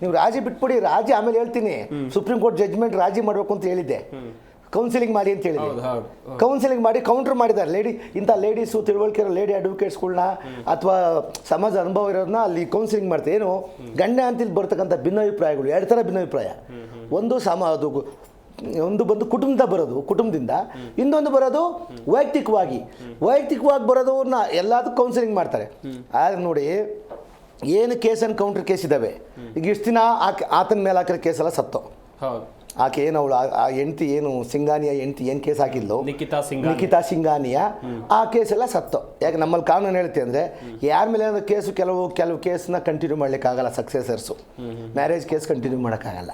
ನೀವು ರಾಜಿ ಬಿಟ್ಬಿಡಿ, ರಾಜಿ ಆಮೇಲೆ ಹೇಳ್ತೀನಿ. ಸುಪ್ರೀಂ ಕೋರ್ಟ್ ಜಡ್ಜ್ಮೆಂಟ್ ರಾಜಿ ಮಾಡಬೇಕು ಅಂತ ಹೇಳಿದ್ದೆ, ಕೌನ್ಸಿಲಿಂಗ್ ಮಾಡಿ ಅಂತ ಹೇಳಿದೆ. ಕೌನ್ಸಿಲಿಂಗ್ ಮಾಡಿ ಕೌಂಟರ್ ಮಾಡಿದ್ದಾರೆ. ಇಂಥ ಲೇಡೀಸು ತಿಳುವಳಿಕೆ ಇರೋ ಲೇಡಿ ಅಡ್ವೊಕೇಟ್ಸ್ಗಳನ್ನ ಅಥವಾ ಸಮಾಜ ಅನುಭವ ಇರೋದನ್ನ ಅಲ್ಲಿ ಕೌನ್ಸಿಲಿಂಗ್ ಮಾಡ್ತಾರೆ. ಏನು ಗಂಡ ಅಂತಲ್ಲಿ ಬರ್ತಕ್ಕಂಥ ಭಿನ್ನಾಭಿಪ್ರಾಯಗಳು 2 ಥರ ಭಿನ್ನಾಭಿಪ್ರಾಯ. ಒಂದು ಬಂದು ಕುಟುಂಬದಿಂದ, ಇನ್ನೊಂದು ಬರೋದು ವೈಯಕ್ತಿಕವಾಗಿ ಬರೋದನ್ನ ಎಲ್ಲದಕ್ಕೂ ಕೌನ್ಸಿಲಿಂಗ್ ಮಾಡ್ತಾರೆ. ಆದ್ರೆ ನೋಡಿ, ಏನು ಕೇಸ್ ಆ್ಯಂಡ್ ಕೌಂಟರ್ ಕೇಸ್ ಇದ್ದಾವೆ. ಈಗ ಇಷ್ಟು ದಿನ ಆತನ ಮೇಲೆ ಹಾಕಿರೋ ಕೇಸೆಲ್ಲ ಸತ್ತೋ. ಆಕೆ ಏನು ಅವಳು ಆ ಹೆಂಡತಿ ಏನು ಸಿಂಗಾನಿಯ ಹೆಂಡತಿ ಏನು ಕೇಸ್ ಹಾಕಿದ್ಲು, ನಿಖಿತಾ ಸಿಂಗಾನಿಯ, ಆ ಕೇಸ್ ಎಲ್ಲ ಸತ್ತು. ಯಾಕೆ ನಮ್ಮಲ್ಲಿ ಕಾನೂನು ಹೇಳುತ್ತೆ ಅಂದರೆ, ಯಾರ ಮೇಲೆ ಏನಾದ್ರು ಕೇಸು ಕೆಲವು ಕೇಸನ್ನ ಕಂಟಿನ್ಯೂ ಮಾಡ್ಲಿಕ್ಕಾಗಲ್ಲ. ಸಕ್ಸೆಸರ್ಸು ಮ್ಯಾರೇಜ್ ಕೇಸ್ ಕಂಟಿನ್ಯೂ ಮಾಡೋಕ್ಕಾಗಲ್ಲ.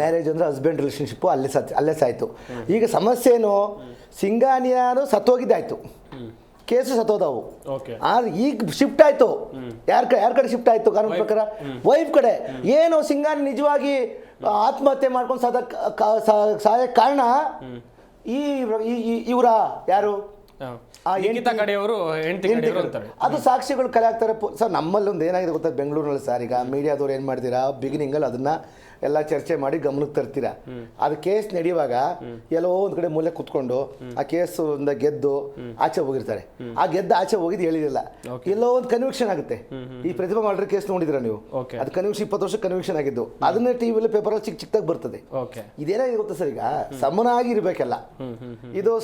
ಮ್ಯಾರೇಜ್ ಅಂದರೆ ಹಸ್ಬೆಂಡ್ ರಿಲೇಷನ್ಶಿಪ್ಪು ಅಲ್ಲೇ ಸಾಯ್ತು. ಈಗ ಸಮಸ್ಯೆ ಏನು, ಸಿಂಗಾನಿಯಾನು ಸತ್ತೋಗಿದ್ದಾಯ್ತು, ಕೇಸು ಸತ್ತೋದವು. ಆದ್ರೆ ಈಗ ಶಿಫ್ಟ್ ಆಯ್ತು. ಯಾರ ಕಡೆ ಶಿಫ್ಟ್ ಆಯ್ತು ಕಾನೂನು ಪ್ರಕಾರ? ವೈಫ್ ಕಡೆ. ಏನು ಸಿಂಗಾನಿ ನಿಜವಾಗಿ ಆತ್ಮಹತ್ಯೆ ಮಾಡ್ಕೊಂಡು ಸಾಯಕ್ಕೆ ಕಾರಣ ಇವರ ಯಾರು ಅದು ಸಾಕ್ಷಿಗಳು ಕಲೆ ಆಗ್ತಾರೆ ಸರ್. ನಮ್ಮಲ್ಲಿ ಒಂದು ಏನಾಗಿದೆ ಗೊತ್ತಾ ಬೆಂಗಳೂರಿನಲ್ಲಿ ಸರ್, ಈಗ ಮೀಡಿಯಾದವ್ರು ಏನು ಮಾಡ್ತೀರಾ, ಬಿಗಿನಿಂಗಲ್ಲಿ ಅದನ್ನ ಎಲ್ಲ ಚರ್ಚೆ ಮಾಡಿ ಗಮನಕ್ಕೆ ತರ್ತೀರಾ. ಅದು ಕೇಸ್ ನಡೆಯುವಾಗ ಎಲ್ಲೋ ಒಂದು ಕಡೆ ಮೂಲೆ ಕುತ್ಕೊಂಡು ಆ ಕೇಸು ಗೆದ್ದು ಆಚೆ ಹೋಗಿರ್ತಾರೆ. ಆ ಗೆದ್ದು ಆಚೆ ಹೋಗಿದ್ದು ಹೇಳಿರಲಿಲ್ಲ, ಎಲ್ಲೋ ಒಂದು ಕನ್ವಿಕ್ಷನ್ ಆಗುತ್ತೆ. ಈ ಪ್ರತಿಭಾ ಮರ್ಡರ್ ಕೇಸ್ ನೋಡಿದ್ರ ನೀವು, ಅದು ಕನ್ವಿಕ್ಷನ್ 20 ವರ್ಷ ಕನ್ವಿಕ್ಷನ್ ಆಗಿದ್ದು, ಅದನ್ನೇ ಟಿವಿಯಲ್ಲಿ ಪೇಪರಲ್ಲಿ ಚಿಕ್ಕದಾಗಿ ಬರ್ತದೆ. ಇದೇನಾಗಿದೆ ಗೊತ್ತಾ ಸರ್, ಈಗ ಸಮನಾಗಿ ಇರಬೇಕಲ್ಲ. ಇದು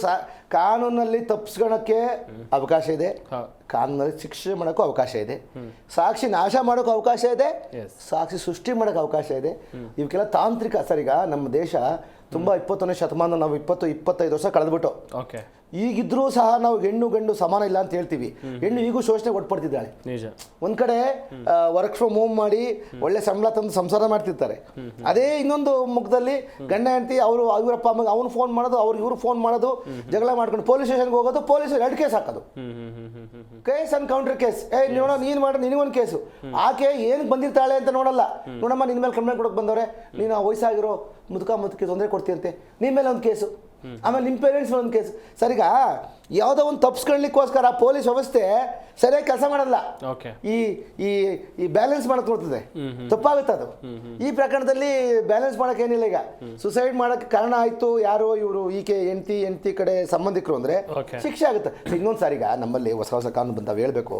ಕಾನೂನಲ್ಲಿ ತಪ್ಪಿಸ್ಕೊಳಕ್ಕೆ ಅವಕಾಶ ಇದೆ, ಕಾನೂನಲ್ಲಿ ಶಿಕ್ಷೆ ಮಾಡೋಕ್ಕೂ ಅವಕಾಶ ಇದೆ, ಸಾಕ್ಷಿ ನಾಶ ಮಾಡೋಕ್ಕೂ ಅವಕಾಶ ಇದೆ, ಸಾಕ್ಷಿ ಸೃಷ್ಟಿ ಮಾಡೋಕ್ಕೆ ಅವಕಾಶ ಇದೆ. ಇವಕ್ಕೆಲ್ಲ ತಾಂತ್ರಿಕ ಸರ್. ಈಗ ನಮ್ಮ ದೇಶ ತುಂಬ 21ನೇ ಶತಮಾನ, ನಾವು 20-25 ವರ್ಷ ಕಳೆದ್ಬಿಟ್ಟು ಈಗಿದ್ರೂ ಸಹ ನಾವು ಹೆಣ್ಣು ಗಂಡು ಸಮಾನ ಇಲ್ಲ ಅಂತ ಹೇಳ್ತೀವಿ. ಹೆಣ್ಣು ಈಗೂ ಶೋಷಣೆ ಒಟ್ಪಡ್ತಿದ್ದಾಳೆ. ಒಂದ್ ಕಡೆ ವರ್ಕ್ ಫ್ರಮ್ ಹೋಮ್ ಮಾಡಿ ಒಳ್ಳೆ ಸಂಬಳ ತಂದು ಸಂಸಾರ ಮಾಡ್ತಿರ್ತಾರೆ. ಅದೇ ಇನ್ನೊಂದು ಮುಖದಲ್ಲಿ ಗಂಡ ಹೆಂಡತಿ ಇವರಪ್ಪ ಅಮ್ಮಗೆ ಅವನು ಫೋನ್ ಮಾಡೋದು, ಇವ್ರು ಫೋನ್ ಮಾಡೋದು, ಜಗಳ ಮಾಡ್ಕೊಂಡು ಪೊಲೀಸ್ ಸ್ಟೇಷನ್ಗೆ ಹೋಗೋದು, ಪೊಲೀಸರು 2 ಕೇಸ್ ಹಾಕೋದು, ಕೇಸ್ ಅಂಡ್ ಕೌಂಟರ್ ಕೇಸ್. ನೋಡೋ ನೀನ್ ಮಾಡೋ ನಿನಗೊಂದು ಕೇಸು. ಆಕೆ ಏನಕ್ಕೆ ಬಂದಿರ್ತಾಳೆ ಅಂತ ನೋಡಲ್ಲ. ನೋಡಮ್ಮ ನಿನ್ ಮೇಲೆ ಕಂಪ್ಲೇಂಟ್ ಕೊಡೋಕೆ ಬಂದವ್ರೆ, ನೀನು ವಯಸ್ಸಾಗಿರೋ ಮುದುಕಿ ತೊಂದರೆ ಕೊಡ್ತೀಯಂತೆ, ನಿನ್ ಮೇಲೆ ಒಂದು ಕೇಸು, ಆಮೇಲೆ ನಿಮ್ಮ ಪೇರೆಂಟ್ಸ್ ಒಂದು ಕೇಸ್. ಸರ್, ಈಗ ಯಾವುದೋ ಒಂದು ತಪ್ಪಿಸ್ಕೊಳ್ಳಿಕ್ಕೋಸ್ಕರ ಪೊಲೀಸ್ ವ್ಯವಸ್ಥೆ ಸರಿಯಾಗಿ ಕೆಲಸ ಮಾಡಲ್ಲ. ಈ ಬ್ಯಾಲೆನ್ಸ್ ಮಾಡಕ್ ನೋಡ್ತದೆ, ತಪ್ಪಾಗುತ್ತೆ ಅದು. ಈ ಪ್ರಕರಣದಲ್ಲಿ ಬ್ಯಾಲೆನ್ಸ್ ಮಾಡಕ್ ಏನಿಲ್ಲ. ಈಗ ಸುಸೈಡ್ ಮಾಡಕ್ಕೆ ಕಾರಣ ಆಯ್ತು ಯಾರು, ಇವರು ಈಕೆ ಹೆಂಡತಿ ಕಡೆ ಸಂಬಂಧಿಕರು ಅಂದ್ರೆ ಶಿಕ್ಷೆ ಆಗುತ್ತೆ. ಇನ್ನೊಂದು ಸಾರಿ, ಈಗ ನಮ್ಮಲ್ಲಿ ಹೊಸ ಕಾನೂನು ಬಂತಾವ್ ಹೇಳ್ಬೇಕು.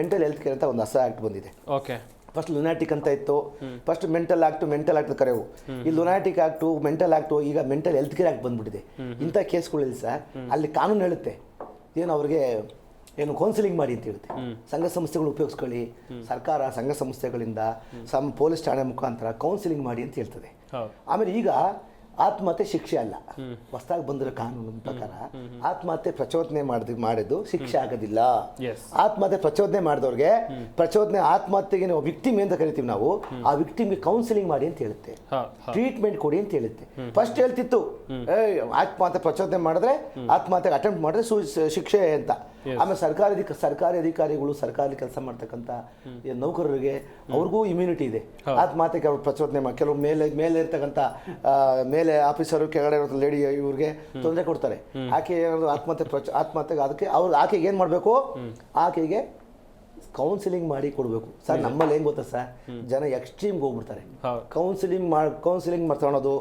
ಮೆಂಟಲ್ ಹೆಲ್ತ್ ಕೇರ್ ಅಂತ ಒಂದು ಹೊಸ ಆಕ್ಟ್ ಬಂದಿದೆ. ಫಸ್ಟ್ ಲುನಾಟಿಕ್ ಅಂತ ಇತ್ತು, ಫಸ್ಟ್ ಮೆಂಟಲ್ ಆಕ್ಟ್ ಕರೆವು. ಈ ಲುನಾಟಿಕ್ ಆಕ್ಟು, ಮೆಂಟಲ್ ಆಕ್ಟು, ಈಗ ಮೆಂಟಲ್ ಹೆಲ್ತ್ ಕೇರ್ ಆಕ್ಟ್ ಬಂದ್ಬಿಟ್ಟಿದೆ. ಇಂಥ ಕೇಸ್ಗಳಲ್ಲಿ ಸರ್ ಅಲ್ಲಿ ಕಾನೂನು ಹೇಳುತ್ತೆ ಏನು, ಅವ್ರಿಗೆ ಕೌನ್ಸಿಲಿಂಗ್ ಮಾಡಿ ಅಂತ ಹೇಳುತ್ತೆ. ಸಂಘ ಸಂಸ್ಥೆಗಳು ಉಪಯೋಗಿಸ್ಕೊಳ್ಳಿ, ಸರ್ಕಾರ ಸಂಘ ಸಂಸ್ಥೆಗಳಿಂದ ಪೊಲೀಸ್ ಠಾಣೆ ಮುಖಾಂತರ ಕೌನ್ಸಿಲಿಂಗ್ ಮಾಡಿ ಅಂತ ಹೇಳ್ತದೆ. ಆಮೇಲೆ ಈಗ ಆತ್ಮಹತ್ಯೆ ಶಿಕ್ಷೆ ಅಲ್ಲ, ಹೊಸದಾಗಿ ಬಂದಿರೋ ಕಾನೂನು ಪ್ರಕಾರ ಆತ್ಮಹತ್ಯೆ ಪ್ರಚೋದನೆ ಮಾಡಿದ್ದು ಶಿಕ್ಷೆ ಆಗೋದಿಲ್ಲ. ಆತ್ಮಹತ್ಯೆ ಪ್ರಚೋದನೆ ಮಾಡಿದವ್ರಿಗೆ, ಆತ್ಮಹತ್ಯೆಗೆ ನಾವು ವಿಕ್ಟಿಮ್ ಅಂತ ಕರಿತೀವಿ ನಾವು, ಆ ವಿಕ್ಟಿಮ್ಗೆ ಕೌನ್ಸಿಲಿಂಗ್ ಮಾಡಿ ಅಂತ ಹೇಳುತ್ತೆ, ಟ್ರೀಟ್ಮೆಂಟ್ ಕೊಡಿ ಅಂತ ಹೇಳುತ್ತೆ. ಫಸ್ಟ್ ಹೇಳ್ತಿತ್ತು ಆತ್ಮಹತ್ಯೆ ಪ್ರಚೋದನೆ ಮಾಡಿದ್ರೆ, ಆತ್ಮಹತ್ಯೆಗೆ ಅಟೆಂಪ್ಟ್ ಮಾಡಿದ್ರೆ ಶಿಕ್ಷೆ ಅಂತ. ಆಮೇಲೆ ಸರ್ಕಾರಿ ಅಧಿಕಾರಿಗಳು, ಸರ್ಕಾರಿ ಕೆಲಸ ಮಾಡ್ತಕ್ಕಂಥ ನೌಕರರಿಗೆ ಅವ್ರಿಗೂ ಇಮ್ಯುನಿಟಿ ಇದೆ. ಆತ್ಮಹತ್ಯೆಗೆ ಅವ್ರು ಪ್ರಚೋದನೆ ಮಾಡಿ, ಕೆಲವು ಮೇಲೆ ಇರ್ತಕ್ಕಂಥ ಮೇಲೆ ಆಫೀಸರು ಕೆಳಗಡೆ ಇರೋ ಲೇಡಿ ಇವ್ರಿಗೆ ತೊಂದರೆ ಕೊಡ್ತಾರೆ. ಆಕೆ ಏನಾದ್ರು ಆತ್ಮಹತ್ಯೆಗೆ ಅದಕ್ಕೆ ಆಕೆಗೆ ಏನ್ ಮಾಡ್ಬೇಕು, ಆಕೆಗೆ ಕೌನ್ಸಿಲಿಂಗ್ ಮಾಡಿ ಕೊಡಬೇಕು. ಸರ್ ನಮ್ಮಲ್ಲಿ ಏನ್ ಗೊತ್ತಾ ಸರ್, ಜನ ಎಕ್ಸ್ಟ್ರೀಮ್ಗೆ ಹೋಗ್ಬಿಡ್ತಾರೆ. ಕೌನ್ಸಿಲಿಂಗ್ ಮಾಡ್ಕೊಳ್ಳೋದು,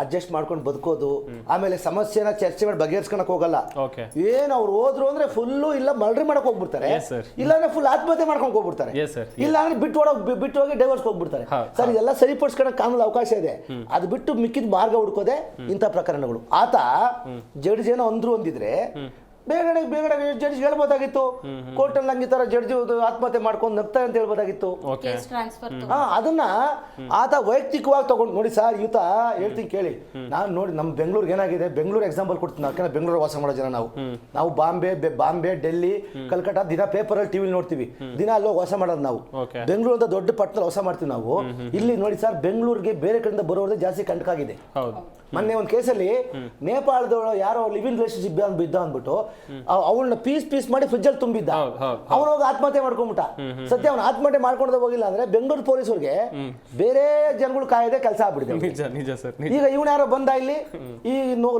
ಅಡ್ಜಸ್ಟ್ ಮಾಡ್ಕೊಂಡು ಬದುಕೋದು, ಆಮೇಲೆ ಸಮಸ್ಯೆನ ಚರ್ಚೆ ಮಾಡಿ ಬಗೆಹರಿಸ್ಕೊಳಕ್ ಹೋಗಲ್ಲ. ಏನ್ ಅವ್ರು ಹೋದ್ರು ಅಂದ್ರೆ ಫುಲ್ಲು ಇಲ್ಲ ಮರ್ಡರ್ ಮಾಡಕ್ ಹೋಗ್ಬಿಡ್ತಾರೆ, ಇಲ್ಲಾಂದ್ರೆ ಫುಲ್ ಆತ್ಮಹತ್ಯೆ ಮಾಡ್ಕೊಂಡು ಹೋಗ್ಬಿಡ್ತಾರೆ, ಇಲ್ಲಾಂದ್ರೆ ಬಿಟ್ಟು ಹೋಗಿ ಡೈವರ್ಸ್ ಹೋಗ್ಬಿಡ್ತಾರೆ. ಸರ್ ಇದೆಲ್ಲ ಸರಿಪಡಿಸ್ಕೊಳಕ್ ಕಾನೂನು ಅವಕಾಶ ಇದೆ. ಅದು ಬಿಟ್ಟು ಮಿಕ್ಕಿದ ಮಾರ್ಗ ಹುಡ್ಕೋದೆ ಇಂಥ ಪ್ರಕರಣಗಳು. ಆತ ಜಡ್ಜ್ ಏನೋ ಒಂದಿದ್ರೆ ಬೇಗಡೆ ಜಡ್ಜ್ ಹೇಳ್ಬೋದಾಗಿತ್ತು, ಕೋರ್ಟಲ್ಲಿ ನಂಗೆ ಈ ತರ ಜಡ್ಜ್ ಆತ್ಮಹತ್ಯೆ ಮಾಡ್ಕೊಂಡು ನಗ್ತಾರೆ ಅಂತ ಹೇಳ್ಬೋದಾಗಿತ್ತು. ಅದನ್ನ ಆತ ವೈಯಕ್ತಿಕವಾಗಿ ತಗೊಂಡು ನೋಡಿ ಸರ್. ಈತ ಹೇಳ್ತೀನಿ ಕೇಳಿ, ನಾನು ನೋಡಿ ನಮ್ಮ ಬೆಂಗಳೂರಿಗೆ ಏನಾಗಿದೆ, ಬೆಂಗಳೂರು ಎಕ್ಸಾಂಪಲ್ ಕೊಡ್ತೀನಿ. ಯಾಕಂದ್ರೆ ಬೆಂಗಳೂರು ವಾಸ ಮಾಡೋ ಜನ ನಾವು ಬಾಂಬೆ ಡೆಲ್ಲಿ ಕಲ್ಕಟ್ಟ ದಿನ ಪೇಪರಲ್ಲಿ ಟಿವಿಲಿ ನೋಡ್ತೀವಿ, ದಿನ ಅಲ್ಲೋ ವಾಸ ಮಾಡೋದು ನಾವು. ಬೆಂಗಳೂರು ಅಂತ ದೊಡ್ಡ ಪಟ್ಟಣದಲ್ಲಿ ವಾಸ ಮಾಡ್ತೀವಿ ನಾವು. ಇಲ್ಲಿ ನೋಡಿ ಸರ್, ಬೆಂಗಳೂರಿಗೆ ಬೇರೆ ಕಡೆಯಿಂದ ಬರೋದೇ ಜಾಸ್ತಿ ಕಂಟಕಾಗಿದೆ. ಮೊನ್ನೆ ಒಂದು ಕೇಸಲ್ಲಿ ನೇಪಾಳದವಳು ಯಾರೋ ಲಿವ್ ಇನ್ ರಿಲೇಶನ್ಶಿಪ್ ಬಿದ್ದ ಅಂದ್ಬಿಟ್ಟು ಅವಳನ್ನ ಪೀಸ್ ಮಾಡಿ ಫ್ರಿಜ್ಜಲ್ಲಿ ತುಂಬಿದ್ದ, ಅವನು ಹೋಗಿ ಆತ್ಮಹತ್ಯೆ ಮಾಡ್ಕೊಂಡ್ಬಿಟ್ಟ. ಸದ್ಯ ಅವ್ನು ಆತ್ಮಹತ್ಯೆ ಮಾಡ್ಕೊಂಡೇ ಹೋಗಿಲ್ಲ ಅಂದ್ರೆ ಬೆಂಗಳೂರು ಪೊಲೀಸರಿಗೆ ಬೇರೆ ಜನಗಳು ಕಾಯದೆ ಕೆಲಸ ಆಗ್ಬಿಟ್ಟಿದೆ. ನಿಜ ಸರ್. ಈಗ ಇವನು ಯಾರೋ ಬಂದ ಇಲ್ಲಿ ಈ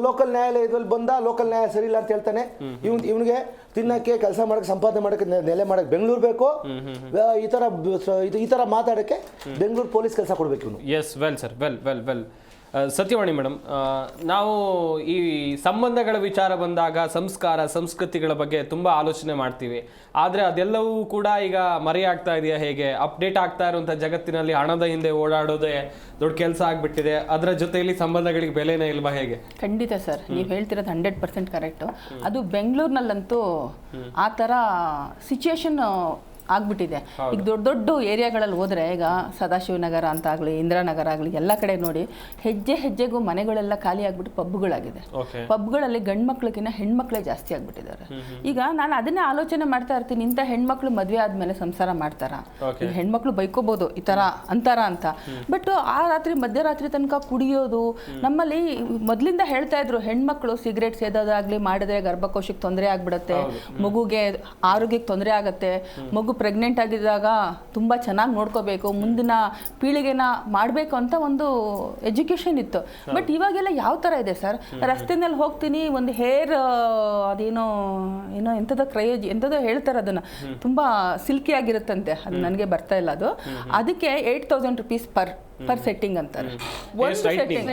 ಲೋಕಲ್ ನ್ಯಾಯಾಲಯದಲ್ಲಿ ಬಂದ, ಲೋಕಲ್ ನ್ಯಾಯ ಸರಿ ಇಲ್ಲ ಅಂತ ಹೇಳ್ತಾನೆ. ಇವನಿಗೆ ತಿನ್ನಕ್ಕೆ, ಕೆಲಸ ಮಾಡಕ್ಕೆ, ಸಂಪಾದನೆ ಮಾಡಕ್ಕೆ, ನೆಲೆ ಮಾಡಕ್ಕೆ ಬೆಂಗಳೂರು ಬೇಕು. ಈ ತರ ಮಾತಾಡಕ್ಕೆ ಬೆಂಗಳೂರು ಪೊಲೀಸ್ ಕೆಲಸ ಕೊಡ್ಬೇಕು ಇವನು. Yes, well sir, well. Satyavani madam, ನಾವು ಈ ಸಂಬಂಧಗಳ ವಿಚಾರ ಬಂದಾಗ ಸಂಸ್ಕಾರ ಸಂಸ್ಕೃತಿಗಳ ಬಗ್ಗೆ ತುಂಬ ಆಲೋಚನೆ ಮಾಡ್ತೀವಿ. ಆದರೆ ಅದೆಲ್ಲವೂ ಕೂಡ ಈಗ ಮರೆಯಾಗ್ತಾ ಇದೆಯಾ ಹೇಗೆ? ಅಪ್ಡೇಟ್ ಆಗ್ತಾ ಇರುವಂಥ ಜಗತ್ತಿನಲ್ಲಿ ಹಣದ ಹಿಂದೆ ಓಡಾಡೋದೇ ದೊಡ್ಡ ಕೆಲಸ ಆಗಿಬಿಟ್ಟಿದೆ. ಅದರ ಜೊತೆಯಲ್ಲಿ ಸಂಬಂಧಗಳಿಗೆ ಬೆಲೆನೇ ಇಲ್ವಾ ಹೇಗೆ? ಖಂಡಿತ ಸರ್, ನೀವು ಹೇಳ್ತಿರೋದು 100% ಕರೆಕ್ಟು. ಅದು ಬೆಂಗಳೂರಿನಲ್ಲಂತೂ ಆ ಥರ ಸಿಚುಯೇಷನ್ ಆಗ್ಬಿಟ್ಟಿದೆ. ಈಗ ದೊಡ್ಡ ದೊಡ್ಡ ಏರಿಯಾಗಳಲ್ಲಿ ಹೋದ್ರೆ, ಈಗ ಸದಾಶಿವನಗರ ಅಂತ ಆಗಲಿ, ಇಂದಿರಾನಗರ ಆಗಲಿ, ಎಲ್ಲ ಕಡೆ ನೋಡಿ ಹೆಜ್ಜೆಗೂ ಮನೆಗಳೆಲ್ಲ ಖಾಲಿ ಆಗ್ಬಿಟ್ಟು ಪಬ್ಗಳಾಗಿದೆ. ಪಬ್ಗಳಲ್ಲಿ ಗಂಡು ಮಕ್ಳಿಗಿನ್ನ ಹೆಣ್ಮಕ್ಳೇ ಜಾಸ್ತಿ ಆಗ್ಬಿಟ್ಟಿದ್ದಾರೆ. ಈಗ ನಾನು ಅದನ್ನೇ ಆಲೋಚನೆ ಮಾಡ್ತಾ ಇರ್ತೀನಿ, ಇಂಥ ಹೆಣ್ಮಕ್ಳು ಮದುವೆ ಆದ್ಮೇಲೆ ಸಂಸಾರ ಮಾಡ್ತಾರ? ಈಗ ಹೆಣ್ಮಕ್ಳು ಬೈಕೋಬಹುದು ಈ ತರ ಅಂತಾರ ಅಂತ, ಬಟ್ ಆ ರಾತ್ರಿ ಮಧ್ಯರಾತ್ರಿ ತನಕ ಕುಡಿಯೋದು. ನಮ್ಮಲ್ಲಿ ಮೊದಲಿಂದ ಹೇಳ್ತಾ ಇದ್ರು, ಹೆಣ್ಮಕ್ಳು ಸಿಗರೇಟ್ ಸೇದೋದಾಗ್ಲಿ ಮಾಡಿದ್ರೆ ಗರ್ಭಕೋಶಕ್ಕೆ ತೊಂದರೆ ಆಗ್ಬಿಡತ್ತೆ, ಮಗುಗೆ ಆರೋಗ್ಯಕ್ಕೆ ತೊಂದರೆ ಆಗತ್ತೆ, ಮಗು ಪ್ರೆಗ್ನೆಂಟ್ ಆಗಿದ್ದಾಗ ತುಂಬ ಚೆನ್ನಾಗಿ ನೋಡ್ಕೋಬೇಕು, ಮುಂದಿನ ಪೀಳಿಗೆನ ಮಾಡಬೇಕು ಅಂತ ಒಂದು ಎಜುಕೇಷನ್ ಇತ್ತು. ಬಟ್ ಇವಾಗೆಲ್ಲ ಯಾವ ಥರ ಇದೆ ಸರ್? ರಸ್ತೆನಲ್ಲಿ ಹೋಗ್ತೀನಿ, ಒಂದು ಹೇರ್ ಅದೇನೋ ಎಂಥದೋ ಹೇಳ್ತಾರೆ, ಅದನ್ನು ತುಂಬ ಸಿಲ್ಕಿ ಆಗಿರುತ್ತಂತೆ, ಅದು ನನಗೆ ಬರ್ತಾ ಇಲ್ಲ ಅದು. ಅದಕ್ಕೆ 8,000 rupees ಪರ್ ಸೆಟ್ಟಿಂಗ್ ಅಂತಾರೆ. ಒಂದು ಸೆಟ್ಟಿಂಗ್,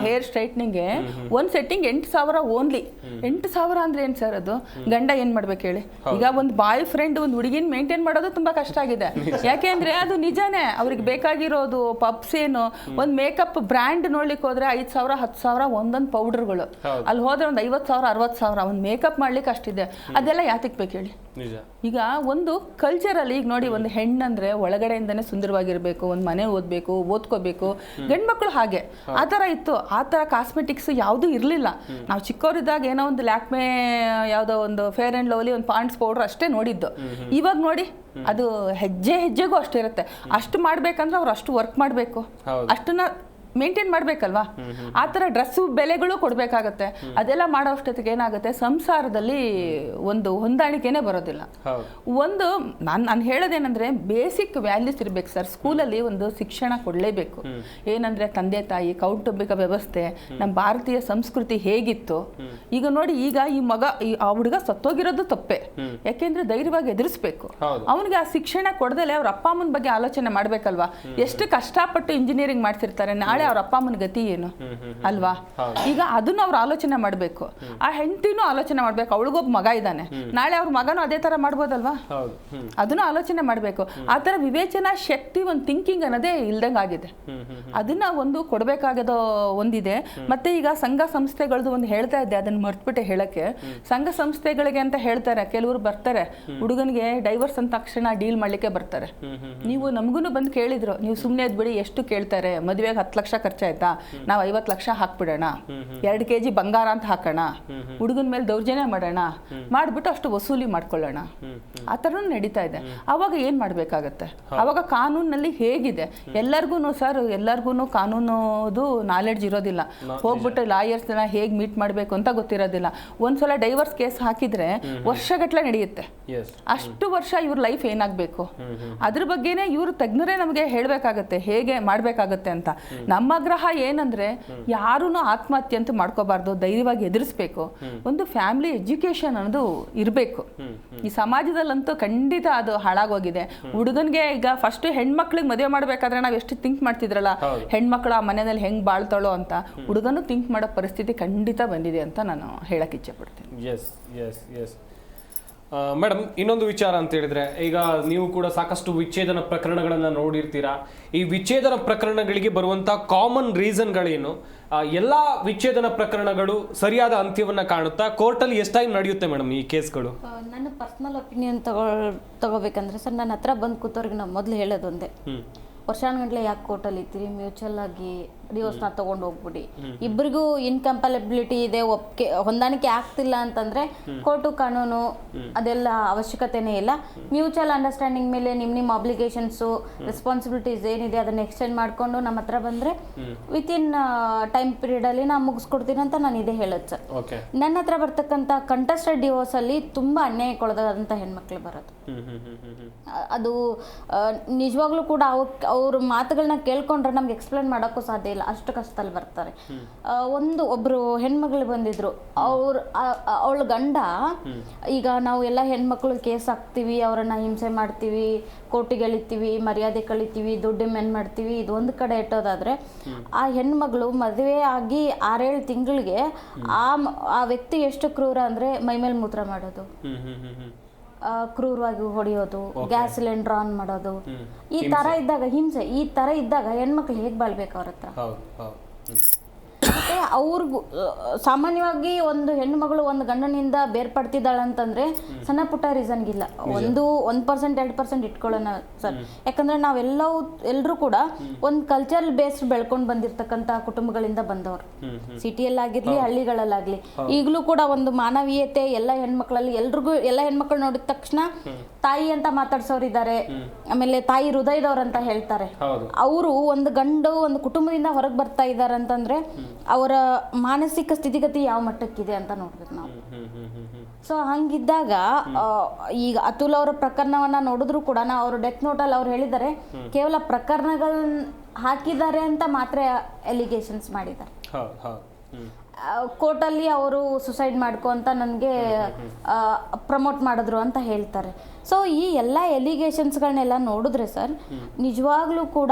ಹೇರ್ ಸ್ಟ್ರೈಟ್ನಿಂಗ್ಗೆ ಒಂದು ಸೆಟ್ಟಿಂಗ್ 8,000 ಓನ್ಲಿ. 8,000 ಅಂದ್ರೆ ಏನು ಸರ್? ಅದು ಗಂಡ ಏನು ಮಾಡ್ಬೇಕು ಹೇಳಿ? ಈಗ ಒಂದು ಬಾಯ್ ಫ್ರೆಂಡ್ ಒಂದು ಹುಡುಗಿನ ಮೇಂಟೈನ್ ಮಾಡೋದು ತುಂಬಾ ಕಷ್ಟ ಆಗಿದೆ. ಯಾಕೆಂದ್ರೆ ಅದು ನಿಜಾನೇ, ಅವ್ರಿಗೆ ಬೇಕಾಗಿರೋದು ಪಬ್ಸ್ ಏನು, ಒಂದು ಮೇಕಪ್ ಬ್ರ್ಯಾಂಡ್ ನೋಡ್ಲಿಕ್ಕೆ ಹೋದ್ರೆ 5,000 10,000 ಒಂದೊಂದು ಪೌಡರ್ಗಳು. ಅಲ್ಲಿ ಹೋದ್ರೆ ಒಂದು 50,000 60,000 ಒಂದು ಮೇಕಪ್ ಮಾಡ್ಲಿಕ್ಕೆ ಅಷ್ಟಿದೆ. ಅದೆಲ್ಲ ಯಾತಕ್ಕೆ ಬೇಕು ಹೇಳಿ? ಈಗ ಒಂದು ಕಲ್ಚರಲ್ಲಿ ಈಗ ನೋಡಿ, ಒಂದು ಹೆಣ್ಣಂದ್ರೆ ಒಳಗಡೆಯಿಂದನೇ ಸುಂದರವಾಗಿರ್ಬೇಕು, ಒಂದು ಮನೆ ಓದ್ಕೋಬೇಕು. ಗಂಡ್ಮಕ್ಳು ಹಾಗೆ ಆ ಥರ ಇತ್ತು. ಆ ಥರ ಕಾಸ್ಮೆಟಿಕ್ಸ್ ಯಾವುದೂ ಇರಲಿಲ್ಲ. ನಾವು ಚಿಕ್ಕವರಿದ್ದಾಗ ಏನೋ ಒಂದು ಲ್ಯಾಕ್ಮೆ, ಯಾವುದೋ ಒಂದು ಫೇರ್ ಆ್ಯಂಡ್ ಲವ್ಲಿ, ಒಂದು ಪಾಂಡ್ಸ್ ಪೌಡರ್ ಅಷ್ಟೇ ನೋಡಿದ್ದು. ಇವಾಗ ನೋಡಿ, ಅದು ಹೆಜ್ಜೆಗೂ ಅಷ್ಟಿರುತ್ತೆ. ಅಷ್ಟು ಮಾಡ್ಬೇಕಂದ್ರೆ ಅವ್ರು ಅಷ್ಟು ವರ್ಕ್ ಮಾಡಬೇಕು, ಅಷ್ಟನ್ನ ಮೇಂಟೈನ್ ಮಾಡ್ಬೇಕಲ್ವಾ? ಆ ಥರ ಡ್ರೆಸ್ಸು ಬೆಲೆಗಳು ಕೊಡಬೇಕಾಗತ್ತೆ. ಅದೆಲ್ಲ ಮಾಡೋ ಅಷ್ಟೊತ್ತಿಗೆ ಏನಾಗುತ್ತೆ, ಸಂಸಾರದಲ್ಲಿ ಒಂದು ಹೊಂದಾಣಿಕೆನೇ ಬರೋದಿಲ್ಲ. ಒಂದು ನಾನು ಹೇಳೋದೇನೆಂದರೆ, ಬೇಸಿಕ್ ವ್ಯಾಲ್ಯೂಸ್ ಇರಬೇಕು ಸರ್. ಸ್ಕೂಲಲ್ಲಿ ಒಂದು ಶಿಕ್ಷಣ ಕೊಡಲೇಬೇಕು. ಏನಂದರೆ ತಂದೆ ತಾಯಿ, ಕೌಟುಂಬಿಕ ವ್ಯವಸ್ಥೆ, ನಮ್ಮ ಭಾರತೀಯ ಸಂಸ್ಕೃತಿ ಹೇಗಿತ್ತು. ಈಗ ನೋಡಿ, ಈಗ ಆ ಹುಡುಗ ಸತ್ತೋಗಿರೋದು ತಪ್ಪೆ. ಯಾಕೆಂದ್ರೆ ಧೈರ್ಯವಾಗಿ ಎದುರಿಸ್ಬೇಕು. ಅವನಿಗೆ ಆ ಶಿಕ್ಷಣ ಕೊಡದಲೆ ಅವ್ರ ಅಪ್ಪ ಅಮ್ಮನ ಬಗ್ಗೆ ಆಲೋಚನೆ ಮಾಡ್ಬೇಕಲ್ವಾ? ಎಷ್ಟು ಕಷ್ಟಪಟ್ಟು ಇಂಜಿನಿಯರಿಂಗ್ ಮಾಡ್ತಿರ್ತಾರೆ, ನಾಳೆ ಅವ್ರ ಅಪ್ಪ ಅಮ್ಮನ ಗತಿ ಏನು ಅಲ್ವಾ? ಈಗ ಅದನ್ನು ಅವ್ರು ಆಲೋಚನೆ ಮಾಡಬೇಕು. ಆ ಹೆಂಡತಿನೂ ಆಲೋಚನೆ ಮಾಡ್ಬೇಕು, ಅವಳಿಗೊಬ್ಬ ಮಗ ಇದ್ದಾನೆ, ನಾಳೆ ಅವ್ರ ಮಗನೂ ಅದೇ ತರ ಮಾಡ್ಬೋದಲ್ವಾ? ಅದನ್ನು ಆಲೋಚನೆ ಮಾಡಬೇಕು. ಆ ತರ ವಿವೇಚನಾ ಶಕ್ತಿ, ಒಂದು ಥಿಂಕಿಂಗ್ ಅನ್ನೋದೇ ಇಲ್ದಂಗೆ ಆಗಿದೆ. ಅದನ್ನ ಒಂದು ಕೊಡಬೇಕಾಗದ ಒಂದಿದೆ. ಮತ್ತೆ ಈಗ ಸಂಘ ಸಂಸ್ಥೆಗಳದ್ದು ಒಂದು ಹೇಳ್ತಾ ಇದ್ದೆ, ಅದನ್ನ ಮರ್ತ್ಬಿಟ್ಟೆ ಹೇಳಕ್ಕೆ. ಸಂಘ ಸಂಸ್ಥೆಗಳಿಗೆ ಅಂತ ಹೇಳ್ತಾರೆ, ಕೆಲವರು ಬರ್ತಾರೆ, ಹುಡುಗನಿಗೆ ಡೈವರ್ಸ್ ಅಂತ ತಕ್ಷಣ ಡೀಲ್ ಮಾಡ್ಲಿಕ್ಕೆ ಬರ್ತಾರೆ. ನೀವು ನಮಗೂ ಬಂದು ಕೇಳಿದ್ರು, ನೀವು ಸುಮ್ಮನೆ ಇದ್ಬಿಡಿ, ಎಷ್ಟು ಕೇಳ್ತಾರೆ, ಮದುವೆಗೆ 10 ಲಕ್ಷ ಖರ್ಚಾಯ್ತಾ, ನಾವು 50 ಲಕ್ಷ ಹಾಕ್ಬಿಡೋಣ, 2 kg ಬಂಗಾರ ಅಂತ ಹಾಕೋಣ, ಹುಡುಗನ ಮೇಲೆ ದೌರ್ಜನ್ಯ ಮಾಡೋಣ, ಮಾಡ್ಬಿಟ್ಟು ಅಷ್ಟು ವಸೂಲಿ ಮಾಡ್ಕೊಳ್ಳೋಣ. ಆ ಥರ ನಡೀತಾ ಇದೆ. ಅವಾಗ ಏನ್ ಮಾಡ್ಬೇಕಾಗತ್ತೆ? ಅವಾಗ ಕಾನೂನಲ್ಲಿ ಹೇಗಿದೆ? ಎಲ್ಲರಿಗೂ ಕಾನೂನುದು ನಾಲೆಡ್ಜ್ ಇರೋದಿಲ್ಲ. ಹೋಗ್ಬಿಟ್ಟು ಲಾಯರ್ಸ್ನ ಹೇಗೆ ಮೀಟ್ ಮಾಡಬೇಕು ಅಂತ ಗೊತ್ತಿರೋದಿಲ್ಲ. ಒಂದ್ಸಲ ಡೈವರ್ಸ್ ಕೇಸ್ ಹಾಕಿದ್ರೆ ವರ್ಷಗಟ್ಟಲೆ ನಡೆಯುತ್ತೆ. ಅಷ್ಟು ವರ್ಷ ಇವ್ರ ಲೈಫ್ ಏನಾಗಬೇಕು, ಅದ್ರ ಬಗ್ಗೆನೇ ಇವರು ತಜ್ಞರೇ ನಮಗೆ ಹೇಳಬೇಕಾಗತ್ತೆ, ಹೇಗೆ ಮಾಡಬೇಕಾಗತ್ತೆ ಅಂತ. ನಮ್ಮ ಆಗ್ರಹ ಏನಂದ್ರೆ, ಯಾರೂ ಆತ್ಮಹತ್ಯೆ ಅಂತೂ ಮಾಡ್ಕೋಬಾರ್ದು, ಧೈರ್ಯವಾಗಿ ಎದುರಿಸ್ಬೇಕು. ಒಂದು ಫ್ಯಾಮಿಲಿ ಎಜುಕೇಶನ್ ಅನ್ನೋದು ಇರಬೇಕು. ಈ ಸಮಾಜದಲ್ಲಂತೂ ಖಂಡಿತ ಅದು ಹಾಳಾಗೋಗಿದೆ. ಹುಡುಗನ್ಗೆ ಈಗ ಫಸ್ಟ್ ಹೆಣ್ಮಕ್ಳಿಗೆ ಮದುವೆ ಮಾಡ್ಬೇಕಾದ್ರೆ ನಾವು ಎಷ್ಟು ಥಿಂಕ್ ಮಾಡ್ತಿದ್ರಲ್ಲ, ಹೆಣ್ಮಕ್ಳು ಆ ಮನೆಯಲ್ಲಿ ಹೆಂಗ್ ಬಾಳ್ತಾಳೋ ಅಂತ, ಹುಡುಗನು ಥಿಂಕ್ ಮಾಡೋ ಪರಿಸ್ಥಿತಿ ಖಂಡಿತ ಬಂದಿದೆ ಅಂತ ನಾನು ಹೇಳಕ್ ಇಚ್ಛೆ ಪಡ್ತೀನಿ. ಎಸ್ ಮೇಡಮ್, ಇನ್ನೊಂದು ವಿಚಾರ ಅಂತ ಹೇಳಿದ್ರೆ, ಈಗ ನೀವು ಕೂಡ ಸಾಕಷ್ಟು ವಿಚ್ಛೇದನ ಪ್ರಕರಣಗಳನ್ನು ನೋಡಿರ್ತೀರಾ. ಈ ವಿಚ್ಛೇದನ ಪ್ರಕರಣಗಳಿಗೆ ಬರುವಂಥ ಕಾಮನ್ ರೀಸನ್ಗಳೇನು? ಎಲ್ಲ ವಿಚ್ಛೇದನ ಪ್ರಕರಣಗಳು ಸರಿಯಾದ ಅಂತ್ಯವನ್ನು ಕಾಣುತ್ತಾ? ಕೋರ್ಟಲ್ಲಿ ಎಷ್ಟು ಟೈಮ್ ನಡೆಯುತ್ತೆ ಮೇಡಮ್ ಈ ಕೇಸ್ಗಳು? ನನ್ನ ಪರ್ಸ್ನಲ್ ಒಪಿನಿಯನ್ ತಗೋಬೇಕಂದ್ರೆ ಸರ್, ನನ್ನ ಹತ್ರ ಬಂದು ಕೂತವ್ರಿಗೆ ನಾವು ಮೊದಲು ಹೇಳೋದೊಂದೇ, ವರ್ಷಾನುಗಂಟ್ಲೆ ಯಾಕೆ ಕೋರ್ಟಲ್ಲಿ ಇರ್ತೀರಿ, ಮ್ಯೂಚುವಲ್ ಆಗಿ ಡಿವೋರ್ಸ್ನ ತೊಗೊಂಡು ಹೋಗ್ಬಿಡಿ. ಇಬ್ಬರಿಗೂ ಇನ್ಕಂಪಲಬಿಲಿಟಿ ಇದೆ, ಹೊಂದಾಣಿಕೆ ಆಗ್ತಿಲ್ಲ ಅಂತಂದರೆ ಕೋರ್ಟು ಕಾನೂನು ಅದೆಲ್ಲ ಅವಶ್ಯಕತೆನೇ ಇಲ್ಲ. ಮ್ಯೂಚುವಲ್ ಅಂಡರ್ಸ್ಟ್ಯಾಂಡಿಂಗ್ ಮೇಲೆ ನಿಮ್ಮ ಅಬ್ಲಿಗೇಷನ್ಸು ರೆಸ್ಪಾನ್ಸಿಬಿಲಿಟೀಸ್ ಏನಿದೆ ಅದನ್ನು ಎಕ್ಸ್ಟೆಂಡ್ ಮಾಡಿಕೊಂಡು ನಮ್ಮ ಹತ್ರ ಬಂದರೆ ವಿತಿನ್ ಟೈಮ್ ಪೀರಿಯಡಲ್ಲಿ ನಾನು ಮುಗಿಸ್ಕೊಡ್ತೀನಿ ಅಂತ ನಾನು ಇದೇ ಹೇಳೋದು ಸರ್. ನನ್ನ ಹತ್ರ ಬರ್ತಕ್ಕಂಥ ಕಂಟೆಸ್ಟೆಡ್ ಡಿವೋರ್ಸಲ್ಲಿ ತುಂಬ ಅನ್ಯಾಯಕ್ಕೊಳಗಾದಂಥ ಹೆಣ್ಮಕ್ಳು ಬರೋದು. ಅದು ನಿಜವಾಗ್ಲೂ ಕೂಡ ಅವ್ರ ಮಾತುಗಳನ್ನ ಕೇಳ್ಕೊಂಡ್ರೆ ನಮ್ಗೆ ಎಕ್ಸ್ಪ್ಲೇನ್ ಮಾಡೋಕ್ಕೂ ಸಾಧ್ಯ ಇಲ್ಲ, ಅಷ್ಟು ಕಷ್ಟದಲ್ಲಿ ಬರ್ತಾರೆ. ಒಬ್ಬರು ಹೆಣ್ಮಕ್ಳು ಬಂದಿದ್ರು, ಅವಳ ಗಂಡ ಈಗ ನಾವು ಎಲ್ಲ ಹೆಣ್ಮಕ್ಳು ಕೇಸ್ ಹಾಕ್ತೀವಿ, ಅವರನ್ನು ಹಿಂಸೆ ಮಾಡ್ತೀವಿ, ಕೋರ್ಟಿಗೆ ಎಳಿತೀವಿ, ಮರ್ಯಾದೆ ಕಳಿತೀವಿ, ದುಡ್ಡು ಮೆನ್ ಮಾಡ್ತೀವಿ, ಇದು ಒಂದು ಕಡೆ ಇಟ್ಟೋದಾದ್ರೆ ಆ ಹೆಣ್ಮಗಳು ಮದುವೆ ಆಗಿ 6-7 ತಿಂಗಳಿಗೆ ಆ ವ್ಯಕ್ತಿ ಎಷ್ಟು ಕ್ರೂರ ಅಂದರೆ ಮೈಮೇಲೆ ಮೂತ್ರ ಮಾಡೋದು, ಕ್ರೂರವಾಗಿ ಹೊಡೆಯೋದು, ಗ್ಯಾಸ್ ಸಿಲಿಂಡರ್ ಆನ್ ಮಾಡೋದು, ಈ ತರ ಇದ್ದಾಗ ಹಿಂಸೆ, ಈ ತರ ಇದ್ದಾಗ ಹೆಣ್ಮಕ್ಳು ಹೇಗೆ ಬಾಳ್ಬೇಕು ಅವ್ರ ಹತ್ರ? ಮತ್ತೆ ಅವ್ರಿಗೂ ಸಾಮಾನ್ಯವಾಗಿ ಒಂದು ಹೆಣ್ಣುಮಗಳು ಒಂದು ಗಂಡನಿಂದ ಬೇರ್ಪಡ್ತಿದ್ದಾಳೆ ಅಂತಂದ್ರೆ ಸಣ್ಣ ಪುಟ್ಟ ರೀಸನ್ಗಿಲ್ಲ, 1% 2% ಇಟ್ಕೊಳ್ಳೋಣ ಸರ್. ಯಾಕಂದ್ರೆ ಎಲ್ಲರೂ ಕೂಡ ಒಂದು ಕಲ್ಚರಲ್ ಬೇಸ್ಡ್ ಬೆಳ್ಕೊಂಡು ಬಂದಿರ್ತಕ್ಕಂಥ ಕುಟುಂಬಗಳಿಂದ ಬಂದವರು, ಸಿಟಿಯಲ್ಲಾಗಿರ್ಲಿ ಹಳ್ಳಿಗಳಲ್ಲಾಗ್ಲಿ. ಈಗಲೂ ಕೂಡ ಒಂದು ಮಾನವೀಯತೆ ಎಲ್ಲ ಹೆಣ್ಮಕ್ಳಲ್ಲಿ ಎಲ್ಲ ಹೆಣ್ಮಕ್ಳು ನೋಡಿದ ತಕ್ಷಣ ತಾಯಿ ಅಂತ ಮಾತಾಡ್ಸೋರಿದ್ದಾರೆ, ಆಮೇಲೆ ತಾಯಿ ಹೃದಯದವ್ರು ಅಂತ ಹೇಳ್ತಾರೆ. ಅವರು ಒಂದು ಗಂಡು ಒಂದು ಕುಟುಂಬದಿಂದ ಹೊರಗೆ ಬರ್ತಾ ಇದ್ದಾರೆ ಅಂತಂದ್ರೆ ಅವರ ಮಾನಸಿಕ ಸ್ಥಿತಿಗತಿ ಯಾವ ಮಟ್ಟಕ್ಕಿದೆ ಅಂತ ನೋಡ್ಬೇಕು ನಾವು. ಸೊ ಹಂಗಿದ್ದಾಗ ಈಗ ಅತುಲ್ ಅವರ ಪ್ರಕರಣವನ್ನ ನೋಡಿದ್ರು ಕೂಡ ಅವರು ಡೆತ್ ನೋಟಲ್ಲಿ ಅವ್ರು ಹೇಳಿದ್ದಾರೆ ಕೇವಲ ಪ್ರಕರಣಗಳನ್ನ ಹಾಕಿದ್ದಾರೆ ಅಂತ ಮಾತ್ರ ಎಲಿಗೇಷನ್ಸ್ ಮಾಡಿದ್ದಾರೆ. ಕೋರ್ಟಲ್ಲಿ ಅವರು ಸುಸೈಡ್ ಮಾಡ್ಕೊ ಅಂತ ನನಗೆ ಪ್ರಮೋಟ್ ಮಾಡಿದ್ರು ಅಂತ ಹೇಳ್ತಾರೆ. ಸೊ ಈ ಎಲ್ಲ ಎಲಿಗೇಷನ್ಸ್ಗಳನ್ನೆಲ್ಲ ನೋಡಿದ್ರೆ ಸರ್ ನಿಜವಾಗ್ಲೂ ಕೂಡ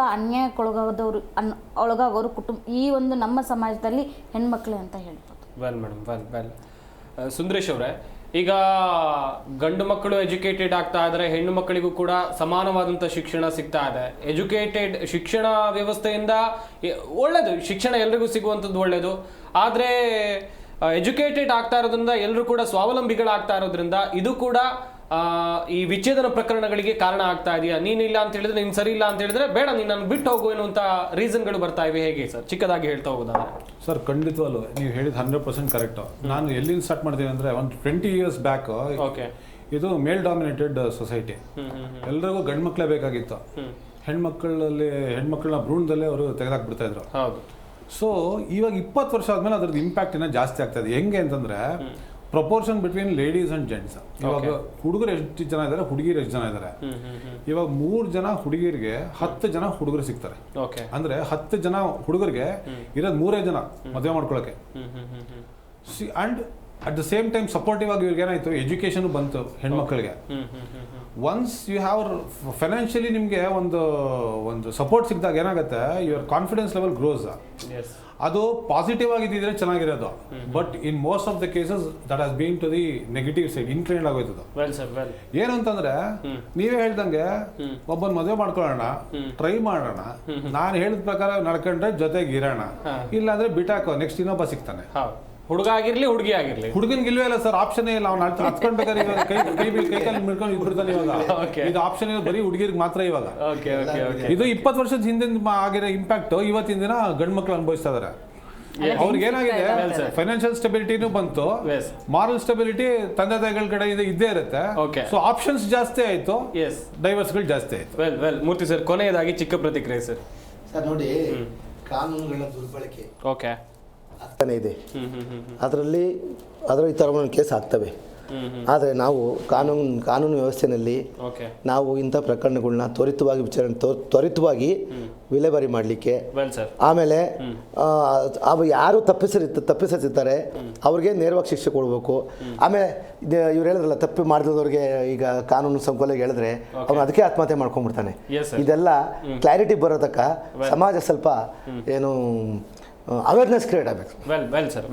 ಒಳಗಾಗೋರು ಕುಟುಂಬ ಈ ಒಂದು ನಮ್ಮ ಸಮಾಜದಲ್ಲಿ ಹೆಣ್ಮಕ್ಳೇ ಅಂತ ಹೇಳ್ಬೋದು. ವೆಲ್ ಮೇಡಮ್, ವೆಲ್ ಸುಂದರೇಶ್ ಅವರೇ, ಈಗ ಗಂಡು ಮಕ್ಕಳು ಎಜುಕೇಟೆಡ್ ಆಗ್ತಾ ಇದ್ದಾರೆ, ಹೆಣ್ಣು ಮಕ್ಕಳಿಗೂ ಕೂಡ ಸಮಾನವಾದಂಥ ಶಿಕ್ಷಣ ಸಿಗ್ತಾ ಇದೆ. ಎಜುಕೇಟೆಡ್ ಶಿಕ್ಷಣ ವ್ಯವಸ್ಥೆಯಿಂದ ಒಳ್ಳೆಯದು, ಶಿಕ್ಷಣ ಎಲ್ರಿಗೂ ಸಿಗುವಂಥದ್ದು ಒಳ್ಳೆಯದು. ಆದರೆ ಎಜುಕೇಟೆಡ್ ಆಗ್ತಾ ಇರೋದ್ರಿಂದ ಎಲ್ಲರೂ ಕೂಡ ಸ್ವಾವಲಂಬಿಗಳಾಗ್ತಾ ಇರೋದ್ರಿಂದ ಇದು ಕೂಡ ಈ ವಿಚ್ಛೇದನ ಪ್ರಕರಣಗಳಿಗೆ ಕಾರಣ ಆಗ್ತಾ ಇದೆಯಾ? ನೀನಿಲ್ಲ ಅಂತ ಹೇಳಿದ್ರೆ, ನೀನು ಸರಿ ಇಲ್ಲ ಅಂತ ಹೇಳಿದ್ರೆ ಬೇಡ, ನೀನು ನಾನು ಬಿಟ್ಟು ಹೋಗು ಎನ್ನುವಂಥ ರೀಸನ್ಗಳು ಬರ್ತಾ ಇವೆ. ಹೇಗೆ ಸರ್, ಚಿಕ್ಕದಾಗಿ ಹೇಳ್ತಾ ಹೋಗೋದಾದ್ರೆ? ಸರ್ ಖಂಡಿತವಲ್ಲೂ ನೀವು ಹೇಳಿದ 100% ಕರೆಕ್ಟು. ನಾನು ಎಲ್ಲಿಂದ ಸ್ಟಾರ್ಟ್ ಮಾಡ್ತೀನಿ ಅಂದರೆ ಒಂದು 20 years ಬ್ಯಾಕ್ ಇದು ಮೇಲ್ ಡಾಮಿನೇಟೆಡ್ ಸೊಸೈಟಿ, ಎಲ್ರಿಗೂ ಗಂಡು ಮಕ್ಕಳೇ ಬೇಕಾಗಿತ್ತು. ಹೆಣ್ಮಕ್ಳನ್ನ ಭ್ರೂಣದಲ್ಲೇ ಅವರು ತೆಗೆದಾಕ್ಬಿಡ್ತಾ ಇದ್ರು. ಸೊ ಇವಾಗ 20 ವರ್ಷ ಆದ್ಮೇಲೆ ಅದ್ರದ್ದು ಇಂಪ್ಯಾಕ್ಟ್ ಇನ್ನೂ ಜಾಸ್ತಿ ಆಗ್ತಾ ಇದೆ. ಹೆಂಗೆ ಅಂತಂದ್ರೆ proportion between ladies and gents. ಇವಾಗ ಹುಡುಗರು ಎಷ್ಟು ಜನ ಇದ್ದಾರೆ, ಹುಡುಗಿರು ಎಷ್ಟು ಜನ ಇದ್ದಾರೆ. ಇವಾಗ 3 ಜನ ಹುಡುಗಿರಿಗೆ 10 ಜನ ಹುಡುಗರು ಸಿಗ್ತಾರೆ. ಅಂದ್ರೆ 10 ಜನ ಹುಡುಗರಿಗೆ ಇರೋದು 3 ಜನ ಮದುವೆ ಮಾಡ್ಕೊಳಕ್ಕೆ. And at the same time supportive ಆಗಿ ಇವ್ರಿಗೆ ಏನಾಯ್ತು, ಎಜುಕೇಶನ್ ಬಂತು ಹೆಣ್ಮಕ್ಳಿಗೆ. ಒನ್ಸ್ ಯು ಹ್ಯಾವ್ ಫೈನಾನ್ಷಿಯಲಿ ನಿಮಗೆ ಒಂದು ಸಪೋರ್ಟ್ ಸಿಕ್ಕಿದಾಗ ಏನಾಗುತ್ತೆ, ಯುವರ್ ಕಾನ್ಫಿಡೆನ್ಸ್ ಲೆವೆಲ್ ಗ್ರೋಸ್. ಅದು ಪಾಸಿಟಿವ್ ಆಗಿದ್ದಿದ್ರೆ ಚೆನ್ನಾಗಿರೋದು. But in most of the cases that has been to the negative side, inclined ಆಗೋಯ್ತದ. ಏನು ಅಂತಂದ್ರೆ ನೀವೇ ಹೇಳ್ದಂಗೆ ಒಬ್ಬನ ಮದುವೆ ಮಾಡ್ಕೊಳ್ಳೋಣ, ಟ್ರೈ ಮಾಡೋಣ, ನಾನು ಹೇಳಿದ ಪ್ರಕಾರ ನಡ್ಕೊಂಡ್ರೆ ಜೊತೆಗೆ ಇರೋಣ, ಇಲ್ಲಾಂದ್ರೆ ಬಿಟ್ಟಾಕೋ, ನೆಕ್ಸ್ಟ್ ಇನ್ನೊಬ್ಬ ಸಿಗ್ತಾನೆ. ಹುಡುಗ ಆಗಿರ್ಲಿ ಹುಡುಗಿ ಆಗಿರ್ಲಿ, ಹುಡುಗನ್ಗೆ ಇಲ್ವೇ ಇಲ್ಲ ಸರ್, ಆಪ್ಷನ್ ಇಲ್ಲ. ಅವ್ನು ಹತ್ಕೊಂಡ್ಬೇಕಾದ್ರೆ ಇವಾಗ ಕೈ ಕಾಲು ಮಿಡ್ಕೊಂಡು ಇಟ್ಬಿಡ್ತಾನೆ. ಇವಾಗ ಇದು ಆಪ್ಷನ್ ಇಲ್ಲ, ಬರೀ ಹುಡುಗಿರಿಗೆ ಮಾತ್ರ. ಇವಾಗ ಇದು 20 ವರ್ಷದ ಹಿಂದಿನ ಆಗಿರೋ ಇಂಪ್ಯಾಕ್ಟ್ ಇವತ್ತಿನ ದಿನ ಗಂಡು ಮಕ್ಳು ಅನುಭವಿಸ್ತಾ ಇದಾರೆ. ಅವ್ರಿಗೆ ಏನಾಗಿದೆ, ಫೈನಾನ್ಷಿಯಲ್ ಸ್ಟೆಬಿಲಿಟಿನೂ ಬಂತು, ಮಾರಲ್ ಸ್ಟೆಬಿಲಿಟಿ ತಂದೆ ತಾಯಿಗಳ ಕಡೆಯಿಂದ ಇದ್ದೇ ಇರುತ್ತೆ. ಸೊ ಆಪ್ಷನ್ಸ್ ಜಾಸ್ತಿ ಆಯ್ತು, ಡೈವರ್ಸ್ಗಳು ಜಾಸ್ತಿ ಆಯ್ತು. ವೆಲ್ ಮೂರ್ತಿ ಸರ್, ಕೊನೆಯದಾಗಿ ಚಿಕ್ಕ ಪ್ರತಿಕ್ರಿಯೆ ಸರ್. ನೋಡಿ, ಕಾನೂನುಗಳ ದುರ್ಬಳಕೆ ಆಗ್ತಾನೆ ಇದೆ. ಅದರ ಈ ಥರ ಒಂದು ಕೇಸ್ ಆಗ್ತವೆ. ಆದರೆ ನಾವು ಕಾನೂನು ವ್ಯವಸ್ಥೆಯಲ್ಲಿ ನಾವು ಇಂಥ ಪ್ರಕರಣಗಳನ್ನ ತ್ವರಿತವಾಗಿ ವಿಲೇವಾರಿ ಮಾಡಲಿಕ್ಕೆ, ಆಮೇಲೆ ಯಾರು ತಪ್ಪಿಸಿರ್ತಾರೆ ಅವ್ರಿಗೆ ನೇರವಾಗಿ ಶಿಕ್ಷೆ ಕೊಡಬೇಕು. ಆಮೇಲೆ ಇವ್ರು ಹೇಳಿದ್ರಲ್ಲ, ತಪ್ಪು ಮಾಡಿದವ್ರಿಗೆ ಈಗ ಕಾನೂನು ಸಂಕೋಲೆಗೆ ಹೇಳಿದ್ರೆ ಅವನು ಅದಕ್ಕೆ ಆತ್ಮಹತ್ಯೆ ಮಾಡ್ಕೊಂಡ್ಬಿಡ್ತಾನೆ. ಇದೆಲ್ಲ ಕ್ಲಾರಿಟಿ ಬರೋದಕ್ಕ ಸಮಾಜ ಸ್ವಲ್ಪ ಏನು ಅವೇರ್ನೆಸ್ ಕ್ರಿಯೇಟ್ ಆಗಬೇಕು. ವೆಲ್ ಸರ್,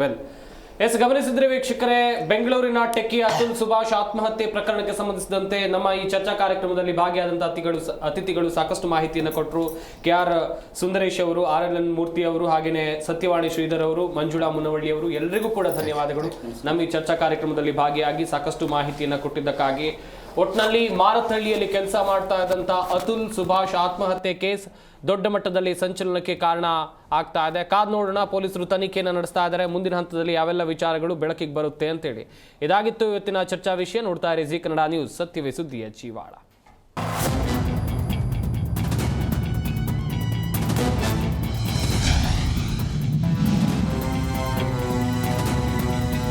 ಎಸ್ ಗಮನಿಸಿದ್ರೆ ವೀಕ್ಷಕರೇ, ಬೆಂಗಳೂರಿನ ಟೆಕ್ಕಿ ಅತುಲ್ ಸುಭಾಷ್ ಆತ್ಮಹತ್ಯೆ ಪ್ರಕರಣಕ್ಕೆ ಸಂಬಂಧಿಸಿದಂತೆ ನಮ್ಮ ಈ ಚರ್ಚಾ ಕಾರ್ಯಕ್ರಮದಲ್ಲಿ ಭಾಗಿಯಾದಂತಹ ಅತಿಥಿಗಳು ಸಾಕಷ್ಟು ಮಾಹಿತಿಯನ್ನು ಕೊಟ್ಟರು. KR ಸುಂದರೇಶ್ ಅವರು, RLN ಮೂರ್ತಿ ಅವರು, ಹಾಗೆಯೇ ಸತ್ಯವಾಣಿ ಶ್ರೀಧರ್ ಅವರು, ಮಂಜುಳಾ ಮುನವಳ್ಳಿ ಅವರು, ಎಲ್ಲರಿಗೂ ಕೂಡ ಧನ್ಯವಾದಗಳು ನಮ್ಮ ಈ ಚರ್ಚಾ ಕಾರ್ಯಕ್ರಮದಲ್ಲಿ ಭಾಗಿಯಾಗಿ ಸಾಕಷ್ಟು ಮಾಹಿತಿಯನ್ನು ಕೊಟ್ಟಿದ್ದಕ್ಕಾಗಿ. ಒಟ್ನಲ್ಲಿ ಮಾರತಹಳ್ಳಿಯಲ್ಲಿ ಕೆಲಸ ಮಾಡ್ತಾ ಇದ್ದಂತ ಅತುಲ್ ಸುಭಾಷ್ ಆತ್ಮಹತ್ಯೆ ಕೇಸ್ ದೊಡ್ಡ ಮಟ್ಟದಲ್ಲಿ ಸಂಚಲನಕ್ಕೆ ಕಾರಣ ಆಗ್ತಾ ಇದೆ. ಕಾದ್ ನೋಡೋಣ, ಪೊಲೀಸರು ತನಿಖೆಯನ್ನು ನಡೆಸ್ತಾ ಇದ್ದಾರೆ. ಮುಂದಿನ ಹಂತದಲ್ಲಿ ಯಾವೆಲ್ಲ ವಿಚಾರಗಳು ಬೆಳಕಿಗೆ ಬರುತ್ತೆ ಅಂತೇಳಿ. ಇದಾಗಿತ್ತು ಇವತ್ತಿನ ಚರ್ಚಾ ವಿಷಯ. ನೋಡ್ತಾ ಇರಿ ಜಿ ಕನ್ನಡ ನ್ಯೂಸ್, ಸತ್ಯವೇ ಸುದ್ದಿಯ ಜೀವಾಳ.